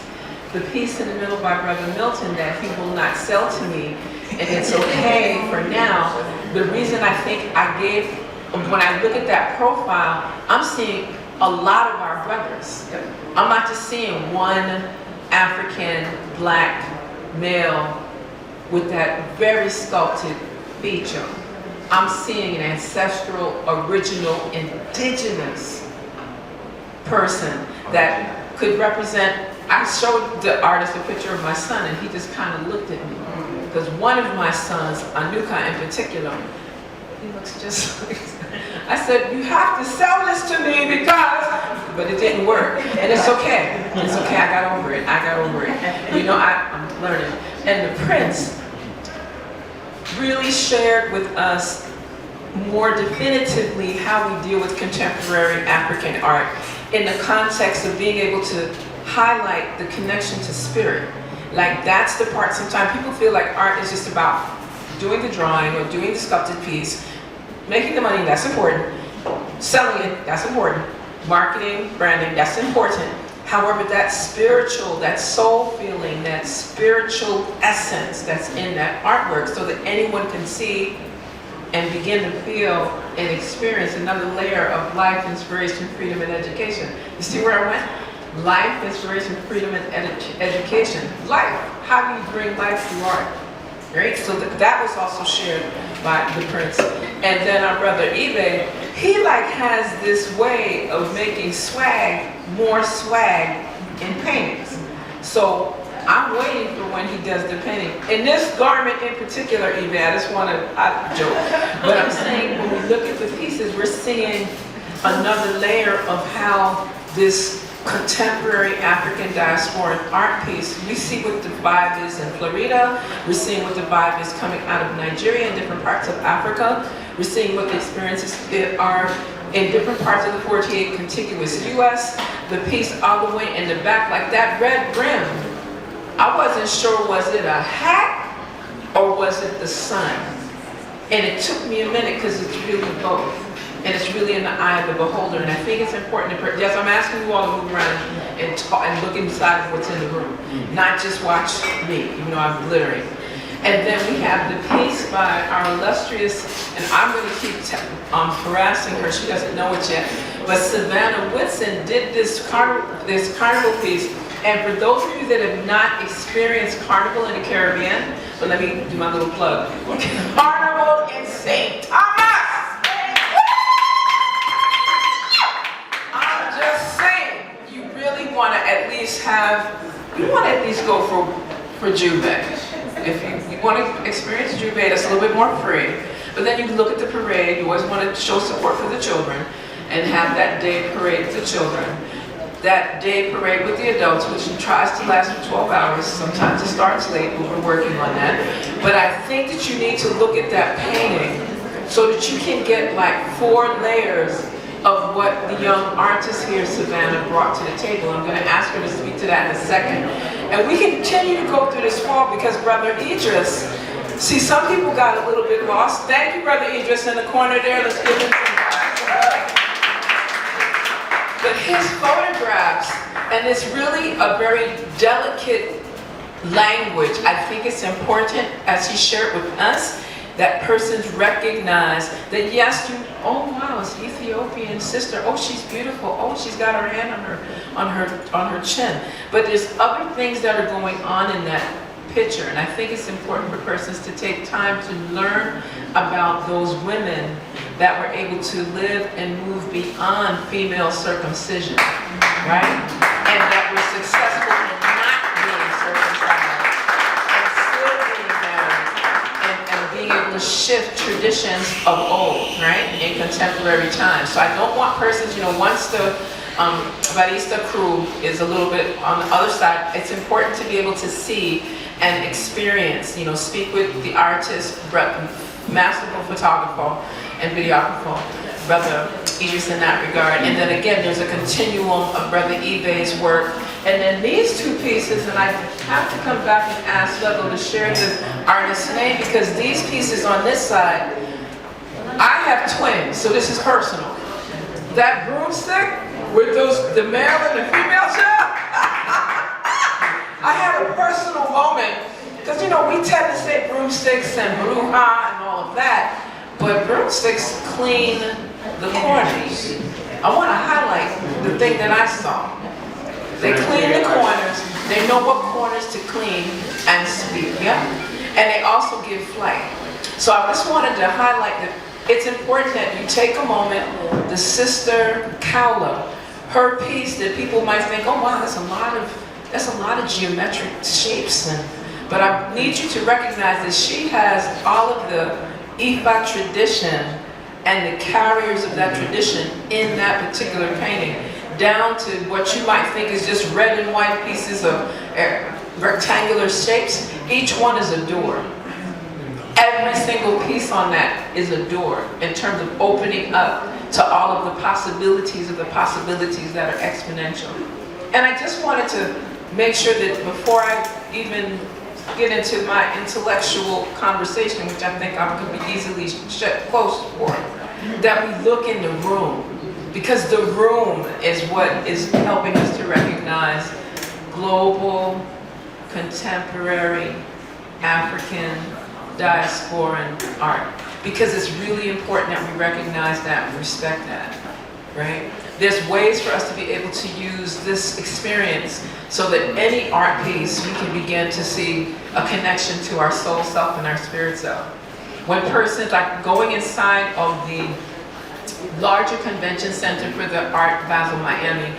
S9: The piece in the middle by Brother Milton that he will not sell to me, and it's okay for now. The reason I think I gave, when I look at that profile, I'm seeing a lot of our brothers. I'm not just seeing one African Black male with that very sculpted feature. I'm seeing an ancestral, original, indigenous person that could represent. I showed the artist a picture of my son and he just kind of looked at me. Because one of my sons, Anuka in particular, he looks just like, I said, you have to sell this to me because, but it didn't work. And it's okay. It's okay, I got over it. I got over it. You know, I'm learning. And the Prince really shared with us more definitively how we deal with contemporary African art in the context of being able to highlight the connection to spirit. Like that's the part, sometimes people feel like art is just about doing the drawing or doing the sculpted piece, making the money, that's important, selling it, that's important, marketing, branding, that's important. However, that spiritual, that soul feeling, that spiritual essence that's in that artwork so that anyone can see and begin to feel and experience another layer of life, inspiration, freedom, and education. You see where I went? Life, inspiration, freedom, and education. Life. How do you bring life to art? Right? So that was also shared by the Prince. And then our brother Ibe, he like has this way of making swag, more swag in paintings. So I'm waiting for when he does the painting. In this garment in particular, Ibe, I just want to joke, but I'm saying when we look at the pieces, we're seeing another layer of how this contemporary African diasporic art piece, we see what the vibe is in Florida, we're seeing what the vibe is coming out of Nigeria and different parts of Africa, we're seeing what the experiences are in different parts of the 48 contiguous US, the piece all the way in the back, like that red rim, I wasn't sure was it a hat or was it the sun? And it took me a minute because it's really both. And it's really in the eye of the beholder. And I think it's important to, yes, I'm asking you all to move around and talk and look inside of what's in the room. Not just watch me, even though I'm glittering. And then we have the piece by our illustrious, and I'm going to keep harassing her, she doesn't know it yet, but Savannah Whitson did this carnival piece. And for those of you that have not experienced Carnival in the Caribbean, but let me do my little plug. Carnival in St. Thomas! I'm just saying, you really want to at least go for Juve. If you want to experience Juve, that's a little bit more free. But then you look at the parade, you always want to show support for the children. and have that day parade with the children, that day parade with the adults, which tries to last for 12 hours. Sometimes it starts late, but we're working on that. But I think that you need to look at that painting so that you can get like 4 layers of what the young artist here, Savannah, brought to the table. I'm going to ask her to speak to that in a second. And we continue to go through this fall because Brother Idris, see, some people got a little bit lost. Thank you, Brother Idris, in the corner there. Let's give him some. But his photographs, and it's really a very delicate language. I think it's important, as he shared with us, that persons recognize that yes, oh wow, it's Ethiopian sister. Oh, she's beautiful. Oh, she's got her hand on her chin. But there's other things that are going on in that picture, and I think it's important for persons to take time to learn about those women that were able to live and move beyond female circumcision, right? And that were successful in not being circumcised and still being married and being able to shift traditions of old, right? In contemporary times. So I don't want persons, once the barista crew is a little bit on the other side, it's important to be able to see and experience, speak with the artist, masterful photographer and videographer, Brother Idris in that regard. And then again, there's a continuum of Brother Ibe's work. And then these 2 pieces, and I have to come back and ask Lego to share the artist's name because these pieces on this side, I have twins, so this is personal. That broomstick with the male and the female child, I have a personal moment, because we tend to say broomsticks and bruja and all of that, but broomsticks clean the corners. I want to highlight the thing that I saw. They clean the corners, they know what corners to clean and speak, yeah? And they also give flight. So I just wanted to highlight that it's important that you take a moment, the sister Kaula, her piece that people might think, oh wow, that's a lot of geometric shapes, but I need you to recognize that she has all of the Ifa tradition and the carriers of that tradition in that particular painting, down to what you might think is just red and white pieces of rectangular shapes. Each one is a door. Every single piece on that is a door in terms of opening up to all of the possibilities that are exponential. And I just wanted to make sure that before I even get into my intellectual conversation, which I think I'm going to be easily close for, that we look in the room, because the room is what is helping us to recognize global, contemporary, African, diasporan art. Because it's really important that we recognize that and respect that, right? There's ways for us to be able to use this experience so that any art piece, we can begin to see a connection to our soul self and our spirit self. When persons, like going inside of the larger convention center for the Art Basel Miami,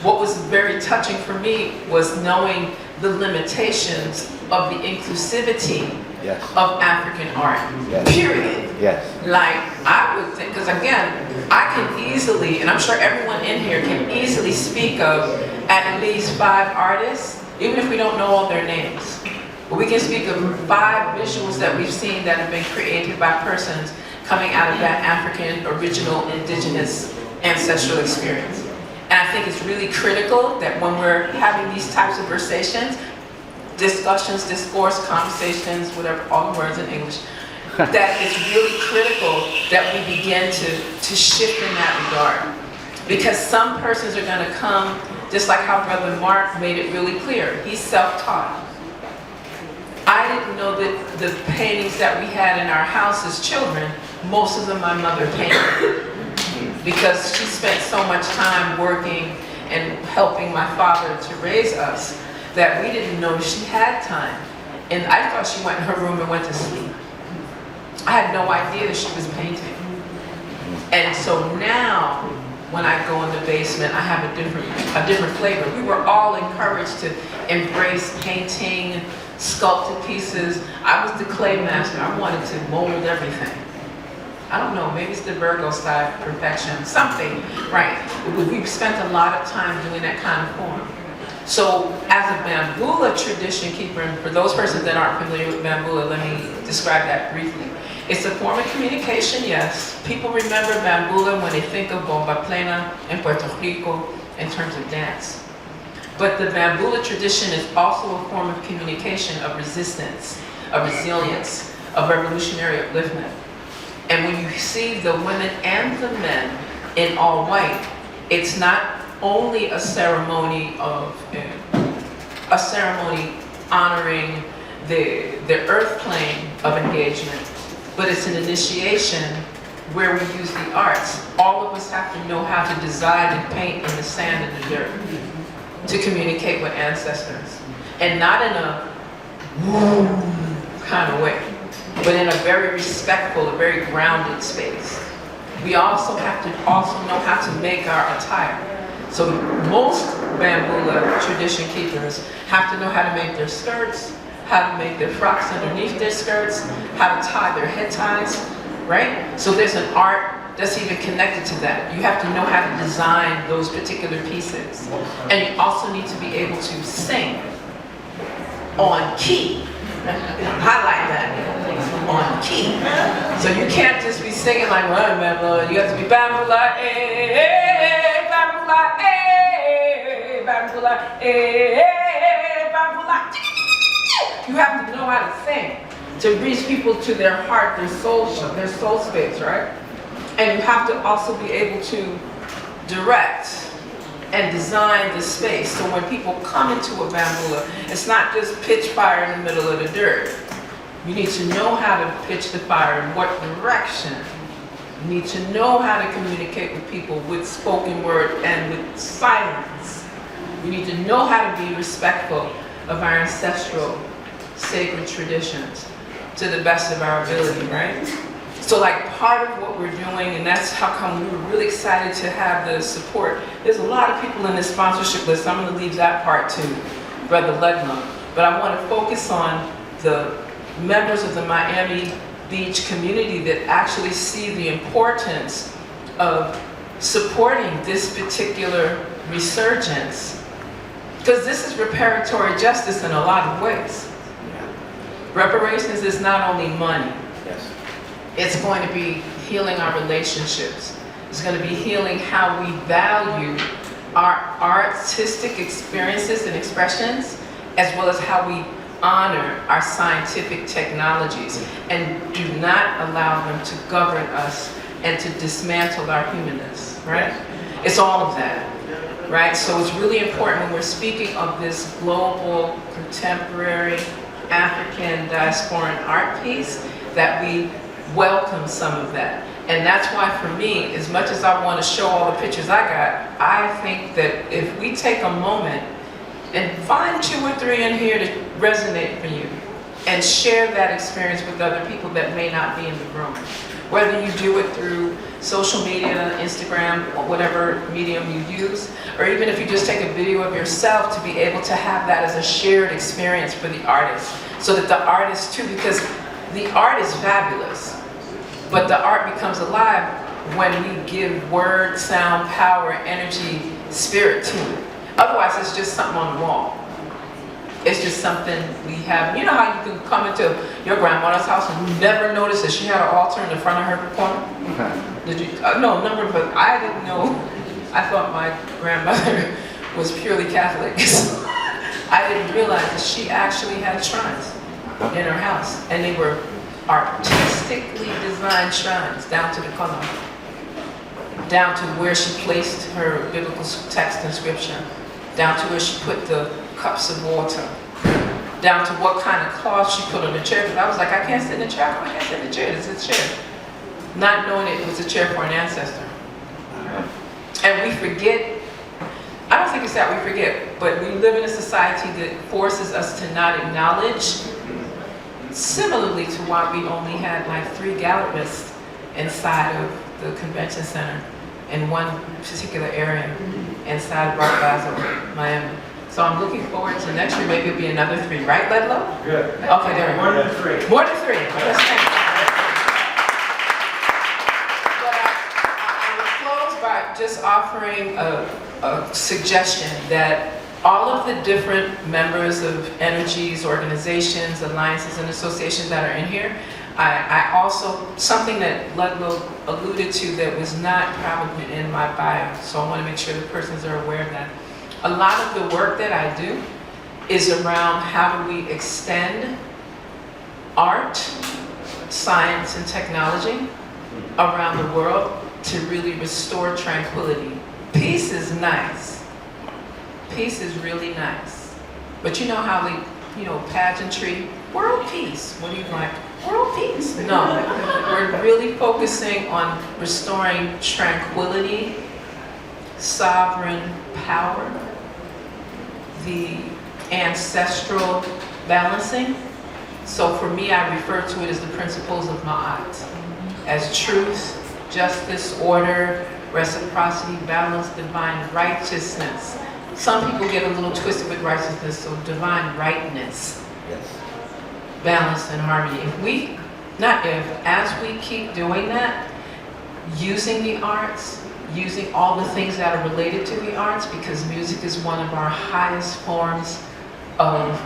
S9: what was very touching for me was knowing the limitations of the inclusivity of African art, period.
S11: Yes.
S9: Like, I would think, because again, I can easily, and I'm sure everyone in here can easily speak of at least 5 artists, even if we don't know all their names. But we can speak of 5 visuals that we've seen that have been created by persons coming out of that African, original, indigenous, ancestral experience. And I think it's really critical that when we're having these types of conversations, discussions, discourse, conversations, whatever, all the words in English, that it's really critical that we begin to shift in that regard. Because some persons are going to come, just like how Brother Mark made it really clear, he's self-taught. I didn't know that the paintings that we had in our house as children, most of them my mother painted. Because she spent so much time working and helping my father to raise us, that we didn't know she had time. And I thought she went in her room and went to sleep. I had no idea that she was painting. And so now, when I go in the basement, I have a different flavor. We were all encouraged to embrace painting, sculpted pieces. I was the clay master. I wanted to mold everything. I don't know, maybe it's the Virgo side, perfection, something, right? We've spent a lot of time doing that kind of form. So as a Bambula tradition keeper, and for those persons that aren't familiar with Bambula, let me describe that briefly. It's a form of communication, yes. People remember Bambula when they think of Bomba Plena in Puerto Rico in terms of dance. But the Bambula tradition is also a form of communication, of resistance, of resilience, of revolutionary upliftment. And when you see the women and the men in all white, it's not only a ceremony honoring the earth plane of engagement, but it's an initiation where we use the arts. All of us have to know how to design and paint in the sand and the dirt to communicate with ancestors. And not in a kind of way, but in a very respectful, a very grounded space. We also have to know how to make our attire. So most Bambula tradition keepers have to know how to make their skirts, how to make their frocks underneath their skirts, how to tie their head ties, right? So there's an art that's even connected to that. You have to know how to design those particular pieces. And you also need to be able to sing on key. Highlight that, on key. So you can't just be singing like, well, Bambula, you have to be Bambula, eh, Bambula, eh, Bambula, eh, Bambula. You have to know how to sing to reach people to their heart, their soul space, right? And you have to also be able to direct and design the space. So when people come into a Bambula, it's not just pitch fire in the middle of the dirt. You need to know how to pitch the fire in what direction. You need to know how to communicate with people with spoken word and with silence. You need to know how to be respectful of our ancestral sacred traditions to the best of our ability, right? So like part of what we're doing, and that's how come we were really excited to have the support. There's a lot of people in this sponsorship list. I'm going to leave that part to Brother Ledlow. But I want to focus on the members of the Miami Beach community that actually see the importance of supporting this particular resurgence. Because this is reparatory justice in a lot of ways. Reparations is not only money. It's going to be healing our relationships. It's going to be healing how we value our artistic experiences and expressions, as well as how we honor our scientific technologies and do not allow them to govern us and to dismantle our humanness, right? It's all of that, right? So it's really important when we're speaking of this global, contemporary, African diasporan art piece that we welcome some of that. And that's why for me, as much as I want to show all the pictures I got, I think that if we take a moment and find 2 or 3 in here to resonate for you and share that experience with other people that may not be in the room. Whether you do it through social media, Instagram, or whatever medium you use, or even if you just take a video of yourself to be able to have that as a shared experience for the artist. So that the artist too, because the art is fabulous, but the art becomes alive when we give word, sound, power, energy, spirit to it. Otherwise, it's just something on the wall. It's just something we have. You know how you can come into your grandmother's house and you never notice that she had an altar in the front of her corner?
S11: Okay.
S9: Did you? No, but I didn't know. I thought my grandmother was purely Catholic. So I didn't realize that she actually had shrines in her house, and they were artistically designed shrines down to the color, down to where she placed her biblical text and scripture, down to where she put the cups of water, down to what kind of cloth she put on the chair. Because I was like, I can't sit in the chair. I can't sit in the chair. It's a chair. Not knowing it was a chair for an ancestor. And we forget. I don't think it's that we forget, but we live in a society that forces us to not acknowledge. Similarly to why we only had like 3 gallerists inside of the convention center in one particular area inside of Rock Plaza, Miami. So I'm looking forward to next year, maybe it'll be another 3, right, Ledlow? Good. Okay, there we go. More than 3. More than 3. Yes, thank you. offering a suggestion that all of the different members of energies, organizations, alliances, and associations that are in here, I also, something that Ludlow alluded to that was not probably in my bio, so I want to make sure the persons are aware of that. A lot of the work that I do is around how do we extend art, science, and technology around the world to really restore tranquility. Peace is nice. Peace is really nice. But you know how they, pageantry, world peace. What do you like? World peace. No, we're really focusing on restoring tranquility, sovereign power, the ancestral balancing. So for me, I refer to it as the principles of Ma'at, as truth, justice, order, reciprocity, balance, divine righteousness. Some people get a little twisted with righteousness, so divine rightness.
S1: Yes.
S9: Balance and harmony. As we keep doing that, using the arts, using all the things that are related to the arts, because music is one of our highest forms of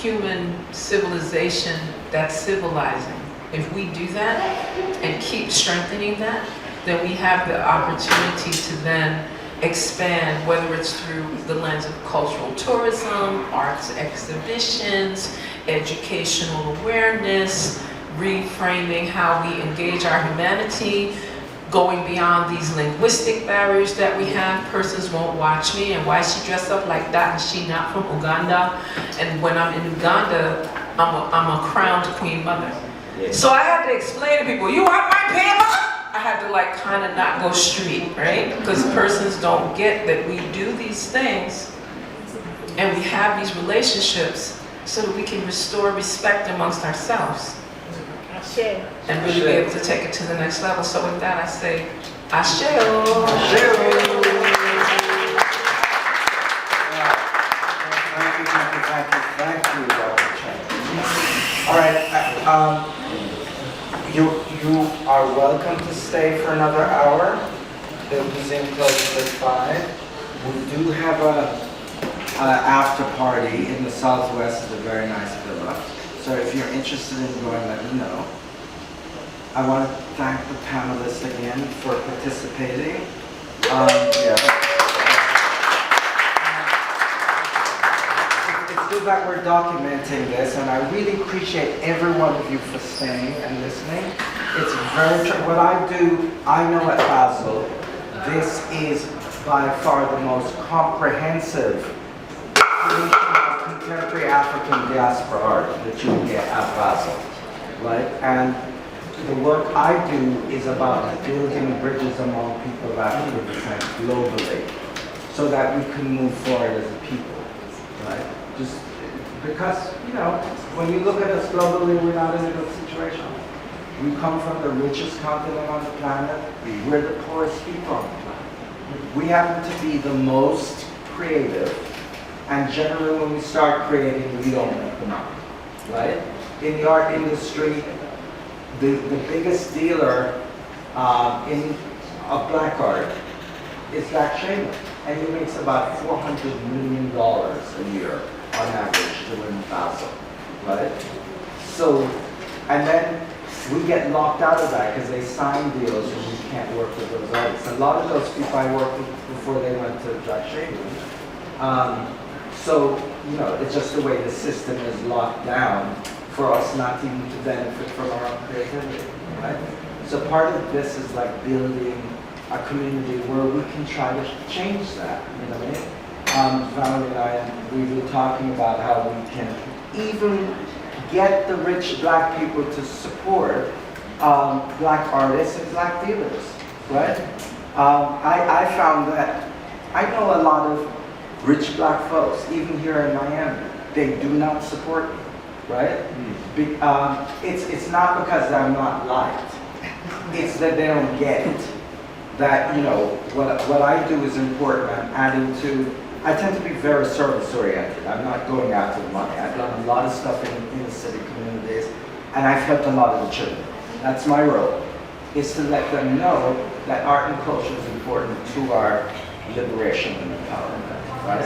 S9: human civilization that's civilizing. If we do that and keep strengthening that, then we have the opportunity to then expand, whether it's through the lens of cultural tourism, arts exhibitions, educational awareness, reframing how we engage our humanity, going beyond these linguistic barriers that we have. Persons won't watch me, and why is she dressed up like that and she not from Uganda? And when I'm in Uganda, I'm a crowned queen mother. So I had to explain to people, you want my paper? I had to kind of not go street, right? Because persons don't get that we do these things and we have these relationships so that we can restore respect amongst ourselves. And really be able to take it to the next level. So with that, I say, Asheo.
S1: Thank you, Dr. Chen. All right, you are welcome to stay for another hour. The museum closes at 5. We do have a after party in the Southwest at a very nice villa. So if you're interested in going, let me know. I want to thank the panelists again for participating. It's good that we're documenting this, and I really appreciate every one of you for staying and listening. It's very true. What I do, I know at Basel, this is by far the most comprehensive creation of contemporary African diaspora art that you can get at Basel, right? And the work I do is about building bridges among people of African descent globally, so that we can move forward as a people, right? Just because, when you look at us globally, we're not in a good situation. We come from the richest continent on the planet. We're the poorest people on the planet. We happen to be the most creative, and generally when we start creating, we don't make the money, right? In the art industry, the biggest dealer of black art is Jack Shaman, and he makes about $400 million a year on average doing Basel, right? So, and then we get locked out of that because they sign deals and we can't work with those artists. A lot of those people I worked with before they went to Jack Shaman. So, it's just the way the system is locked down for us not even to benefit from our own creativity, right? So part of this is like building a community where we can try to change that, you know what I mean? Valerie and I, we've been talking about how we can even get the rich black people to support black artists and black dealers, right? I found that I know a lot of rich black folks, even here in Miami, they do not support me, right? It's not because I'm not liked, it's that they don't get it. That, what I do is important. I'm adding to, I tend to be very service oriented. I'm not going after the money. I've done a lot of stuff in the city communities, and I've helped a lot of the children. That's my role, is to let them know that art and culture is important to our liberation and empowerment, right?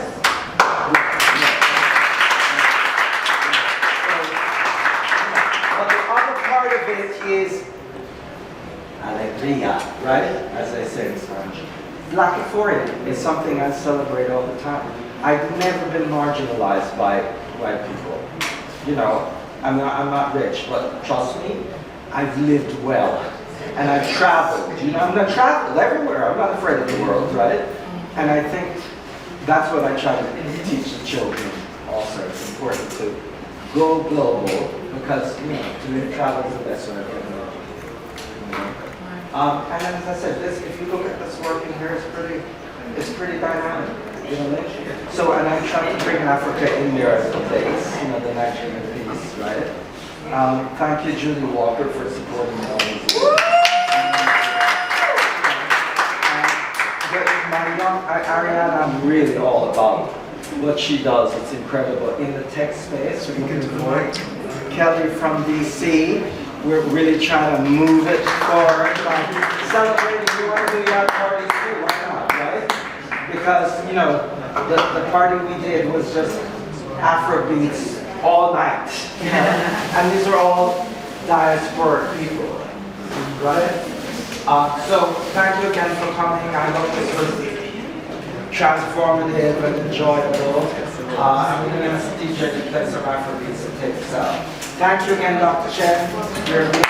S1: But the other part of it is alegría, right? As I say in Spanish. Black Euphoria is something I celebrate all the time. I've never been marginalized by white people. You know, I'm not rich, but trust me, I've lived well. And I've traveled, you know, I've traveled everywhere. I'm not afraid of the world, right? And I think that's what I try to teach the children also. It's important to go global because, you know, to travel is the best way of getting there. And then, as I said, this, if you look at this work in here, it's pretty dynamic. You know, so, and I'm trying to bring Africa in there as the base, you know, the Nigerian piece, right? Thank you, Julie Walker, for supporting all this. My young Ariana, I'm really all about what she does. It's incredible. In the tech space, we can do more. Kelly from DC, we're really trying to move it forward. Like celebrating, we want to do yard parties too, why not, right? Because, you know, the party we did was just Afro beats all night. You know? And these are all diasporic people, right? So thank you again for coming. I hope this was transformative and enjoyable. I'm going to ask DJ to play some Afrobeats to take us out. Thank you again, Dr. Chen.